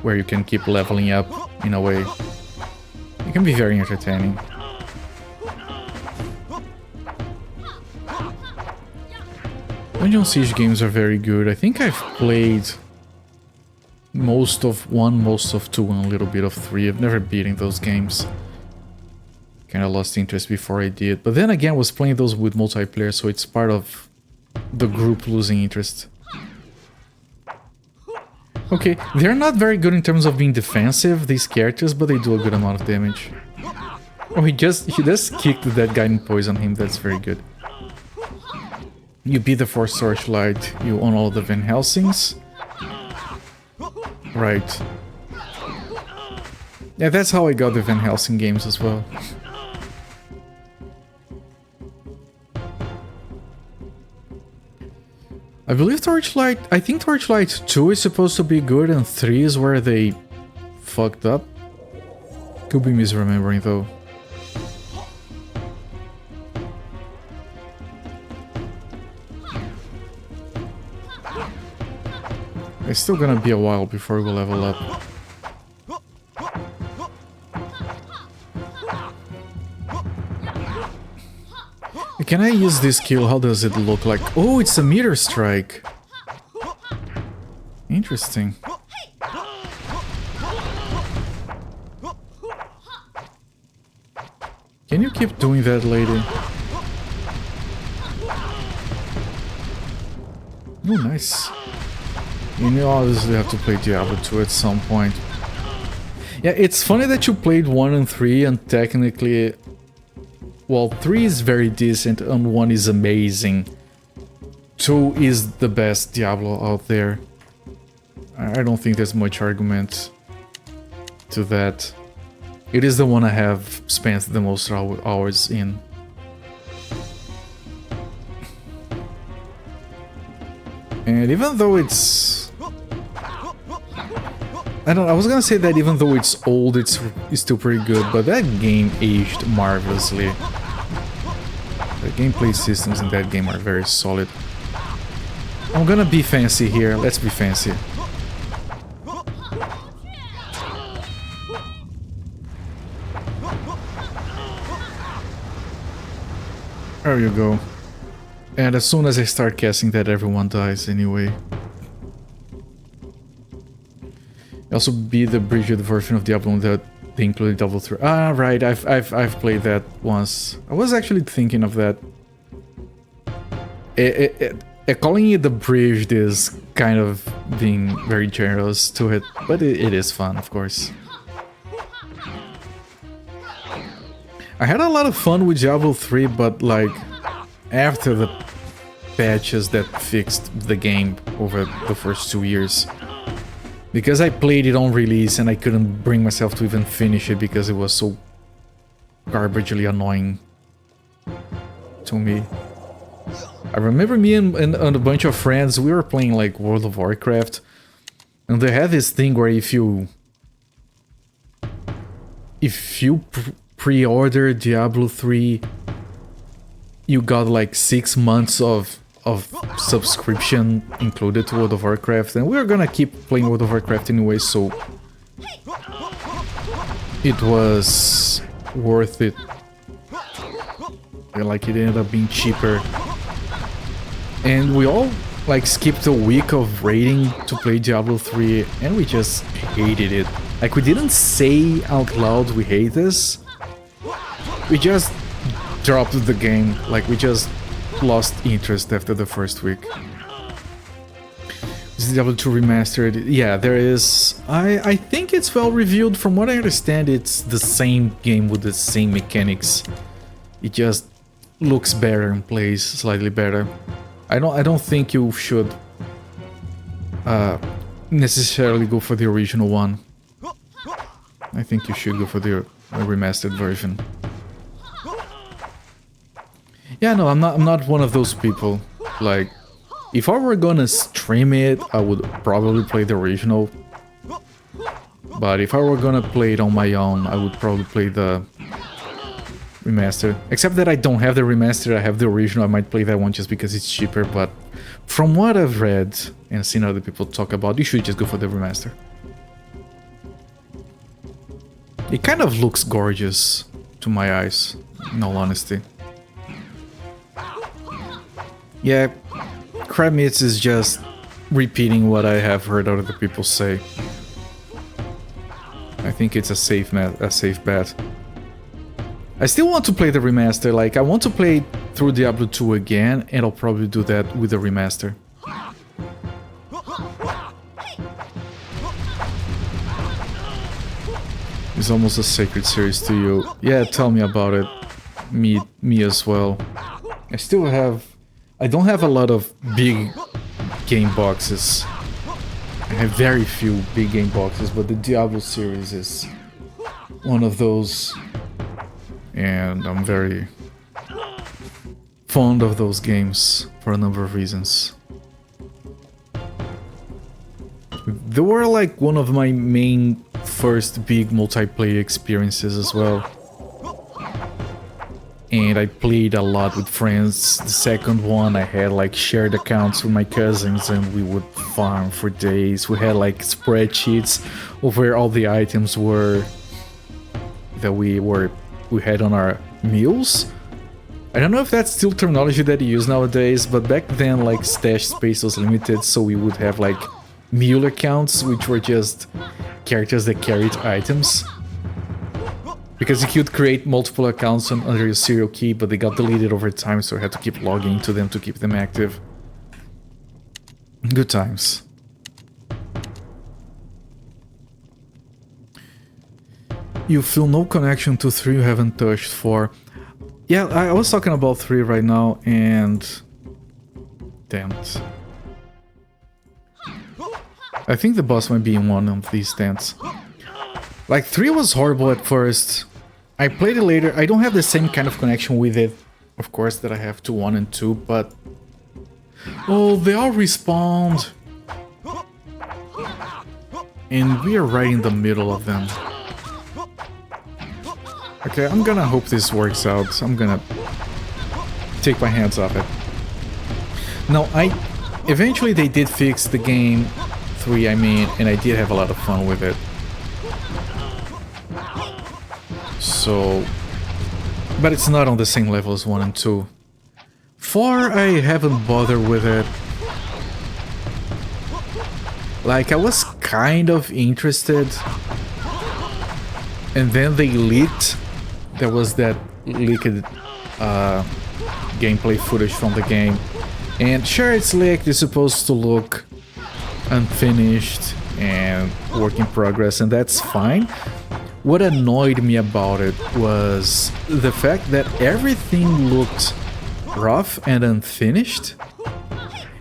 where you can keep leveling up in a way. It can be very entertaining. Dungeon Siege games are very good. I think I've played most of 1, most of 2, and a little bit of 3. I've never beaten those games. Kinda lost interest before I did. But then again, I was playing those with multiplayer, so it's part of the group losing interest. Okay, they're not very good in terms of being defensive, these characters, but they do a good amount of damage. Oh, he just kicked that guy and poisoned him, that's very good. You beat the Force Torchlight, you own all the Van Helsings. Right. Yeah, that's how I got the Van Helsing games as well. I believe Torchlight... I think Torchlight 2 is supposed to be good and 3 is where they fucked up. Could be misremembering though. It's still gonna be a while before we level up. Can I use this skill? How does it look like? Oh, it's a meter strike. Interesting. Can you keep doing that, lady? Oh, nice. You obviously have to play Diablo 2 at some point. Yeah, it's funny that you played 1 and 3 and technically... Well, 3 is very decent and 1 is amazing. 2 is the best Diablo out there. I don't think there's much argument to that. It is the one I have spent the most hours in. And even though it's... I was gonna say that even though it's old, it's still pretty good, but that game aged marvelously. The gameplay systems in that game are very solid. I'm gonna be fancy here, let's be fancy. There you go. And as soon as I start casting that, everyone dies anyway. Also be the bridged version of Diablo that they included Diablo 3. Ah, right, I've played that once. I was actually thinking of that. calling it abridged is kind of being very generous to it, but it is fun, of course. I had a lot of fun with Diablo 3, but like after the patches that fixed the game over the first 2 years. Because I played it on release and I couldn't bring myself to even finish it because it was so garbagely annoying to me. I remember me and a bunch of friends, we were playing like World of Warcraft, and they had this thing where if you pre-order Diablo 3, you got like 6 months of subscription included to World of Warcraft, and we were gonna keep playing World of Warcraft anyway, so it was worth it. Like, it ended up being cheaper. And we all like skipped a week of raiding to play Diablo 3, and we just hated it. Like, we didn't say out loud we hate this. We just dropped the game. Like, we just lost interest after the first week. Is Diablo 2 remastered? Yeah, there is. I think it's well reviewed. From what I understand, it's the same game with the same mechanics. It just looks better and plays slightly better. I don't think you should necessarily go for the original one. I think you should go for the remastered version. Yeah, no, I'm not one of those people. Like, if I were gonna stream it, I would probably play the original. But if I were gonna play it on my own, I would probably play the remaster. Except that I don't have the remaster, I have the original. I might play that one just because it's cheaper, but from what I've read and seen other people talk about, you should just go for the remaster. It kind of looks gorgeous to my eyes, in all honesty. Yeah, Crab Meats is just repeating what I have heard other people say. I think it's a safe bet. I still want to play the remaster. Like, I want to play through Diablo 2 again, and I'll probably do that with the remaster. It's almost a sacred series to you. Yeah, tell me about it. Me as well. I don't have a lot of big game boxes. I have very few big game boxes, but the Diablo series is one of those. And I'm very fond of those games for a number of reasons. They were like one of my main first big multiplayer experiences as well. And I played a lot with friends. The second one, I had like shared accounts with my cousins and we would farm for days. We had like spreadsheets of where all the items were that we had on our meals. I don't know if that's still terminology that you use nowadays, but back then like stash space was limited, so we would have like meal accounts, which were just characters that carried items. Because you could create multiple accounts under your serial key, but they got deleted over time, so I had to keep logging into them to keep them active. Good times. You feel no connection to 3 you haven't touched 4. Yeah, I was talking about 3 right now, and... damn it. I think the boss might be in one of these stands. Like, 3 was horrible at first. I played it later. I don't have the same kind of connection with it, of course, that I have to 1 and 2, but... oh, they all respawned. And we are right in the middle of them. Okay, I'm gonna hope this works out. I'm gonna take my hands off it. No, eventually they did fix the game 3, I mean, and I did have a lot of fun with it. So... but it's not on the same level as 1 and 2. 4, I haven't bothered with it. Like, I was kind of interested. And then they leaked. There was that leaked gameplay footage from the game. And sure, it's like it's supposed to look unfinished and work in progress, and that's fine. What annoyed me about it was the fact that everything looked rough and unfinished,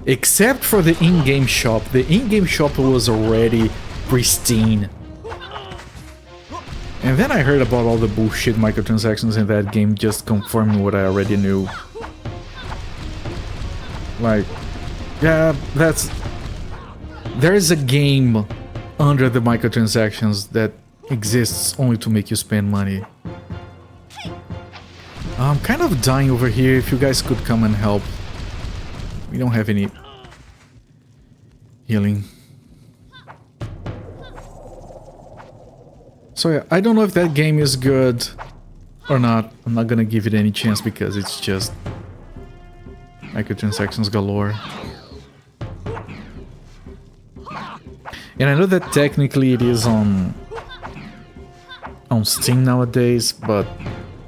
except for the in-game shop. The in-game shop was already pristine. And then I heard about all the bullshit microtransactions in that game, just confirming what I already knew. Like, yeah, there is a game under the microtransactions that exists only to make you spend money. I'm kind of dying over here. If you guys could come and help. We don't have any healing. So yeah, I don't know if that game is good or not. I'm not gonna give it any chance because it's just microtransactions galore. And I know that technically it is on Steam nowadays, but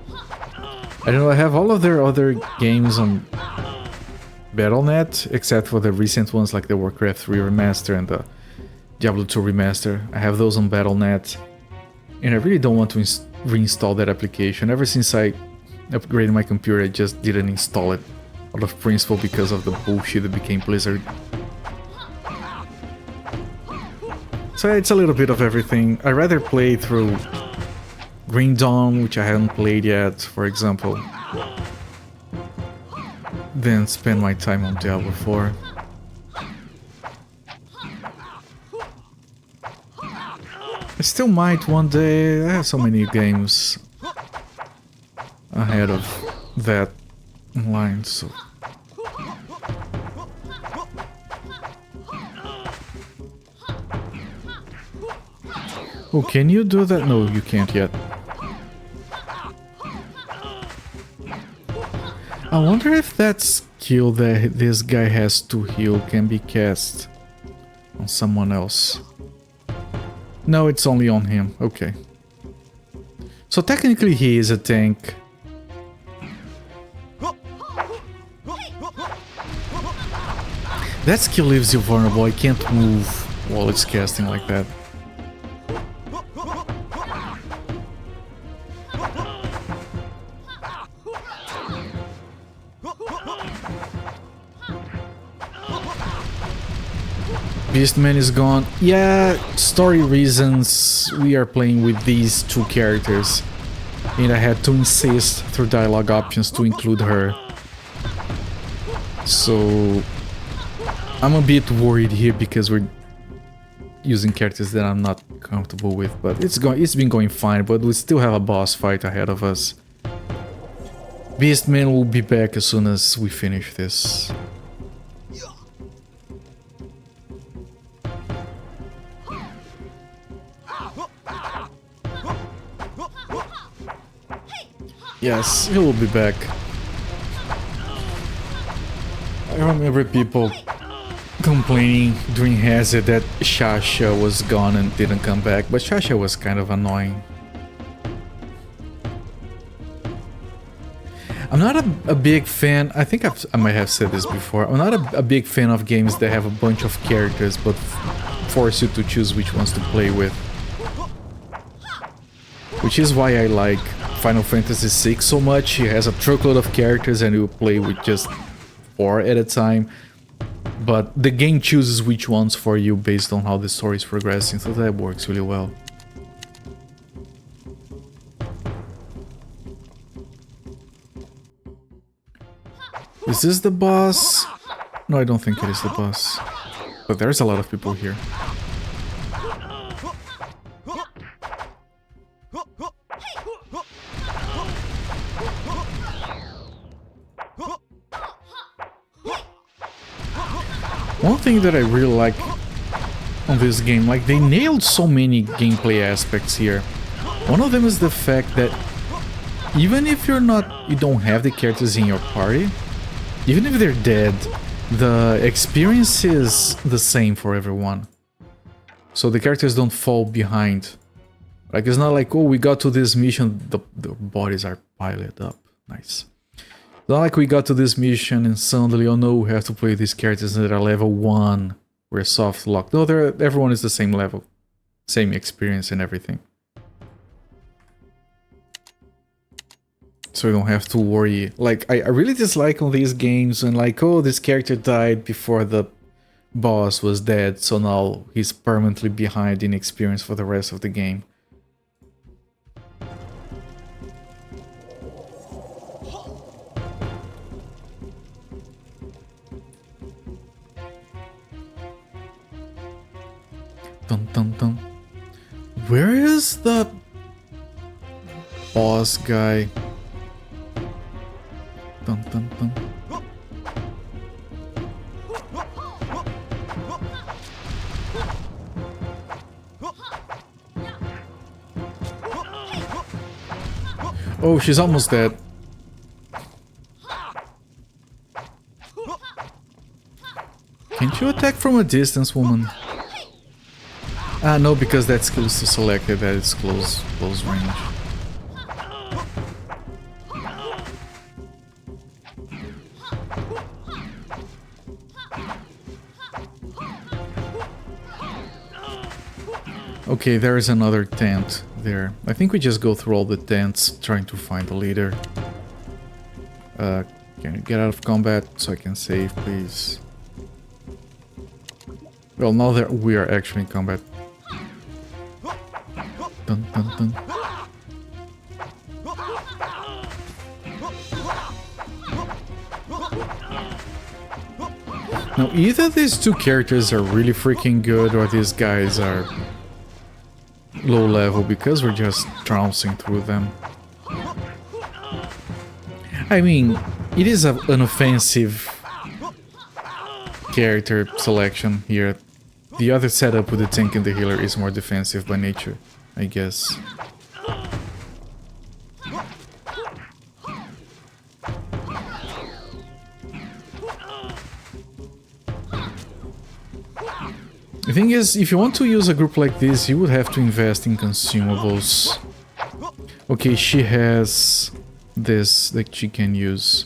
I don't know, I have all of their other games on Battle.net, except for the recent ones like the Warcraft 3 Remaster and the Diablo 2 Remaster. I have those on Battle.net, and I really don't want to reinstall that application. Ever since I upgraded my computer, I just didn't install it out of principle because of the bullshit that became Blizzard. So it's a little bit of everything. I'd rather play through Green Dawn, which I haven't played yet, for example, than spend my time on Diablo 4. I still might one day. I have so many games ahead of that in line, so... Oh, can you do that? No, you can't yet. I wonder if that skill that this guy has to heal can be cast on someone else. No, it's only on him. Okay. So technically he is a tank. That skill leaves you vulnerable. I can't move while it's casting like that. Beastman is gone. Yeah, story reasons, we are playing with these two characters. And I had to insist through dialogue options to include her. So I'm a bit worried here because we're using characters that I'm not comfortable with, but it's been going fine, but we still have a boss fight ahead of us. Beastman will be back as soon as we finish this. Yes, he will be back. I remember people complaining during Hazard that Shasha was gone and didn't come back, but Shasha was kind of annoying. I'm not a big fan, I think I might have said this before, I'm not a big fan of games that have a bunch of characters but force you to choose which ones to play with. Which is why I like Final Fantasy VI so much. It has a truckload of characters and you play with just 4 at a time. But the game chooses which ones for you based on how the story is progressing, so that works really well. Is this the boss? No, I don't think it is the boss. But there's a lot of people here. One thing that I really like on this game, like they nailed so many gameplay aspects here. One of them is the fact that even if you don't have the characters in your party, even if they're dead, the experience is the same for everyone. So the characters don't fall behind. Like it's not like, oh, we got to this mission, the bodies are piled up. Nice. Not like we got to this mission and suddenly, oh no, we have to play these characters that are level 1. We're soft locked. No, everyone is the same level. Same experience and everything. So we don't have to worry. Like, I really dislike on these games when like, oh, this character died before the boss was dead, so now he's permanently behind in experience for the rest of the game. Dun dun dun. Where is the boss guy? Dun dun dun. Oh, she's almost dead. Can't you attack from a distance, woman? Ah, no, because that skill is so selected that it's close range. Okay, there is another tent there. I think we just go through all the tents trying to find the leader. Can you get out of combat so I can save, please? Well, now that we are actually in combat. Dun, dun, dun. Now, either these two characters are really freaking good or these guys are low level because we're just trouncing through them. I mean, it is an offensive character selection here. The other setup with the tank and the healer is more defensive by nature, I guess. The thing is, if you want to use a group like this, you would have to invest in consumables. Okay, she has this that she can use.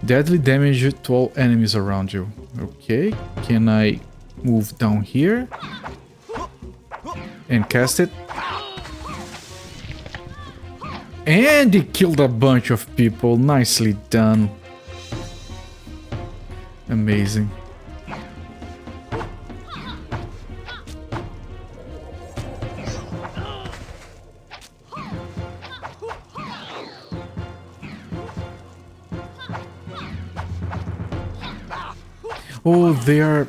Deadly damage to all enemies around you. Okay, can I move down here and cast it? And it killed a bunch of people. Nicely done. Amazing. Oh, they are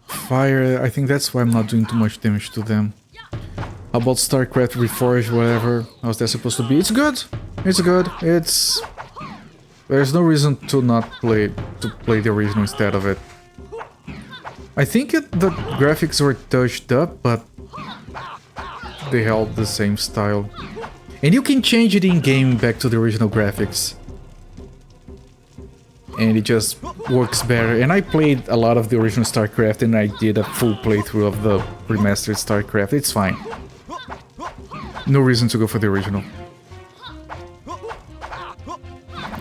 fire. I think that's why I'm not doing too much damage to them. How about StarCraft Reforged, whatever? How's that supposed to be? It's good. It's good. It's... There's no reason to not play the original instead of it. I think the graphics were touched up, but they held the same style. And you can change it in-game back to the original graphics. And it just works better. And I played a lot of the original StarCraft and I did a full playthrough of the remastered StarCraft. It's fine. No reason to go for the original.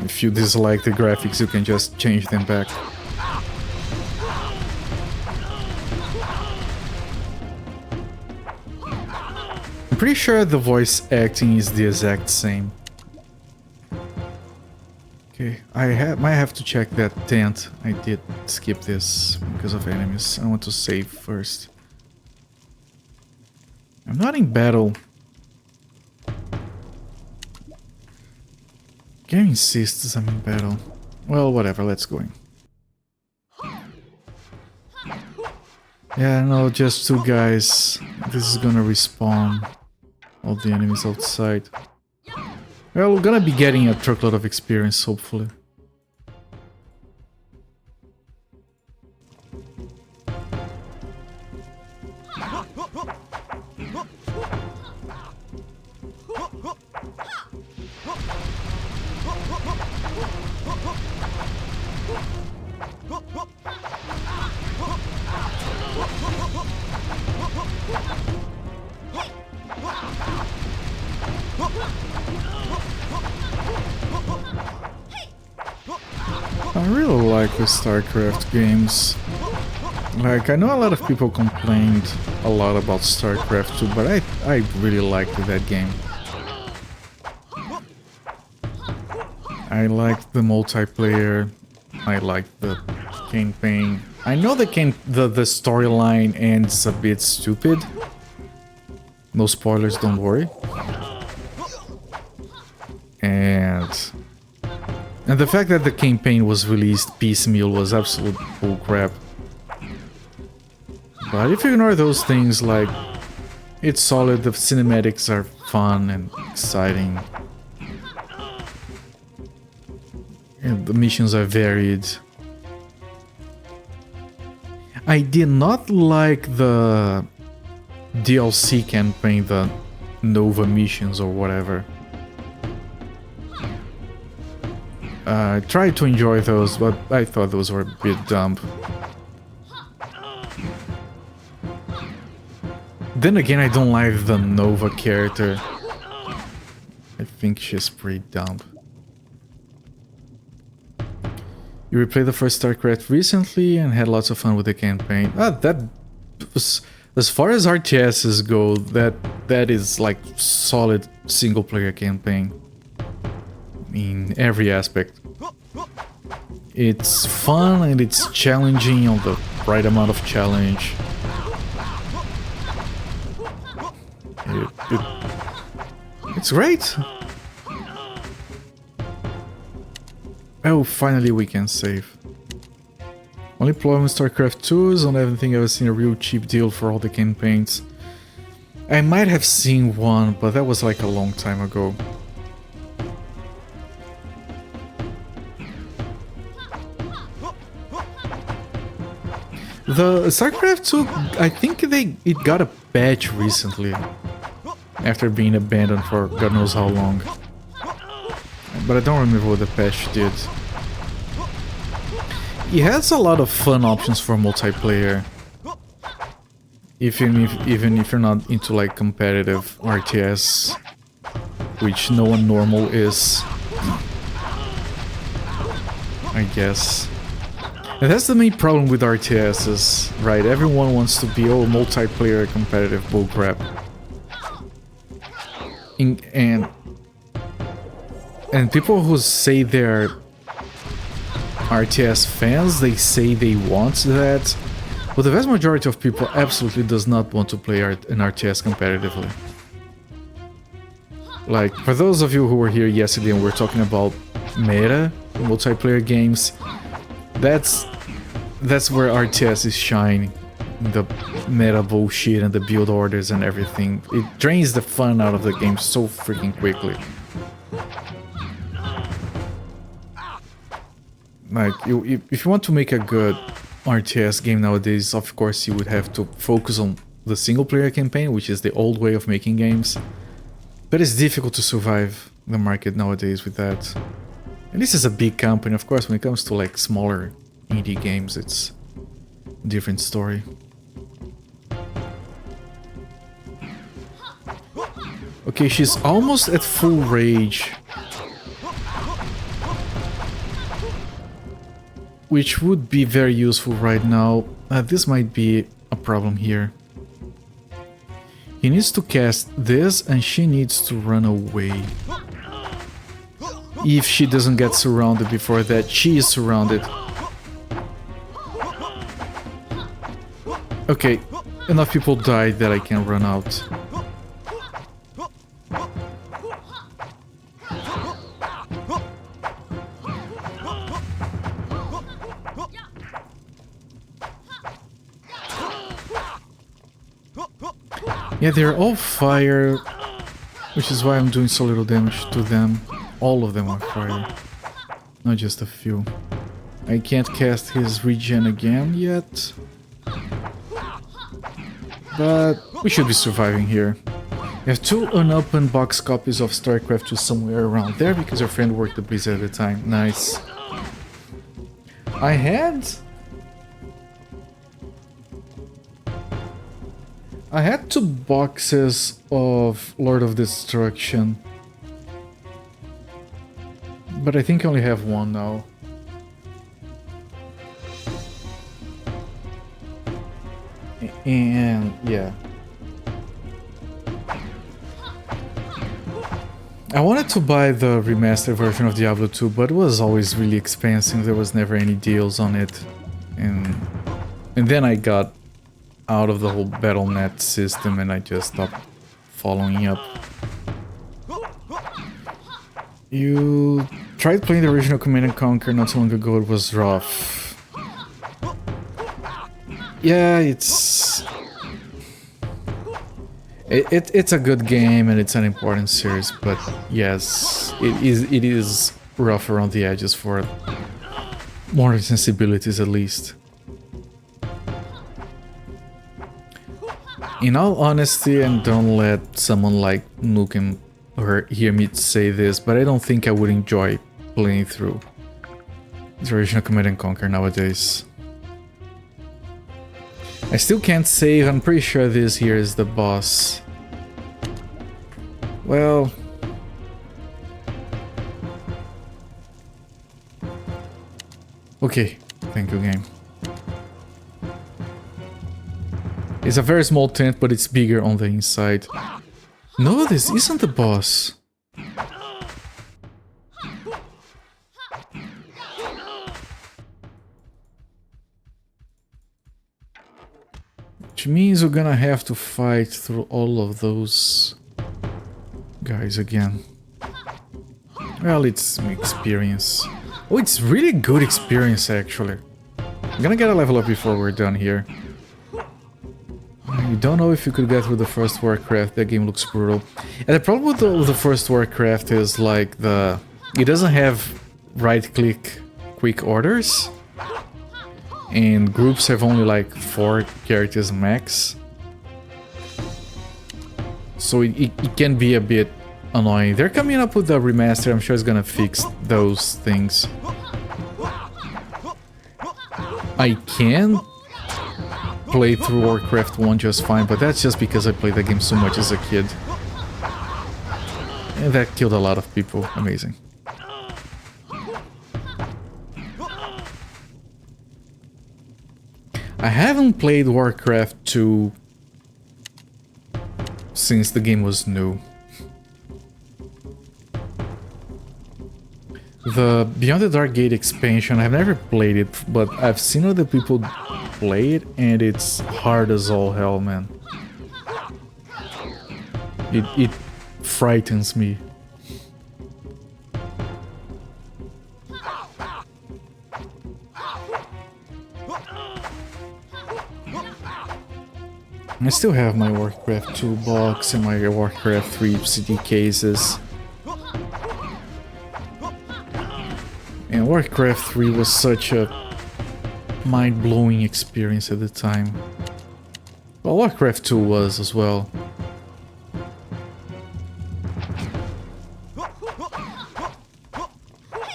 If you dislike the graphics, you can just change them back. I'm pretty sure the voice acting is the exact same. Okay, I might have to check that tent. I did skip this because of enemies. I want to save first. I'm not in battle. Game insists I'm in battle. Well, whatever, let's go in. Yeah, no, just two guys. This is gonna respawn all the enemies outside. Well, we're gonna be getting a truckload of experience, hopefully. like the StarCraft games. Like, I know a lot of people complained a lot about StarCraft 2, but I really liked that game. I liked the multiplayer. I liked the campaign. I know the storyline ends a bit stupid. No spoilers, don't worry. And the fact that the campaign was released piecemeal was absolute bullcrap. But if you ignore those things, like, it's solid, the cinematics are fun and exciting. And the missions are varied. I did not like the DLC campaign, the Nova missions or whatever. I tried to enjoy those, but I thought those were a bit dumb. Then again, I don't like the Nova character. I think she's pretty dumb. You replayed the first StarCraft recently and had lots of fun with the campaign. That was, as far as RTSs go, that is like solid single-player campaign in every aspect. It's fun and it's challenging on the right amount of challenge. It's great. Oh, finally we can save. Only problem with StarCraft 2 is I don't think I've ever seen a real cheap deal for all the campaigns. I might have seen one, but that was like a long time ago. The StarCraft 2, I think it got a patch recently. After being abandoned for God knows how long. But I don't remember what the patch did. It has a lot of fun options for multiplayer. Even if you're not into like competitive RTS, which no one normal is, I guess. And that's the main problem with RTSs, right? Everyone wants to be multiplayer competitive bullcrap. And people who say they're RTS fans, they say they want that, but the vast majority of people absolutely does not want to play an RTS competitively. Like, for those of you who were here yesterday and we're talking about meta multiplayer games, that's where RTS is shining. The meta bullshit and the build orders and everything. It drains the fun out of the game so freaking quickly. Like, if you want to make a good RTS game nowadays, of course you would have to focus on the single-player campaign, which is the old way of making games. But it's difficult to survive the market nowadays with that. And this is a big company, of course. When it comes to like smaller indie games, it's a different story. Okay, she's almost at full rage. Which would be very useful right now. This might be a problem here. He needs to cast this and she needs to run away. If she doesn't get surrounded before that, she is surrounded. Okay, enough people died that I can run out. Yeah, they're all fire, which is why I'm doing so little damage to them. All of them are fire, not just a few. I can't cast his regen again yet, but we should be surviving here. You have 2 unopened box copies of StarCraft 2 somewhere around there because your friend worked at Blizzard at the time. Nice. I had 2 boxes of Lord of Destruction, but I think I only have 1 now. And yeah. I wanted to buy the remastered version of Diablo 2, but it was always really expensive. There was never any deals on it. And then I got out of the whole Battle.net system and I just stopped following up. You tried playing the original Command & Conquer not too long ago. It was rough. Yeah, it's a good game and it's an important series, but yes, it is rough around the edges for modern sensibilities at least. In all honesty, and don't let someone like Nukem or hear me say this, but I don't think I would enjoy playing through the original Command & Conquer nowadays. I still can't save. I'm pretty sure this here is the boss. Well... okay, thank you, game. It's a very small tent, but it's bigger on the inside. No, this isn't the boss. Which means we're gonna have to fight through all of those guys again. Well, it's experience. Oh, it's really good experience, actually. I'm gonna get a level up before we're done here. You don't know if you could get through the first Warcraft. That game looks brutal. And the problem with the first Warcraft is like it doesn't have right-click quick orders, and groups have only like 4 characters max. So it can be a bit annoying. They're coming up with a remaster. I'm sure it's gonna fix those things. I can play through Warcraft 1 just fine, but that's just because I played the game so much as a kid. And that killed a lot of people. Amazing. I haven't played Warcraft 2 since the game was new. The Beyond the Dark Gate expansion, I've never played it, but I've seen other people play it, and it's hard as all hell, man. It frightens me. I still have my Warcraft 2 box and my Warcraft 3 CD cases. And Warcraft 3 was such a mind-blowing experience at the time. Well, Warcraft 2 was as well.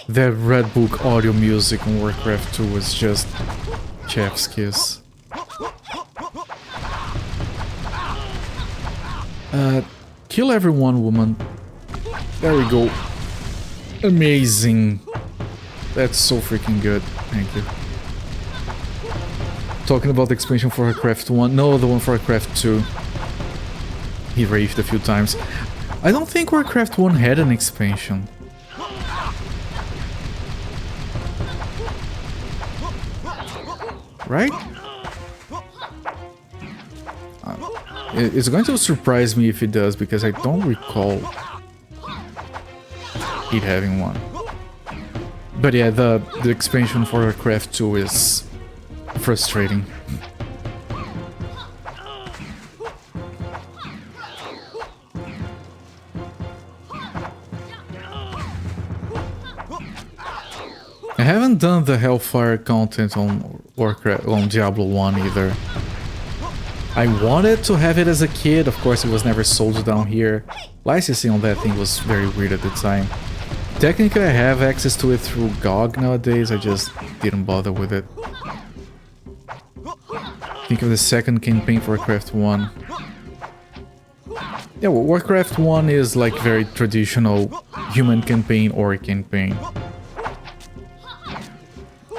That Red Book audio music on Warcraft 2 was just chef's kiss. Kill everyone, woman. There we go. Amazing. That's so freaking good. Thank you. Talking about the expansion for Warcraft 1. No, the one for Warcraft 2. He raved a few times. I don't think Warcraft 1 had an expansion. Right? It's going to surprise me if it does, because I don't recall it having one. But yeah, the expansion for Warcraft 2 is frustrating. I haven't done the Hellfire content on Diablo 1 either. I wanted to have it as a kid, of course it was never sold down here. Licensing on that thing was very weird at the time. Technically I have access to it through GOG nowadays, I just didn't bother with it. Think of the second campaign for Warcraft 1. Yeah, well, Warcraft 1 is like very traditional human campaign or campaign.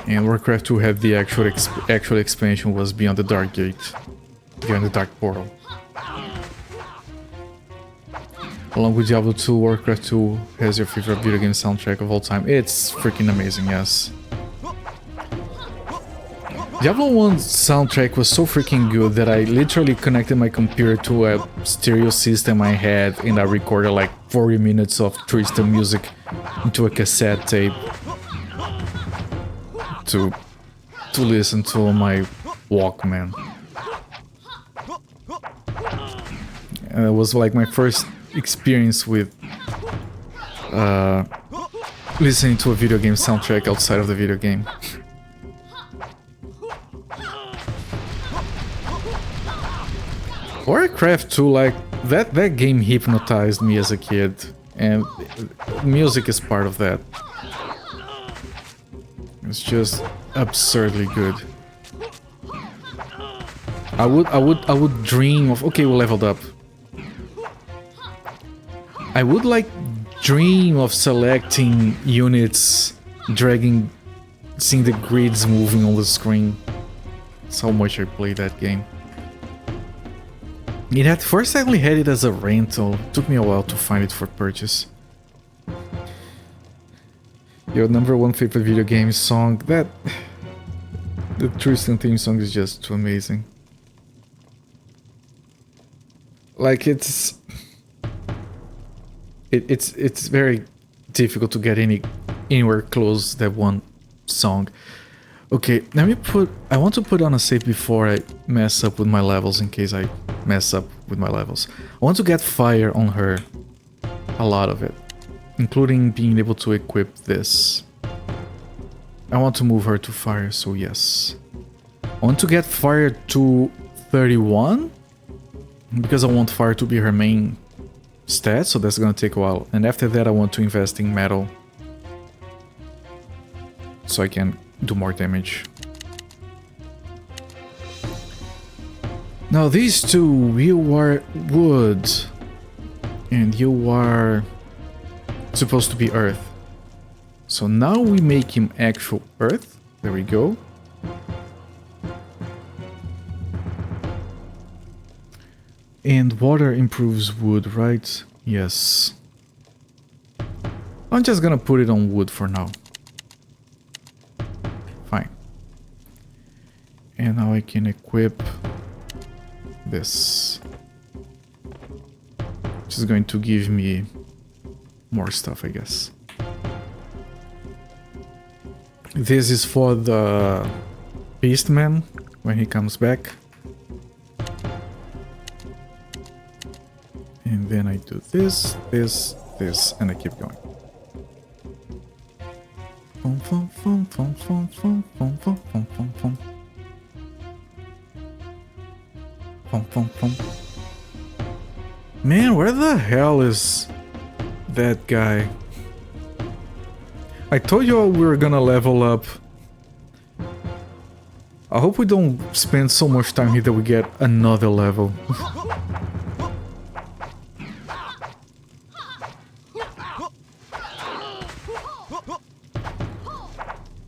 And Warcraft 2 had the actual expansion was Beyond the Dark Gate. Beyond the Dark Portal. Along with Diablo 2, Warcraft 2 has your favorite video game soundtrack of all time. It's freaking amazing, yes. Diablo 1's soundtrack was so freaking good that I literally connected my computer to a stereo system I had and I recorded like 40 minutes of Twisted music into a cassette tape to listen to on my Walkman. And it was like my first experience with listening to a video game soundtrack outside of the video game. Warcraft 2, like that game hypnotized me as a kid, and music is part of that. It's just absurdly good. I would dream of, okay, we leveled up. I would like dream of selecting units, dragging, seeing the grids moving on the screen. That's how much I played that game. First I only had it as a rental. It took me a while to find it for purchase. Your #1 favorite video game song? The Tristan theme song is just too amazing. Like it's very difficult to get anywhere close that one song. Okay, let me I want to put on a save before I mess up with my levels, in case I mess up with my levels. I want to get fire on her, a lot of it, including being able to equip this. I want to move her to fire, so yes. I want to get fire to 31, because I want fire to be her main stat, so that's gonna take a while. And after that I want to invest in metal, so I can do more damage. Now these two, you are wood, and you are supposed to be earth. So now we make him actual earth. There we go. And water improves wood, right? Yes. I'm just gonna put it on wood for now. Fine. And now I can equip this, which is going to give me more stuff, I guess. This is for the Beastman when he comes back. And then I do this, this, this, and I keep going. Man, where the hell is that guy? I told you we were gonna level up. I hope we don't spend so much time here that we get another level.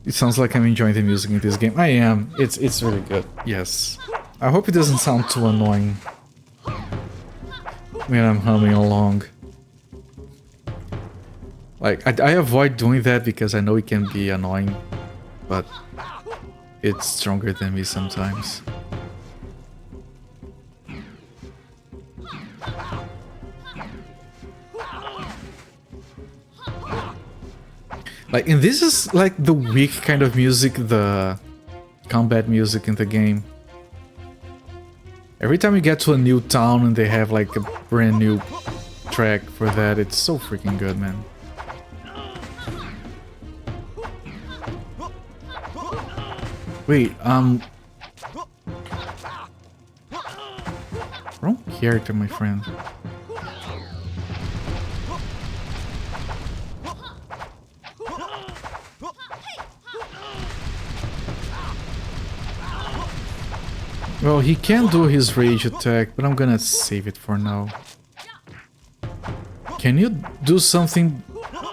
It sounds like I'm enjoying the music in this game. I am. It's really good. Yes. I hope it doesn't sound too annoying when I'm humming along. Like, I avoid doing that because I know it can be annoying, but it's stronger than me sometimes. Like, and this is like the weak kind of music, the combat music in the game. Every time you get to a new town and they have like a brand new track for that, it's so freaking good, man. Wait, wrong character, my friend. Well, he can do his rage attack, but I'm gonna save it for now. Can you do something?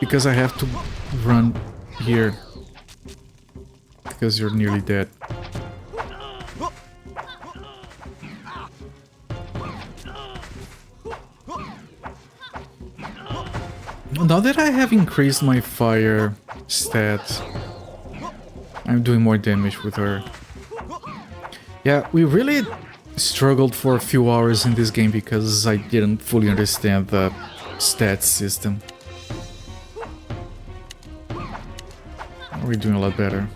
Because I have to run here. Because you're nearly dead. Now that I have increased my fire stats, I'm doing more damage with her. Yeah, we really struggled for a few hours in this game because I didn't fully understand the stats system. We're doing a lot better.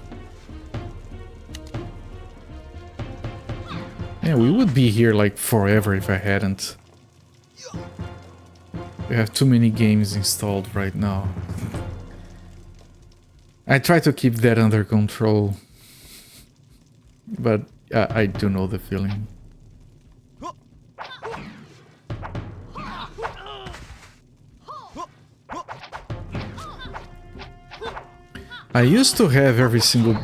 Yeah, we would be here like forever if I hadn't. We have too many games installed right now. I try to keep that under control, but I do know the feeling. I used to have every single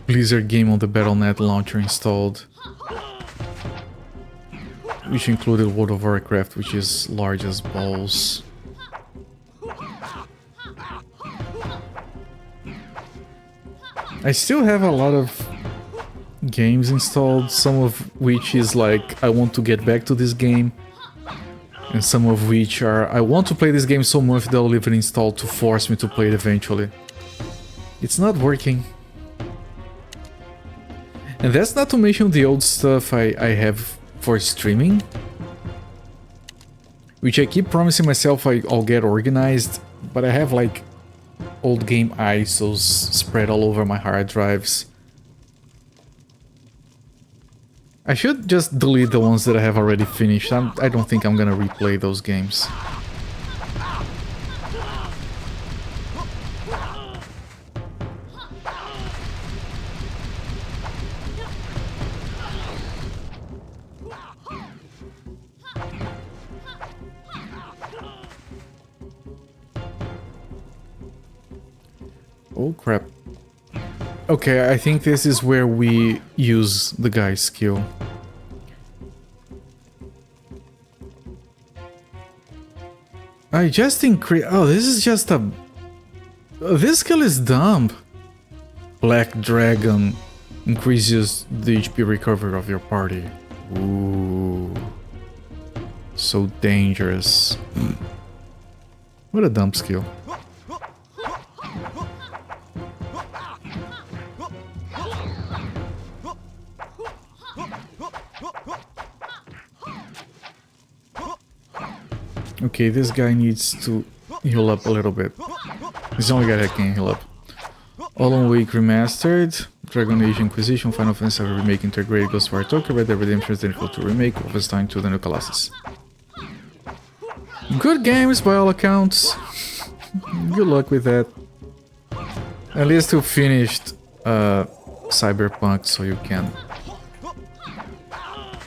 Blizzard game on the Battle.net launcher installed, which included World of Warcraft, which is large as balls. I still have a lot of games installed, some of which is like, I want to get back to this game, and some of which are, I want to play this game so much they'll leave it installed to force me to play it eventually. It's not working. And that's not to mention the old stuff I have for streaming, which I keep promising myself I'll get organized, but I have like old game ISOs spread all over my hard drives. I should just delete the ones that I have already finished. I don't think I'm gonna replay those games. Oh crap. Okay, I think this is where we use the guy's skill. I just increase. Oh, this is just a. This skill is dumb. Black Dragon increases the HP recovery of your party. Ooh. So dangerous. What a dumb skill. Okay, this guy needs to heal up a little bit. He's the only guy that can heal up. Alan Wake Remastered, Dragon Age Inquisition, Final Fantasy VII Remake integrated Ghostwire Tokyo, Red Dead Redemption is difficult to remake, Wolfenstein 2 The New Colossus. Good games by all accounts. Good luck with that. At least you finished Cyberpunk, so you can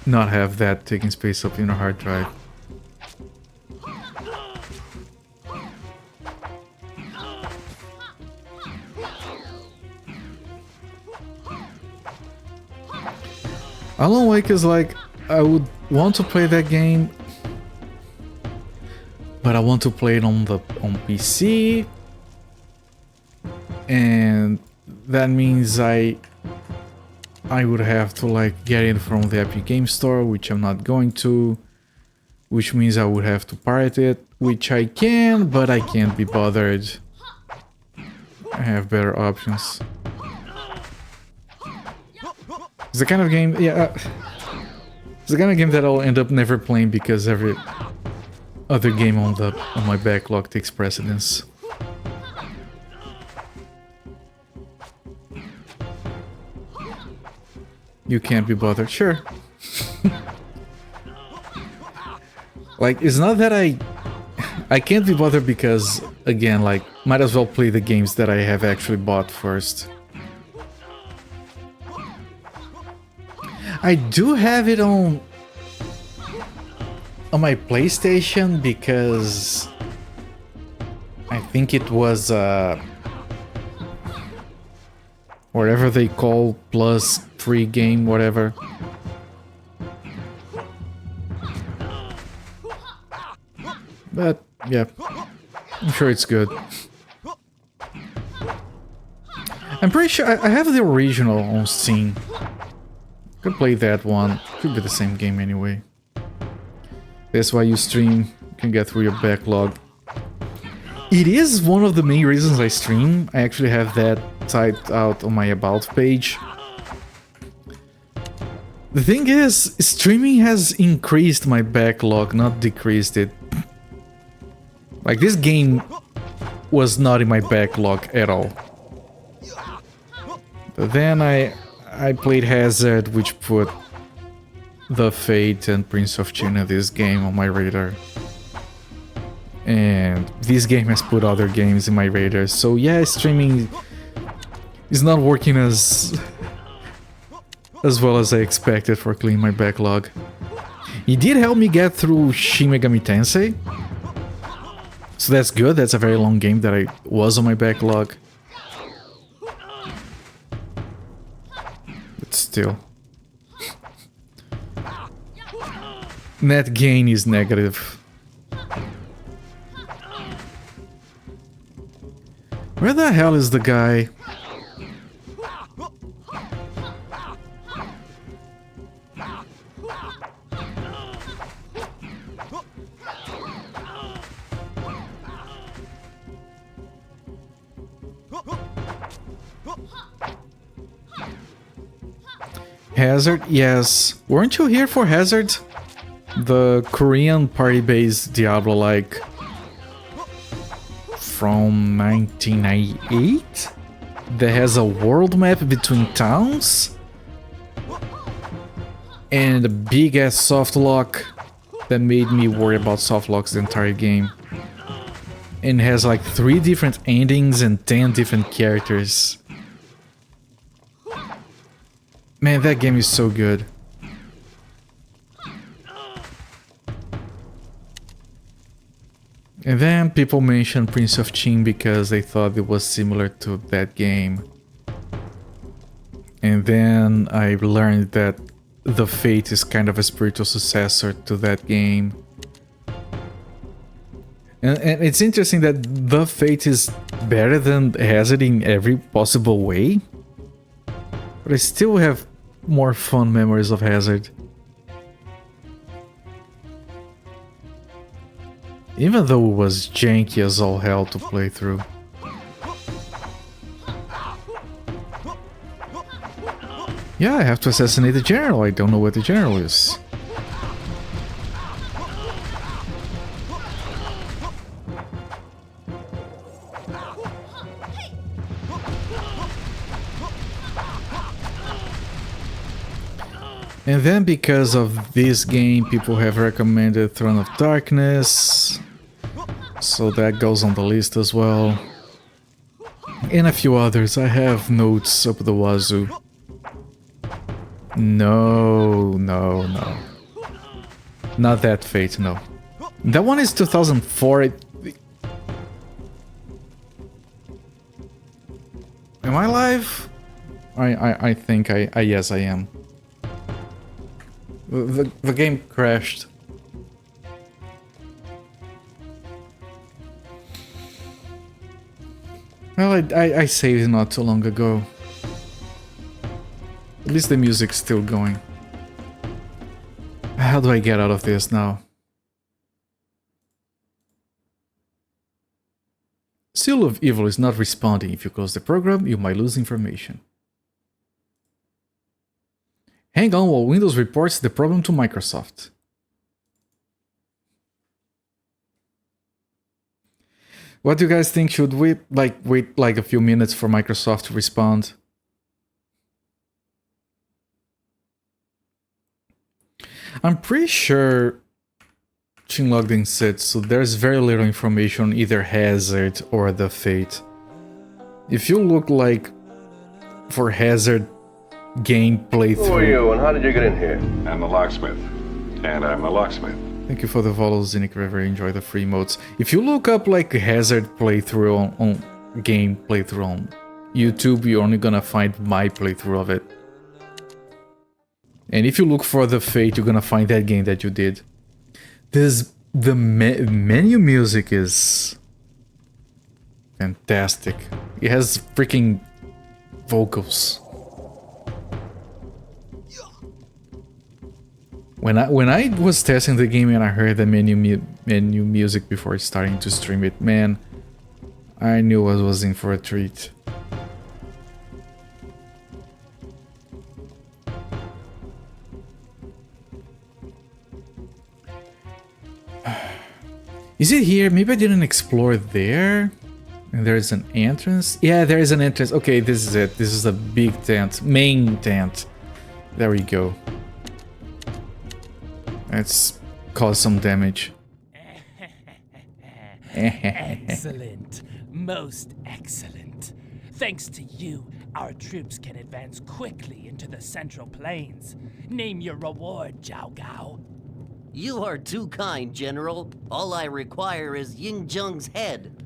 not have that taking space up in your hard drive. Alan Wake is like, I would want to play that game, but I want to play it on PC, and that means I would have to like get it from the Epic Game Store, which I'm not going to, which means I would have to pirate it, which I can, but I can't be bothered. I have better options. It's the kind of game, yeah, it's the kind of game that I'll end up never playing because every other game on my backlog takes precedence. You can't be bothered, sure. Like, it's not that I can't be bothered because, again, like, might as well play the games that I have actually bought first. I do have it on my PlayStation because I think it was whatever they call plus free game, whatever. But yeah, I'm sure it's good. I'm pretty sure I have the original on Steam. Could play that one. Could be the same game anyway. That's why you stream. You can get through your backlog. It is one of the main reasons I stream. I actually have that typed out on my about page. The thing is, streaming has increased my backlog, not decreased it. Like, this game was not in my backlog at all. But then I played Hazard, which put The Fate and Prince of China, this game, on my radar. And this game has put other games in my radar. So yeah, streaming is not working as well as I expected for cleaning my backlog. It did help me get through Shin Megami Tensei. So that's good, that's a very long game that I was on my backlog. But still. Net gain is negative. Where the hell is the guy? Hazard? Yes. Weren't you here for Hazard? The Korean party-based Diablo-like from 1998? That has a world map between towns? And a big-ass softlock that made me worry about softlocks the entire game. And has like 3 different endings and 10 different characters. Man, that game is so good. And then people mentioned Prince of Qin because they thought it was similar to that game. And then I learned that The Fate is kind of a spiritual successor to that game. And it's interesting that The Fate is better than Hazard in every possible way. But I still have more fun memories of Hazard. Even though it was janky as all hell to play through. Yeah, I have to assassinate the general. I don't know what the general is. And then because of this game, people have recommended Throne of Darkness. So that goes on the list as well. And a few others. I have notes up the wazoo. No. Not that Fate, no. That one is 2004. Am I live? I think yes, I am. The game crashed. Well, I saved it not too long ago. At least the music's still going. How do I get out of this now? Seal of Evil is not responding. If you close the program, you might lose information. Hang on while Windows reports the problem to Microsoft. What do you guys think? Should we wait like a few minutes for Microsoft to respond? I'm pretty sure Chin logged in said, so there's very little information on either Hazard or The Fate. If you look like for Hazard gameplay through... Who are you and how did you get in here? I'm the locksmith. And I'm the locksmith. Thank you for the follow, Zinnic River. Enjoy the free modes. If you look up like Hazard playthrough on game playthrough on YouTube, you're only gonna find my playthrough of it. And if you look for The Fate, you're gonna find that game that you did. The menu music is fantastic. It has freaking vocals. When I was testing the game and I heard the menu music before starting to stream it, man, I knew I was in for a treat. Is it here? Maybe I didn't explore there. And there's an entrance. Yeah, there is an entrance. Okay, this is it. This is a big tent. Main tent. There we go. Let's cause some damage. Excellent. Most excellent. Thanks to you, our troops can advance quickly into the Central Plains. Name your reward, Zhao Gao. You are too kind, General. All I require is Ying Zheng's head.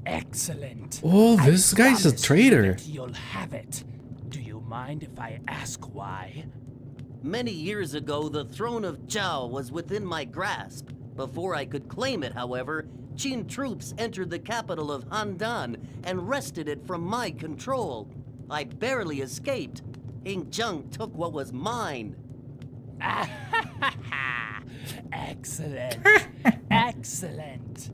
Excellent. Oh, this guy's a traitor. You'll have it. Do you mind if I ask why? Many years ago, the throne of Zhao was within my grasp. Before I could claim it, however, Qin troops entered the capital of Handan and wrested it from my control. I barely escaped. Ying Zheng took what was mine. Excellent. Excellent.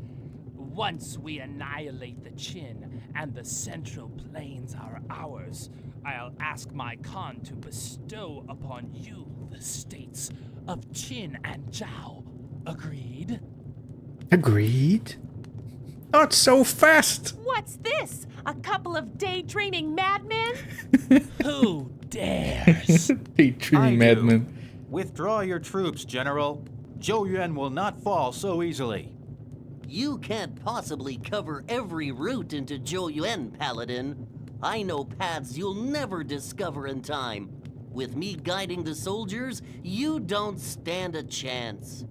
Once we annihilate the Qin and the Central Plains are ours, I'll ask my Khan to bestow upon you the states of Qin and Zhao. Agreed? Agreed? Not so fast! What's this? A couple of daydreaming madmen? Who dares? Daydreaming madmen. Withdraw your troops, General. Zhou Yuan will not fall so easily. You can't possibly cover every route into Zhou Yuan, Paladin. I know paths you'll never discover in time. With me guiding the soldiers, you don't stand a chance.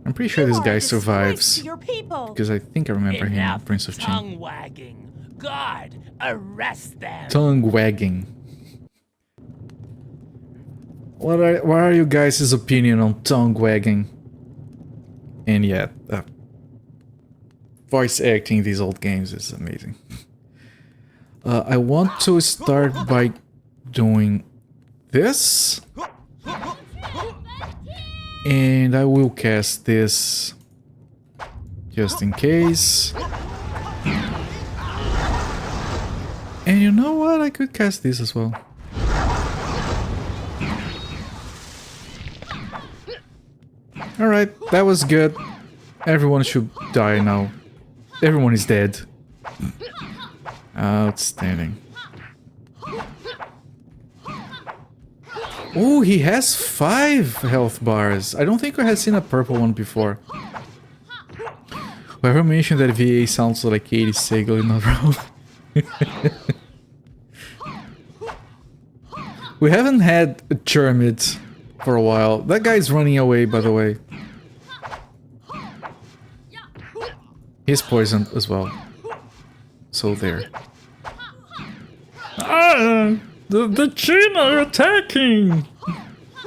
I'm pretty sure this guy survives. To your people. Because I think I remember him, Prince of Qin. Tongue wagging. Guard, arrest them. Tongue wagging. What are you guys' opinion on tongue wagging? And yeah, voice acting in these old games is amazing. I want to start by doing this. And I will cast this just in case. And you know what? I could cast this as well. Alright, that was good. Everyone should die now. Everyone is dead. Outstanding. Oh, he has 5 health bars. I don't think I had seen a purple one before. Whoever mentioned that VA sounds like 80 Segal in a row. We haven't had a Chermid for a while. That guy's running away, by the way. He's poisoned as well. So there. Ah! The Qin are attacking!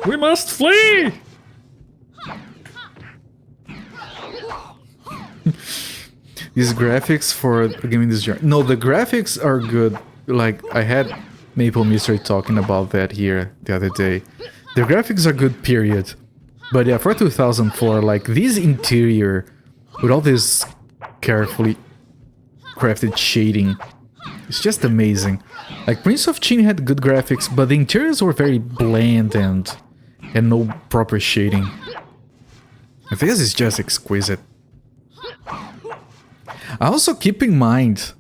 We must flee! These graphics for the game in this genre. No, the graphics are good. Like, I had Maple Mystery talking about that here the other day. The graphics are good, period. But yeah, for 2004, like, this interior, with all this carefully crafted shading, it's just amazing. Like, Prince of Qin had good graphics, but the interiors were very bland and no proper shading. This is just exquisite. Also, keep in mind,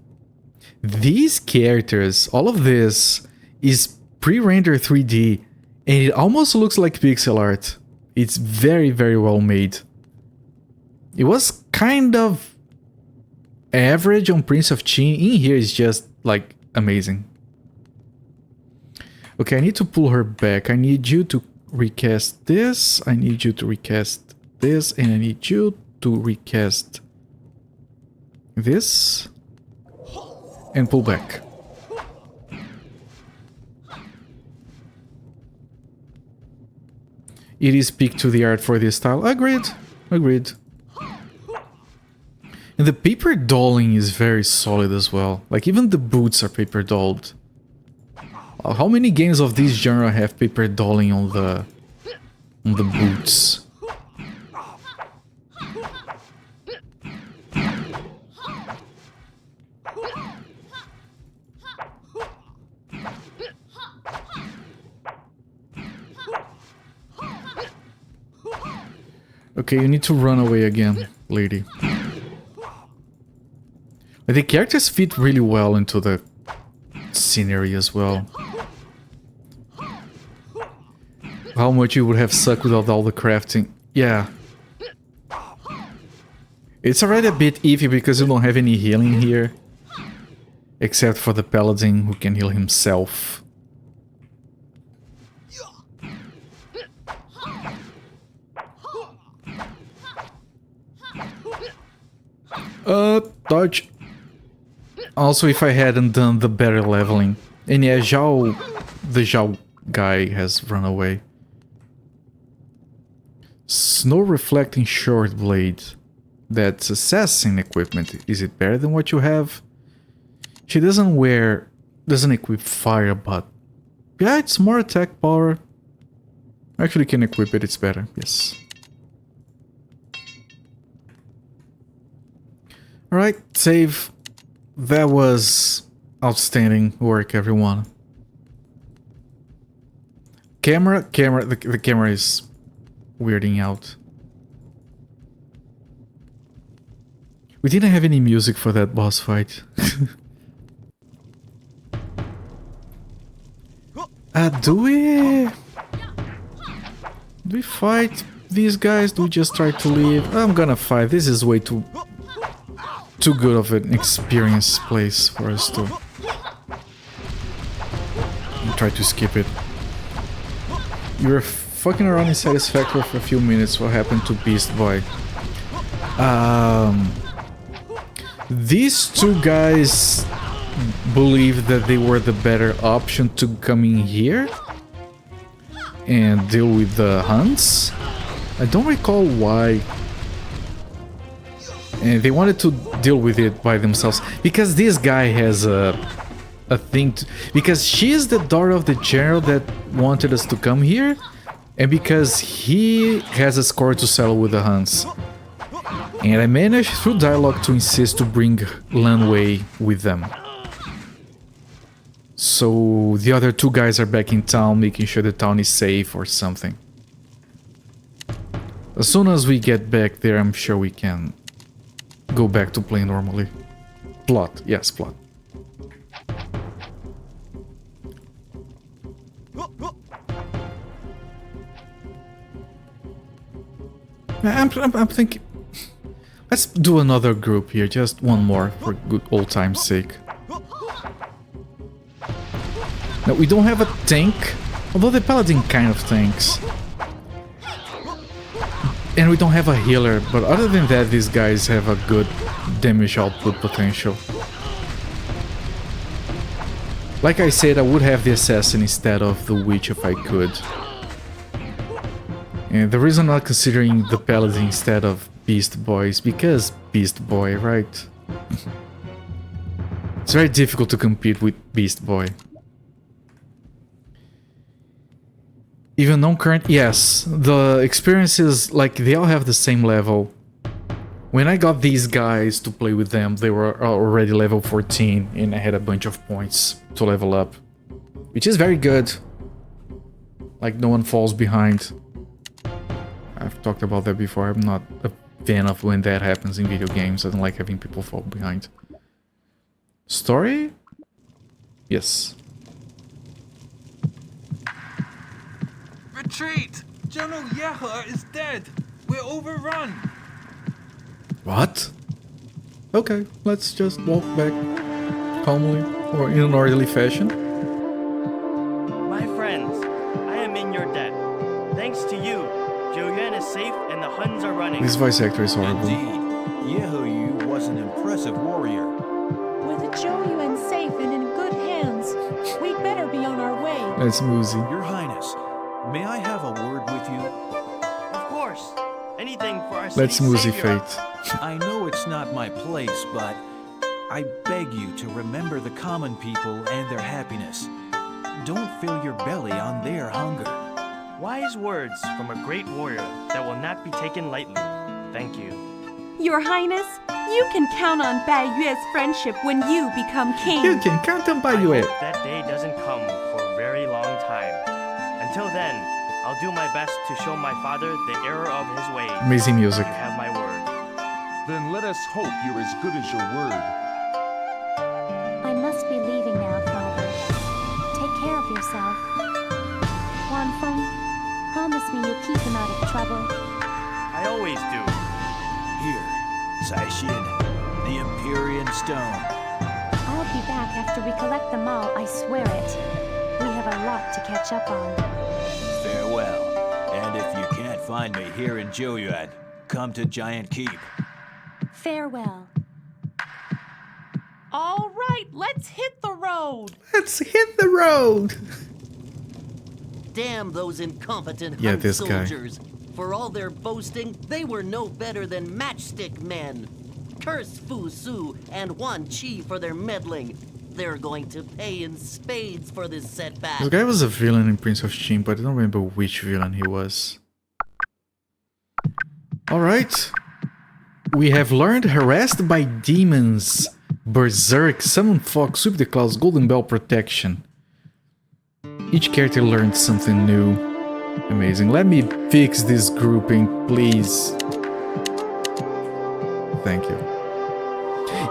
these characters, all of this is pre-rendered 3D, and it almost looks like pixel art. It's very, very well made. It was kind of average on Prince of Qin. In here is just, like, amazing. Okay, I need to pull her back. I need you to recast this. I need you to recast this. And I need you to recast this. And pull back. It is peak to the art for this style. Agreed. Agreed. And the paper dolling is very solid as well. Like, even the boots are paper dolled. How many games of this genre have paper dolling on the boots? Okay, you need to run away again, lady. But the characters fit really well into the scenery as well. How much you would have sucked without all the crafting. Yeah. It's already a bit iffy because you don't have any healing here. Except for the paladin who can heal himself. Dodge. Also, if I hadn't done the better leveling. And yeah, the Zhao guy has run away. Snow reflecting short blade. That's assassin equipment. Is it better than what you have? She doesn't equip fire, but yeah, it's more attack power. Actually can equip it, it's better, yes. Alright, save. That was outstanding work, everyone. The camera is weirding out. We didn't have any music for that boss fight. Do we fight these guys? Do we just try to leave? I'm gonna fight. This is way too good of an experience place for us to try to skip it. You were fucking around in Satisfactory for a few minutes. What happened to Beast Boy? These two guys believed that they were the better option to come in here and deal with the Huns. I don't recall why. And they wanted to deal with it by themselves because this guy has a thing to, because she is the daughter of the general that wanted us to come here, and because he has a score to settle with the Huns. And I managed through dialogue to insist to bring Lanwei with them. So the other two guys are back in town, making sure the town is safe or something. As soon as we get back there, I'm sure we can go back to play normally. Plot, yes, plot. I'm thinking... Let's do another group here, just one more for good old time's sake. Now, we don't have a tank, although the paladin kind of tanks. And we don't have a healer, but other than that, these guys have a good damage output potential. Like I said, I would have the assassin instead of the witch if I could. And the reason I'm not considering the paladin instead of Beast Boy is because Beast Boy, right? It's very difficult to compete with Beast Boy. Even non-current, yes, the experiences, like, they all have the same level. When I got these guys to play with them, they were already level 14 and I had a bunch of points to level up. Which is very good. Like, no one falls behind. I've talked about that before, I'm not a fan of when that happens in video games. I don't like having people fall behind. Story? Yes. Retreat! General Yehe is dead! We're overrun! What? Okay, let's just walk back calmly or in an orderly fashion. My friends, I am in your debt. Thanks to you, Zhou is safe and the Huns are running. This voice actor is horrible. Indeed, Yehe was an impressive warrior. With Zhou safe and in good hands, we'd better be on our way. That's Muzi. Your Highness, may I have a word with you? Of course. Anything for our Let's city's Muzi savior. fate. I know it's not my place, but I beg you to remember the common people and their happiness. Don't fill your belly on their hunger. Wise words from a great warrior that will not be taken lightly. Thank you. Your Highness, you can count on Bai Yue's friendship when you become king. You can count on Bai Yue. I hope that day doesn't come for a very long time. Until then, I'll do my best to show my father the error of his ways. Amazing music. You have my word. Then let us hope you're as good as your word. I must be leaving now, Father. Take care of yourself. Wanfeng, promise me you'll keep him out of trouble. I always do. Here, Saishin, the Empyrean Stone. I'll be back after we collect them all, I swear it. We have a lot to catch up on. Farewell. And if you can't find me here in Joyuan, come to Giant Keep. Farewell. All right, let's hit the road. Let's hit the road. Damn those incompetent Yeah, Hun this guy. soldiers. For all their boasting, they were no better than matchstick men. Curse Fu Su and Huan Qi for their meddling. They're going to pay in spades for this setback. This guy was a villain in Prince of Qin, but I don't remember which villain he was. Alright. We have learned Harassed by Demons, Berserk, Summon Fox, Sweep the Clouds, Golden Bell Protection. Each character learned something new. Amazing. Let me fix this grouping, please. Thank you.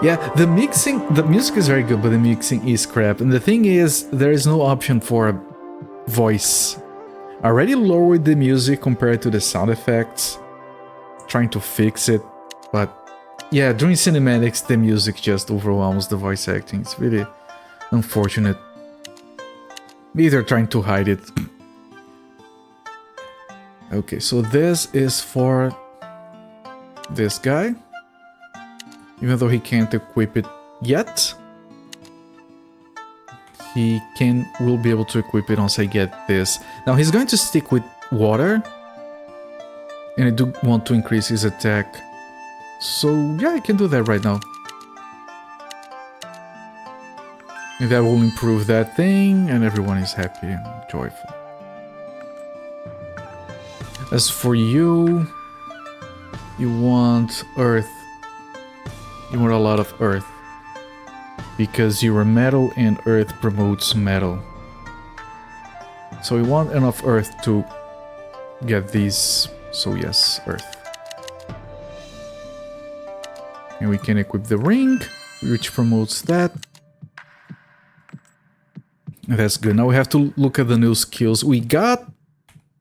Yeah, the music is very good, but the mixing is crap. And the thing is, there is no option for a voice. I already lowered the music compared to the sound effects, trying to fix it. But yeah, during cinematics, the music just overwhelms the voice acting. It's really unfortunate. Maybe they're trying to hide it. Okay, so this is for this guy. Even though he can't equip it yet, he will be able to equip it once I get this. Now he's going to stick with water, and I do want to increase his attack. So yeah, I can do that right now. And that will improve that thing, and everyone is happy and joyful. As for you, you want earth. You want a lot of earth. Because you are metal and earth promotes metal. So we want enough earth to get these. So yes, earth. And we can equip the ring, which promotes that. That's good. Now we have to look at the new skills. We got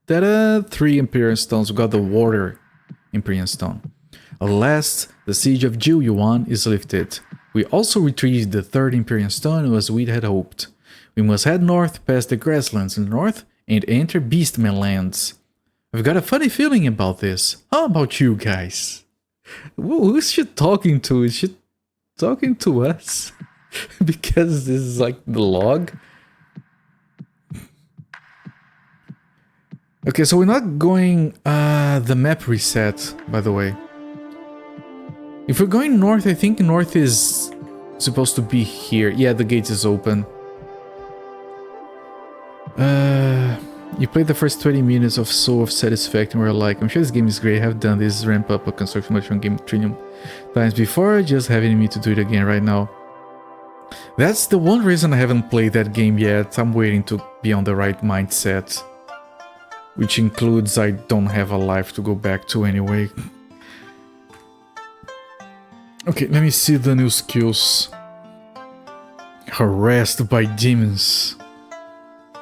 3 Empyrean Stones. We got the Water Empyrean Stone. At last, the Siege of Jiuyuan is lifted. We also retrieved the 3rd Empyrean Stone as we had hoped. We must head north past the grasslands in the north and enter Beastman lands. I've got a funny feeling about this. How about you guys? Who's she talking to? Is she talking to us? Because this is like the log. Okay, so we're not going the map reset, by the way. If we're going north, I think north is supposed to be here. Yeah, the gate is open. You played the first 20 minutes of Soul of Satisfaction where like, I'm sure this game is great, I have done this ramp up a construction much on Game Trinium times before, just having me to do it again right now. That's the one reason I haven't played that game yet. I'm waiting to be on the right mindset. Which includes I don't have a life to go back to anyway. Okay, let me see the new skills. Harassed by Demons.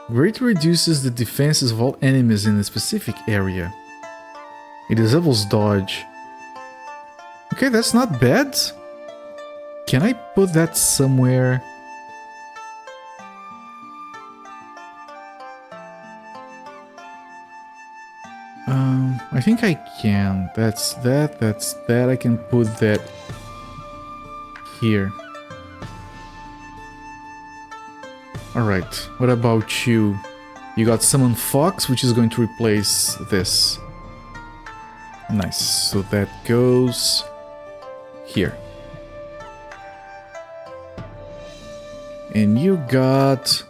Greatly reduces the defenses of all enemies in a specific area. It disables dodge. Okay, that's not bad. Can I put that somewhere? I think I can. That's that, that's that. I can put that here. Alright, what about you? You got Summon Fox, which is going to replace this. Nice, so that goes here. And you got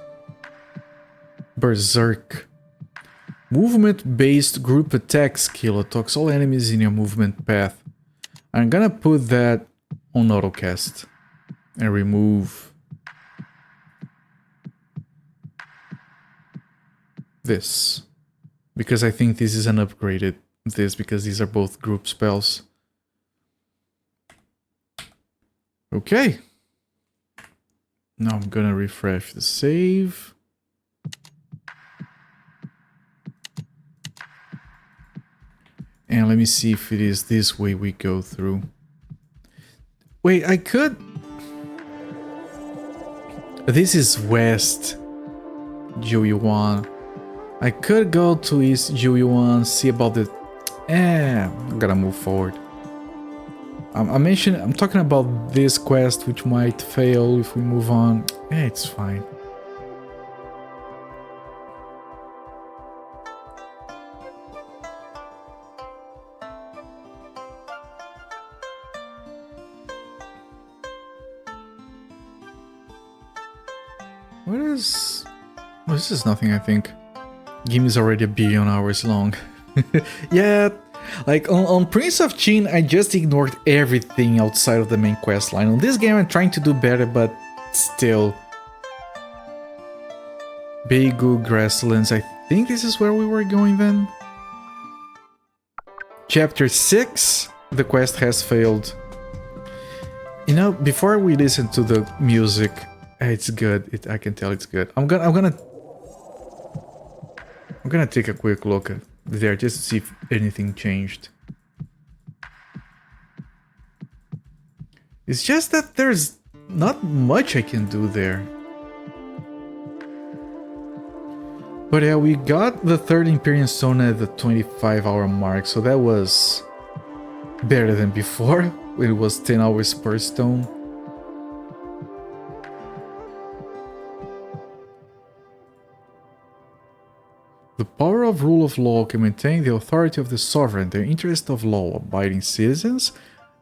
Berserk. Movement-based group attack skill attacks all enemies in your movement path. I'm gonna put that on autocast and remove this Because I think this is an upgraded this because these are both group spells. Okay. Now I'm gonna refresh the save. And let me see if it is this way we go through. Wait, I could... This is West Jiuyuan. I could go to East Jiuyuan, see about the... I'm gonna move forward. I'm talking about this quest, which might fail if we move on. It's fine. What is... Oh, this is nothing, I think. Game is already 1 billion hours long. Yeah, like on Prince of Chin, I just ignored everything outside of the main quest line. On this game, I'm trying to do better, but still. Beigu Grasslands, I think this is where we were going then. Chapter 6, the quest has failed. You know, before we listen to the music, it's good. I can tell it's good. I'm gonna take a quick look at there just to see if anything changed. It's just that there's not much I can do there. But yeah, we got the 3rd Imperium Stone at the 25-hour mark, so that was better than before, when it was 10 hours per stone. The power of rule of law can maintain the authority of the sovereign, the interest of law-abiding citizens,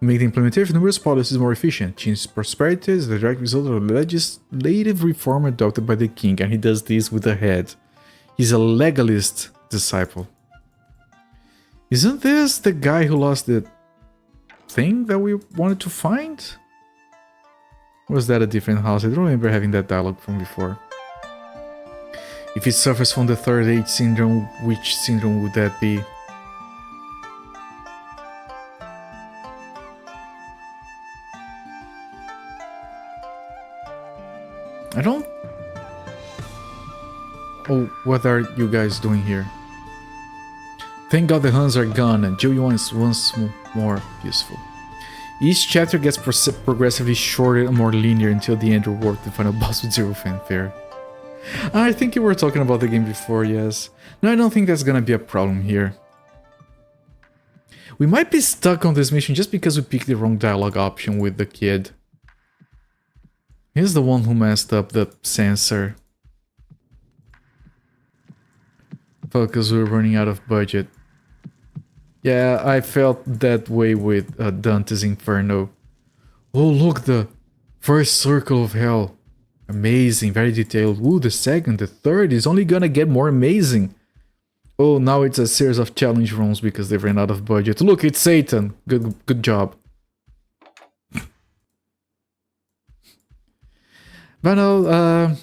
make the implementation of numerous policies more efficient. Chin's prosperity is the direct result of legislative reform adopted by the king, and he does this with the head. He's a legalist disciple. Isn't this the guy who lost the thing that we wanted to find? Or was that a different house? I don't remember having that dialogue from before. If it suffers from the 3rd age syndrome, which syndrome would that be? I don't... Oh, what are you guys doing here? Thank God the Huns are gone and Jiuyuan is once more peaceful. Each chapter gets progressively shorter and more linear until the end reward the final boss with 0 fanfare. I think you were talking about the game before, yes. No, I don't think that's gonna be a problem here. We might be stuck on this mission just because we picked the wrong dialogue option with the kid. He's the one who messed up the sensor. Because we were running out of budget. Yeah, I felt that way with Dante's Inferno. Oh, look, the first circle of hell. Amazing, very detailed. Ooh, the second, the third is only gonna get more amazing. Oh, now it's a series of challenge rooms because they ran out of budget. Look, it's Satan. Good job. But no,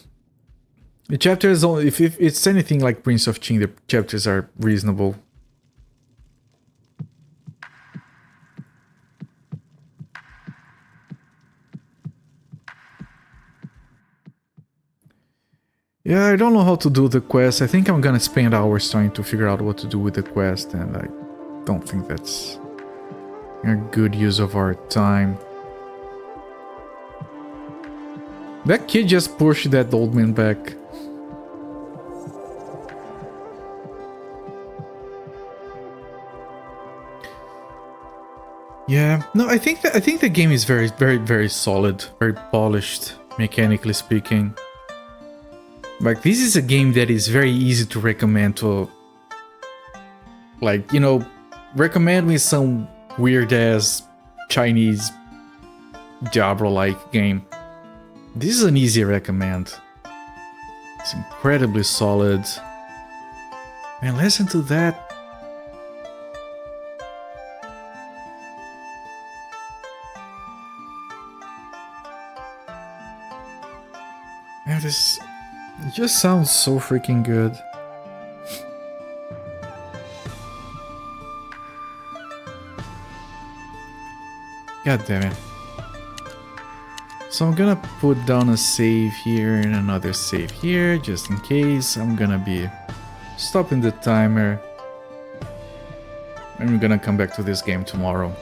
the chapters, if it's anything like Prince of Qing, the chapters are reasonable. Yeah, I don't know how to do the quest. I think I'm gonna spend hours trying to figure out what to do with the quest, and I don't think that's a good use of our time. That kid just pushed that old man back. Yeah, no, I think the game is very solid, very polished, mechanically speaking. Like, this is a game that is very easy to recommend to, like, you know, recommend me some weird-ass Chinese Diablo-like game. This is an easy recommend. It's incredibly solid. And listen to that. And this... It just sounds so freaking good. God damn it. So I'm gonna put down a save here and another save here, just in case. I'm gonna be stopping the timer. And we're gonna come back to this game tomorrow.